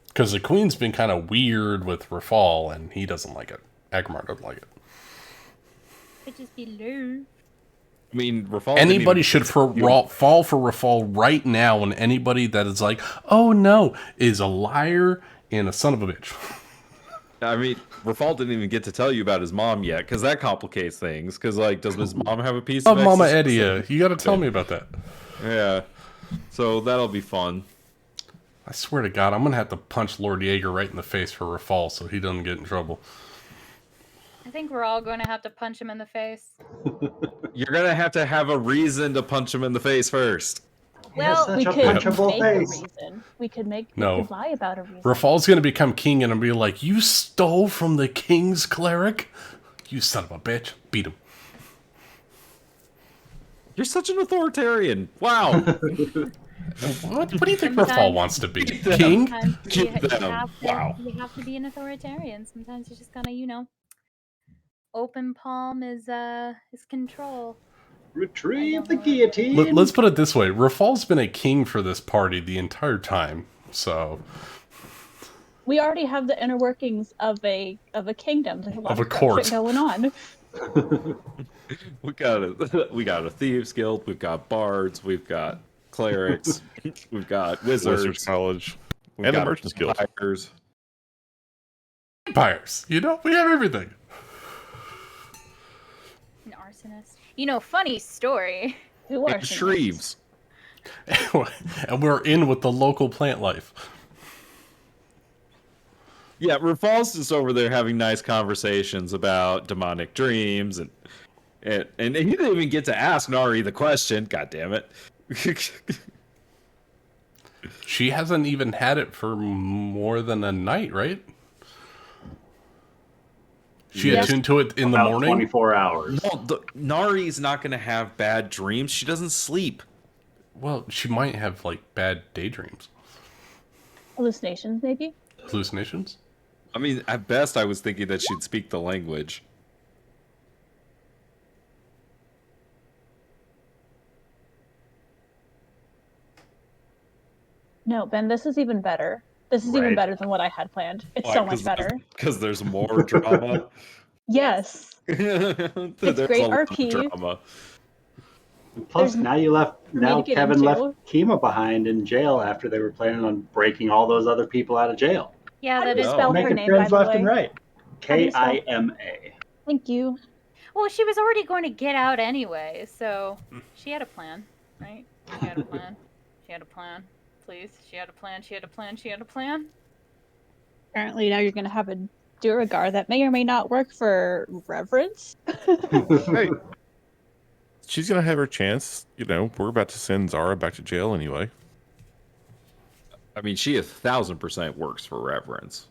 Because the Queen's been kind of weird with Rafal, and he doesn't like it. Aggramar doesn't like it. Could just be low. I mean, Rafal didn't Anybody even- should fall for Rafal right now, and anybody that is like, oh no, is a liar and a son of a bitch. I mean, Rafal didn't even get to tell you about his mom yet, because that complicates things. Because, like, does his mom have a piece Oh, of Mama Exorcist? Edia, you gotta tell me about that. Yeah. So that'll be fun. I swear to God, I'm gonna have to punch Lord Jaeger right in the face for Rafal so he doesn't get in trouble. I think we're all going to have to punch him in the face. You're gonna have a reason to punch him in the face first. He has Well, such We a could punchable make face. a reason. We could No. lie about a reason. Rafal's gonna become king and be like, you stole from the king's cleric? You son of a bitch. Beat him. You're such an authoritarian. Wow. What do you think Sometimes- Rafal wants to be? King? Sometimes Keep them. Wow. you have to be an authoritarian. Sometimes you just gotta, open palm is control. Retrieve I the don't know. guillotine. Let's put it this way. Rafal's been a king for this party the entire time. So, We already have the inner workings of a kingdom. There's a lot Of a of court. shit going on. we got a thieves guild. We've got bards. We've got clerics. We've got wizards. Wizards College. We've And the got Merchants Guild. vampires. vampires. We have everything. An arsonist. Funny story. Who are And Shreves. And we're in with the local plant life. Yeah, Rafal's just over there having nice conversations about demonic dreams, and he didn't even get to ask Nari the question. God damn it! She hasn't even had it for more than a night, right? She Yes. attuned to it in the About morning. 24 hours. No, Nari's not going to have bad dreams. She doesn't sleep. Well, she might have like bad daydreams, Hallucinations, maybe? hallucinations. I mean, at best, I was thinking that she'd speak the language. No, Ben, this is even better. This is even Right. better than what I had planned. It's Why? so much better. Because there's more drama. Yes. There's great a lot of RP. drama. Plus, There's now you left. for me Now to get Kevin left into. Kima behind in jail after they were planning on breaking all those other people out of jail. Yeah, How that do you is. No. spell her Making name, by friends the left way? and right. How do you spell- Kima. Thank you. Well, she was already going to get out anyway, so she had a plan, right? She had a plan. She had a plan. Please, she had a plan. She had a plan. She had a plan. Apparently now you're going to have a Duragar that may or may not work for Reverence. Hey, she's gonna have her chance. You know, we're about to send Zara back to jail anyway. I mean, she 1,000% works for Reverence.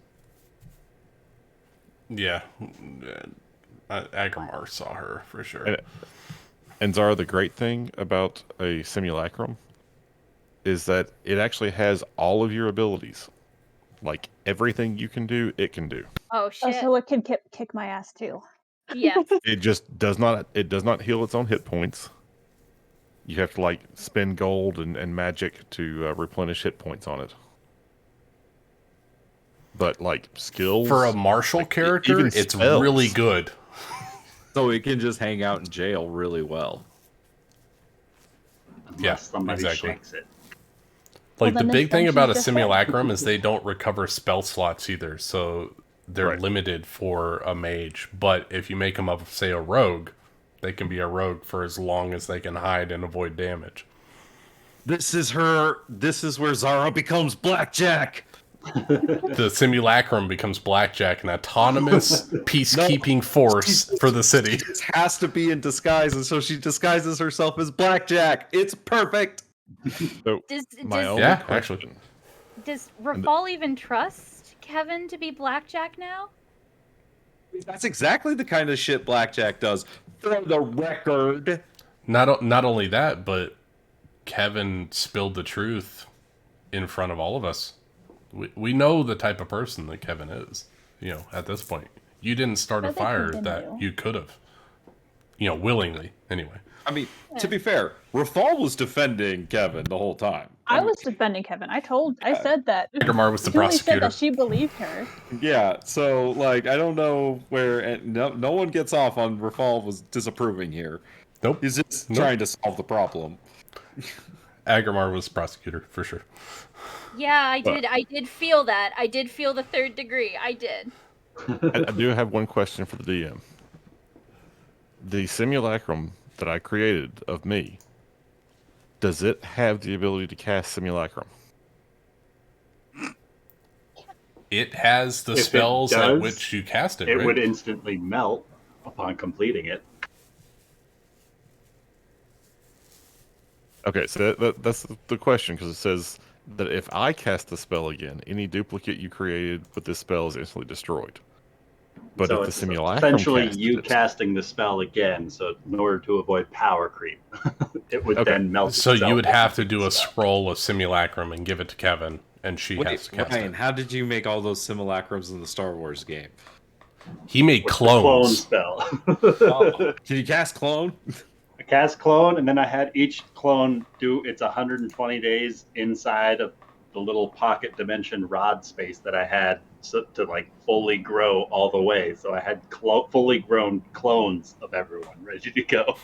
Yeah, Aggramar saw her for sure. And Zara, the great thing about a simulacrum is that it actually has all of your abilities. Like everything you can do, it can do. Oh Oh, shit! so it can kick my ass too. Yes. It just does not. It does not heal its own hit points. You have to like spend gold and magic to replenish hit points on it. But like skills For a martial character, even it's spells. really good. So it can just hang out in jail really well. Unless Yeah, somebody exactly. shanks it. Like Well, the then big this thing then about a she's just simulacrum is they don't recover spell slots either, so they're Right. limited for a mage. But if you make them up, say, a rogue, they can be a rogue for as long as they can hide and avoid damage. This is where Zara becomes Blackjack. The simulacrum becomes Blackjack, an autonomous peacekeeping force for the city. It has to be in disguise, and so she disguises herself as Blackjack. It's perfect. So Does my does, only Yeah, question, actually. does Rafal even trust Kevin to be Blackjack now? That's exactly the kind of shit Blackjack does. For the record. Not only that, but Kevin spilled the truth in front of all of us. We know the type of person that Kevin is. You know, at this point, you didn't start a But they fire continue. that you could have. You know, willingly anyway. I mean, to be fair, Rafal was defending Kevin the whole time. I was defending Kevin. I said that. Aggramar was the Julie said prosecutor. that she believed her. Yeah, so, like, I don't know where... And no one gets off on Rafal was disapproving here. Nope. He's just Nope. trying to solve the problem. Aggramar was the prosecutor for sure. Yeah, I did. I did feel that. I did feel the third degree. I did. I do have one question for the DM. The simulacrum that I created of me, does it have the ability to cast simulacrum? It has the If it spells at does, which you cast it, It right? would instantly melt upon completing it. Okay, so that's the question, because it says that if I cast the spell again, any duplicate you created with this spell is instantly destroyed. But So if the it's simulacrum essentially casted you it, casting the spell again, so in order to avoid power creep, it would Okay. then melt. So you itself would have once to it do a gets stuck. scroll of simulacrum and give it to Kevin, and she has Wait, to cast Ryan, it. how did you make all those simulacrums in the Star Wars game? He made With the clone clones. spell. Oh, can you cast clone? I cast clone, and then I had each clone do its 120 days inside of the little pocket dimension rod space that I had to like fully grow all the way. So I had fully grown clones of everyone ready to go.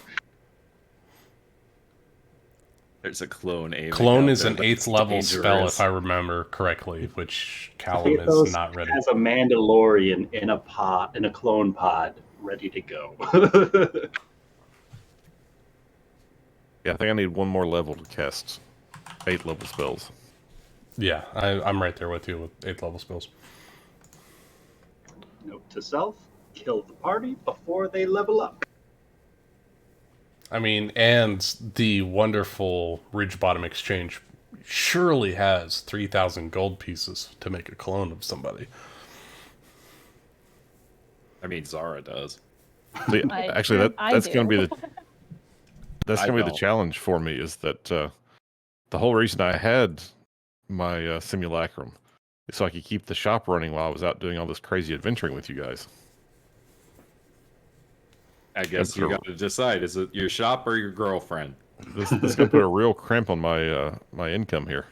There's a clone aiming Clone out is there an that's 8th level spell, dangerous. if I remember correctly, which Callum Pathos is not ready. has a Mandalorian in a clone pod, ready to go. Yeah, I think I need one more level to cast 8 level spells. Yeah, I'm right there with you with 8th level spells. Note to self: kill the party before they level up. I mean, and the wonderful Ridge Bottom Exchange surely has 3,000 gold pieces to make a clone of somebody. I mean, Zara does. See, actually, that's going to be the I don't. challenge for me. Is that the whole reason I had my simulacrum is so I could keep the shop running while I was out doing all this crazy adventuring with you guys. I guess you got to decide: is it your shop or your girlfriend? This is going to put a real crimp on my my income here.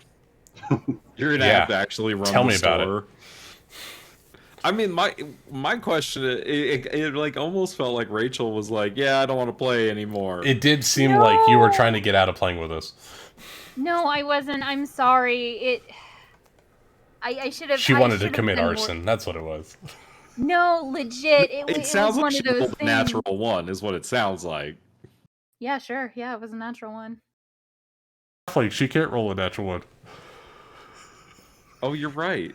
You're gonna have to actually run Tell the me about store. it. I mean, my question, it like almost felt like Rachel was like, "Yeah, I don't want to play anymore." It did seem like you were trying to get out of playing with us. No, I wasn't. I'm sorry. I should have. She I wanted to should have commit been more- arson. That's what it was. No, legit. It sounds was like one she of those rolled a things. natural one, is what it sounds like. Yeah, sure. Yeah, it was a natural one. Like, she can't roll a natural one. Oh, you're right.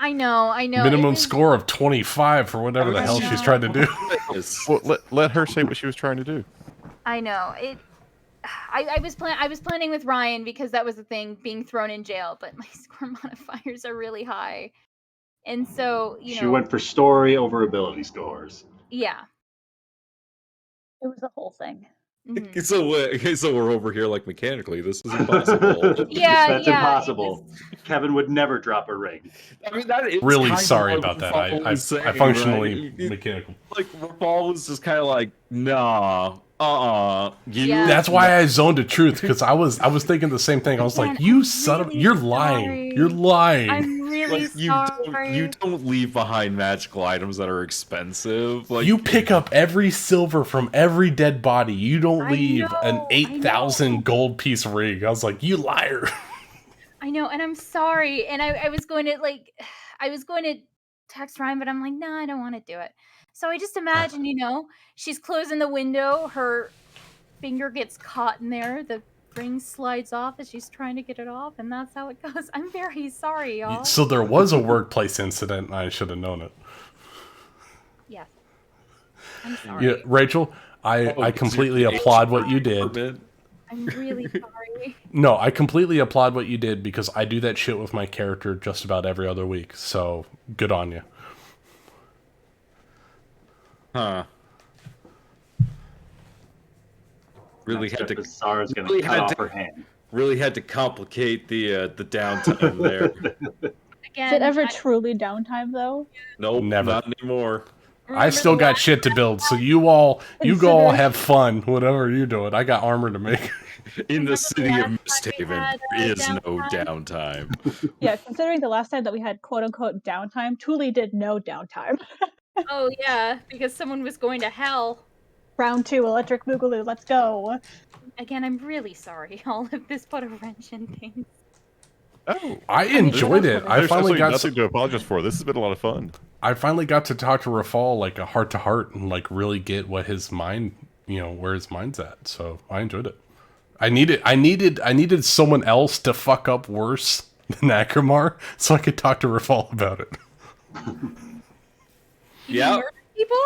I know. Minimum score of 25 for whatever the hell she's trying to do. Well, let her say what she was trying to do. I know. I was planning with Ryan because that was the thing, being thrown in jail, but my score modifiers are really high. And so, She went for story over ability scores. Yeah. It was a whole thing. Mhm. So we're over here like mechanically. This is impossible. That's impossible. Kevin would never drop a ring. I mean, that is Really kind of sorry what about that. Rafal I was saying, functionally right? mechanical. Like Rafal was just kind of like, nah, That's why I zoned to truth, because I was thinking the same thing. I was like, "You son of, you're lying. You're lying." I'm really sorry. You don't leave behind magical items that are expensive. Like, you pick up every silver from every dead body. You don't leave an 8,000 gold piece ring. I was like, "You liar." I know, and I'm sorry. And I was going to text Ryan, but I'm like, no, I don't want to do it. So I just imagine, she's closing the window, her finger gets caught in there, the ring slides off as she's trying to get it off, and that's how it goes. I'm very sorry, y'all. So there was a workplace incident, and I should have known it. Yes. I'm sorry. Yeah, Rachel, I completely applaud what you did. I'm really sorry. No, I completely applaud what you did because I do that shit with my character just about every other week. So good on you. Huh. Really had to. Zara's going to cut off her hand. Really had to complicate the downtime there. Again, Is it ever truly downtime though? Nope, Never. not anymore. I still got shit to build, so you all have fun, whatever you're doing. I got armor to make. In the city of MistHaven, there is no downtime. Yeah, considering the last time that we had quote-unquote downtime, Thule did no downtime. Oh, yeah, because someone was going to hell. Round 2, Electric Boogaloo, let's go. Again, I'm really sorry. All of this put a wrench in things. Oh, I enjoyed it. I there's finally absolutely got nothing to apologize for. This has been a lot of fun. I finally got to talk to Rafal like a heart to heart and like really get what his mind, where his mind's at. So I enjoyed it. I needed someone else to fuck up worse than Aggramar so I could talk to Rafal about it. Yeah. People?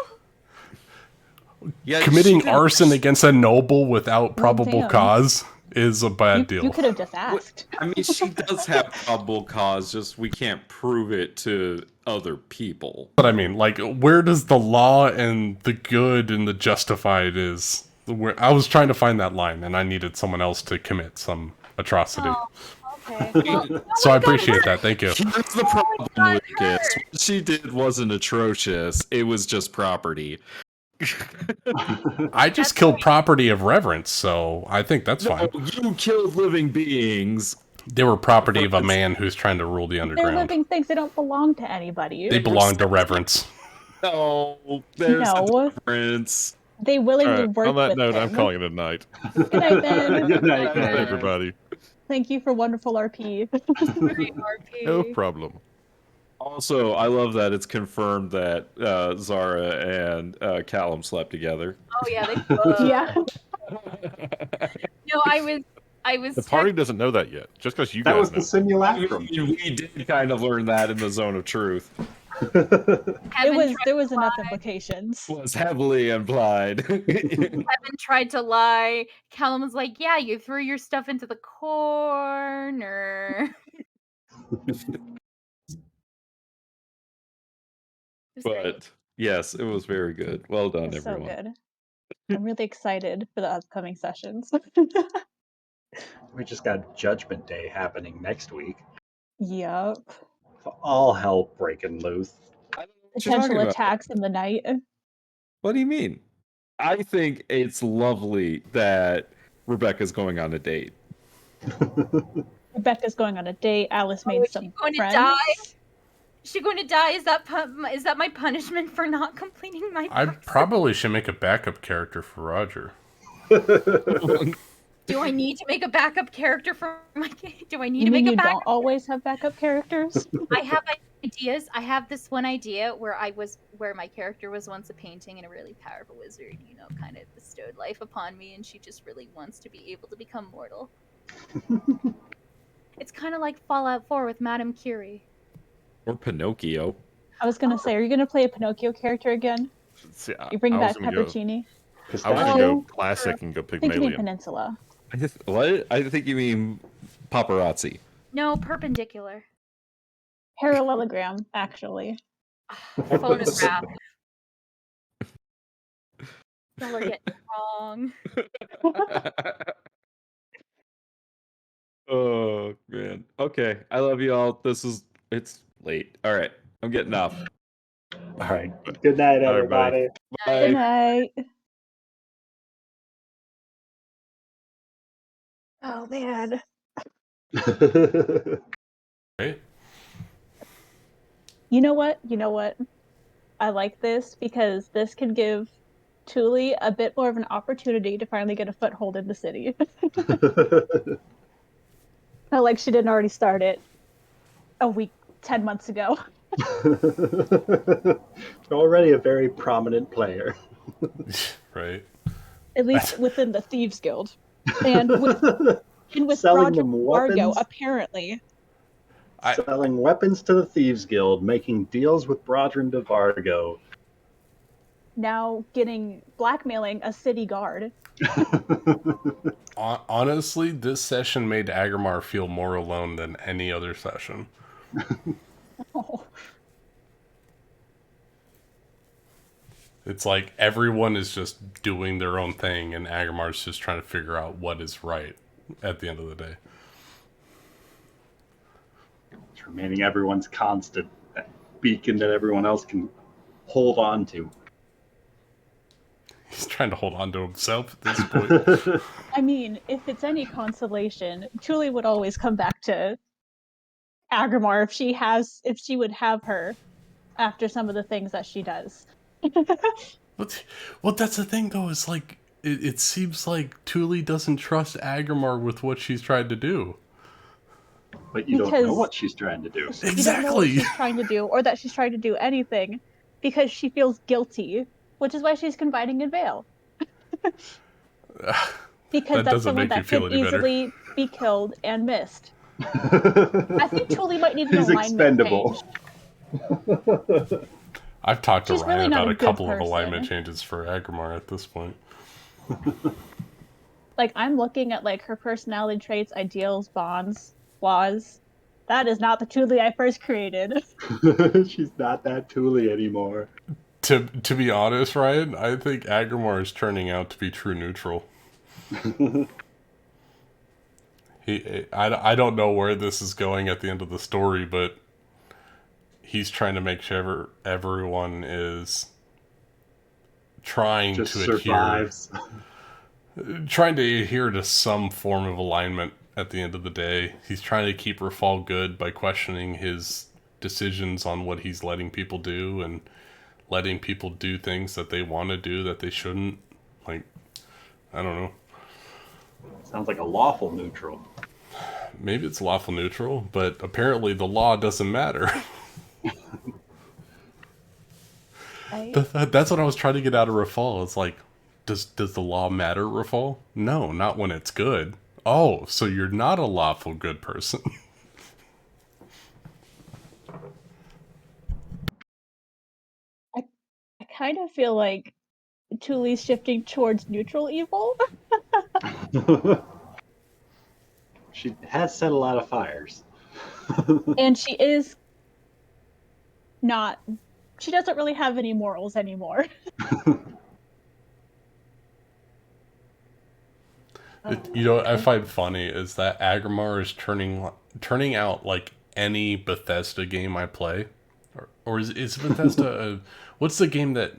Yeah, Committing arson against a noble without probable damn. cause is a bad deal. You could have just asked. I mean, she does have probable cause, just we can't prove it to other people. But I mean, like, where does the law and the good and the justified is? Where I was trying to find that line, and I needed someone else to commit some atrocity. Oh, okay. Well, So I appreciate that. Thank you. Here's the problem, Lucas. What she did wasn't atrocious. It was just property. I just killed property of reverence, so I think that's fine. You killed living beings. They were property of a man who's trying to rule the They're underground. living things. They don't belong to anybody. They belong to reverence. No, there's a No. difference. They willingly All right, work on that with note, him. I'm calling it a night. Good night, Ben. Good night, Good night, Ben. everybody. Thank you for wonderful RP. RP. No problem. Also, I love that it's confirmed that Zara and Callum slept together. Oh, yeah, they Yeah. No, I was. The party doesn't know that yet. Just because you That guys was know. the simulacrum. We did kind of learn that in the zone of truth. There was enough implications. Was heavily implied. Kevin tried to lie. Callum was like, "Yeah, you threw your stuff into the corner." But yes, it was very good. Well done, It's so everyone. good. I'm really excited for the upcoming sessions. We just got Judgment Day happening next week. Yup. All hell breaking loose. I don't know what you're talking Potential about. attacks in the night. What do you mean? I think it's lovely that Rebecca's going on a date. Rebecca's going on a date. Alice made is she some going friends. to die? Is she going to die? Is that my punishment for not completing my? I person? probably should make a backup character for Roger. Do I need to make a backup character for my? Do I need You to mean make a you backup? don't always have backup characters? I have ideas. I have this one idea where my character was once a painting and a really powerful wizard, kind of bestowed life upon me, and she just really wants to be able to become mortal. It's kind of like Fallout 4 with Madame Curie. Or Pinocchio. I was gonna say, are you gonna play a Pinocchio character again? See, You bring I was back gonna go- Peppercini? I was going to go Oh. classic and go I think you mean Pygmalion. Peninsula. What? I think you mean paparazzi. No, perpendicular. Parallelogram, actually. Photograph. Y'all are getting it wrong. Oh man. Okay. I love you all. It's late. All right. I'm getting off. All right. Good night, All right, buddy. everybody. Good Bye. night. Oh man. Right? You know what? I like this because this can give Thule a bit more of an opportunity to finally get a foothold in the city. Not like she didn't already start it a week, 10 months ago. Already a very prominent player. Right. At least within the Thieves Guild. And with Selling Roger them Argo, weapons. apparently. Selling weapons to the Thieves Guild, making deals with Brodrin de Vargo. Now blackmailing a city guard. Honestly, this session made Aggramar feel more alone than any other session. Oh. It's like everyone is just doing their own thing, and Aggramar's just trying to figure out what is right at the end of the day. It's remaining everyone's constant beacon that everyone else can hold on to. He's trying to hold on to himself at this point. I mean, if it's any consolation, Julie would always come back to Aggramar if she would have her after some of the things that she does. Well, that's the thing, though, is like, it seems like Thule doesn't trust Aggramar with what she's tried to do. But you don't know what she's trying to do. You don't know what she's trying to do, or that she's trying to do anything, because she feels guilty, which is why she's confiding in Vale. Because that's someone that could easily be killed and missed. I think Thule might need an He's alignment expendable. change. I've talked to She's Ryan really not about a a good couple of person. alignment changes for Aggramar at this point. Like, I'm looking at, like, her personality traits, ideals, bonds, flaws. That is not the Thule I first created. She's not that Thule anymore. To be honest, Ryan, I think Aggramar is turning out to be true neutral. I don't know where this is going at the end of the story, but he's trying to make sure everyone is trying Just to survives. trying to adhere to some form of alignment at the end of the day. He's trying to keep Rafal good by questioning his decisions on what he's letting people do and letting people do things that they want to do that they shouldn't. Like, I don't know. Sounds like a lawful neutral. Maybe it's lawful neutral, but apparently the law doesn't matter. That's what I was trying to get out of Rafal. It's like, Does the law matter, Rafal? No, not when it's good. Oh, so you're not a lawful good person. I kind of feel like Thule's shifting towards neutral evil. She has set a lot of fires. And she is not. She doesn't really have any morals anymore. You know what I find funny is that Aggramar is turning out like any Bethesda game I play, or is Bethesda? What's the game that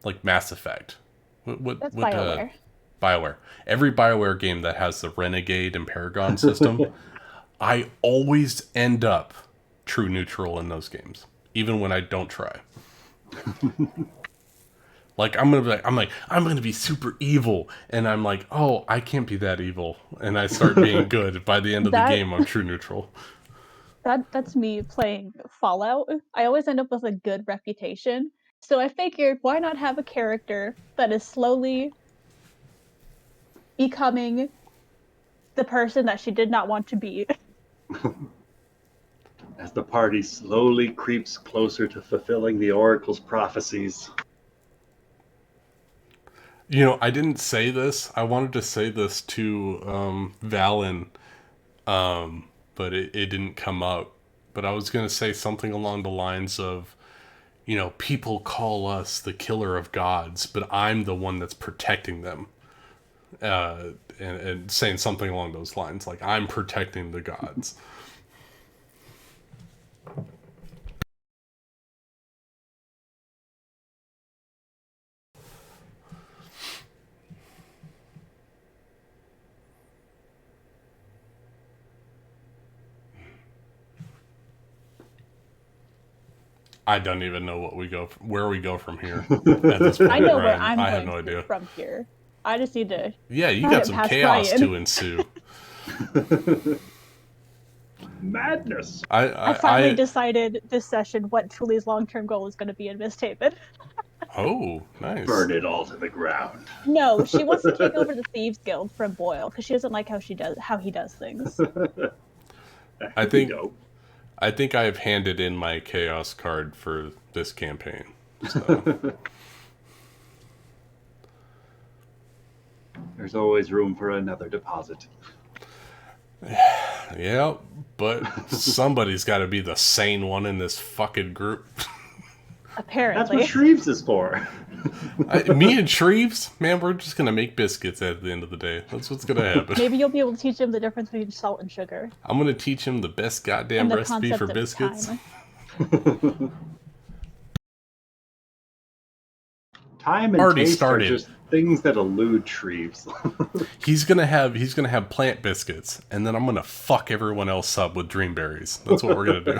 like Mass Effect? That's What BioWare. BioWare? Every BioWare game that has the Renegade and Paragon system, I always end up true neutral in those games, even when I don't try. Like I'm gonna be super evil, and I'm like, oh, I can't be that evil, and I start being good. By the end of the game, I'm true neutral. That's me playing Fallout. I always end up with a good reputation, so I figured why not have a character that is slowly becoming the person that she did not want to be. As the party slowly creeps closer to fulfilling the Oracle's prophecies. You know, I didn't say this. I wanted to say this to Valen, but it didn't come up. But I was going to say something along the lines of, you know, people call us the killer of gods, but I'm the one that's protecting them. And saying something along those lines, like, I'm protecting the gods. I don't even know where we go from here. At this point, I know Ryan. where I'm I going have no idea. from here. I just need to. Yeah, you got some chaos Ryan. to ensue. Madness. I finally decided this session what Thule's long-term goal is going to be in MistHaven. Oh, nice. Burn it all to the ground. No, she wants to take over the Thieves Guild from Boyle because she doesn't like how he does things. I think I have handed in my chaos card for this campaign. So. There's always room for another deposit. Yeah, but somebody's got to be the sane one in this fucking group. Apparently. That's what Shreves is for. Me and Shreves, man, we're just going to make biscuits at the end of the day. That's what's going to happen. Maybe you'll be able to teach him the difference between salt and sugar. I'm going to teach him the best goddamn recipe for biscuits. Time and Already taste started. are just things that elude Shreves. He's gonna have plant biscuits, and then I'm gonna fuck everyone else up with dreamberries. That's what we're gonna do.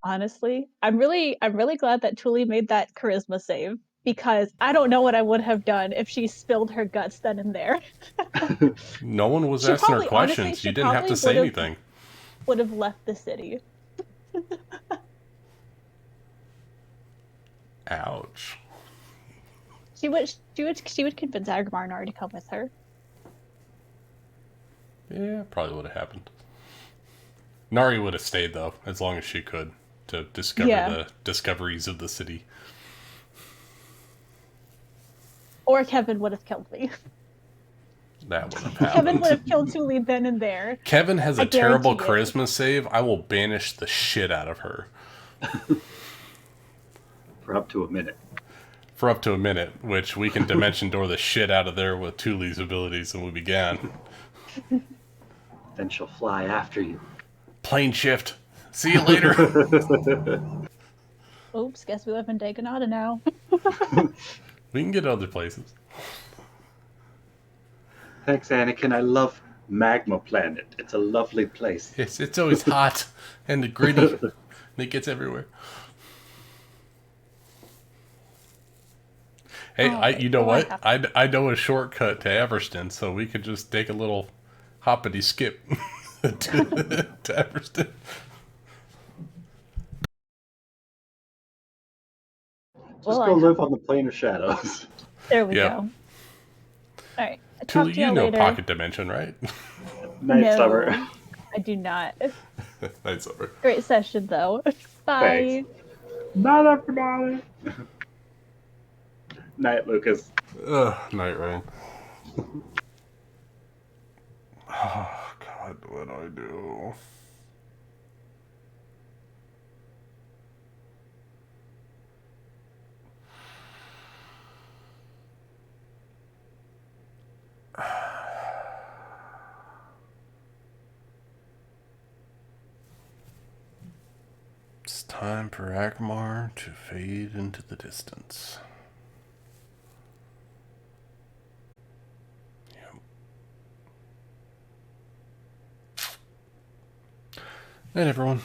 Honestly, I'm really glad that Thule made that charisma save, because I don't know what I would have done if she spilled her guts then and there. No one was asking her questions. Honestly, you didn't have to say anything. Would have left the city. Ouch. She would convince Aggramar and Nari to come with her. Yeah, probably would have happened. Nari would have stayed though, as long as she could, to discover the discoveries of the city. Or Kevin would have killed me. That would have happened. Kevin would have killed Thule then and there. Kevin has a terrible charisma save. I will banish the shit out of her. For up to a minute. For up to a minute, which we can dimension door the shit out of there with Thule's abilities, and we began. Then she'll fly after you. Plane shift. See you later. Oops, guess we live in Dagonada now. We can get other places. Thanks, Anakin. I love Magma Planet. It's a lovely place. Yes, it's always hot and gritty. And it gets everywhere. Hey, you know what? I know a shortcut to Everston, so we could just take a little hoppity skip to Everston. Just go live on the plane of shadows. There we Yep. go. All right. Talk Tula, to you you know later. Pocket Dimension, right? Night No, Summer. I do not. Night Summer. Great session though. Bye. Thanks. Night, everybody. Night, Lucas. Night Rain. Oh, God, what do I do? It's time for Aggramar to fade into the distance. Yep. Night, everyone.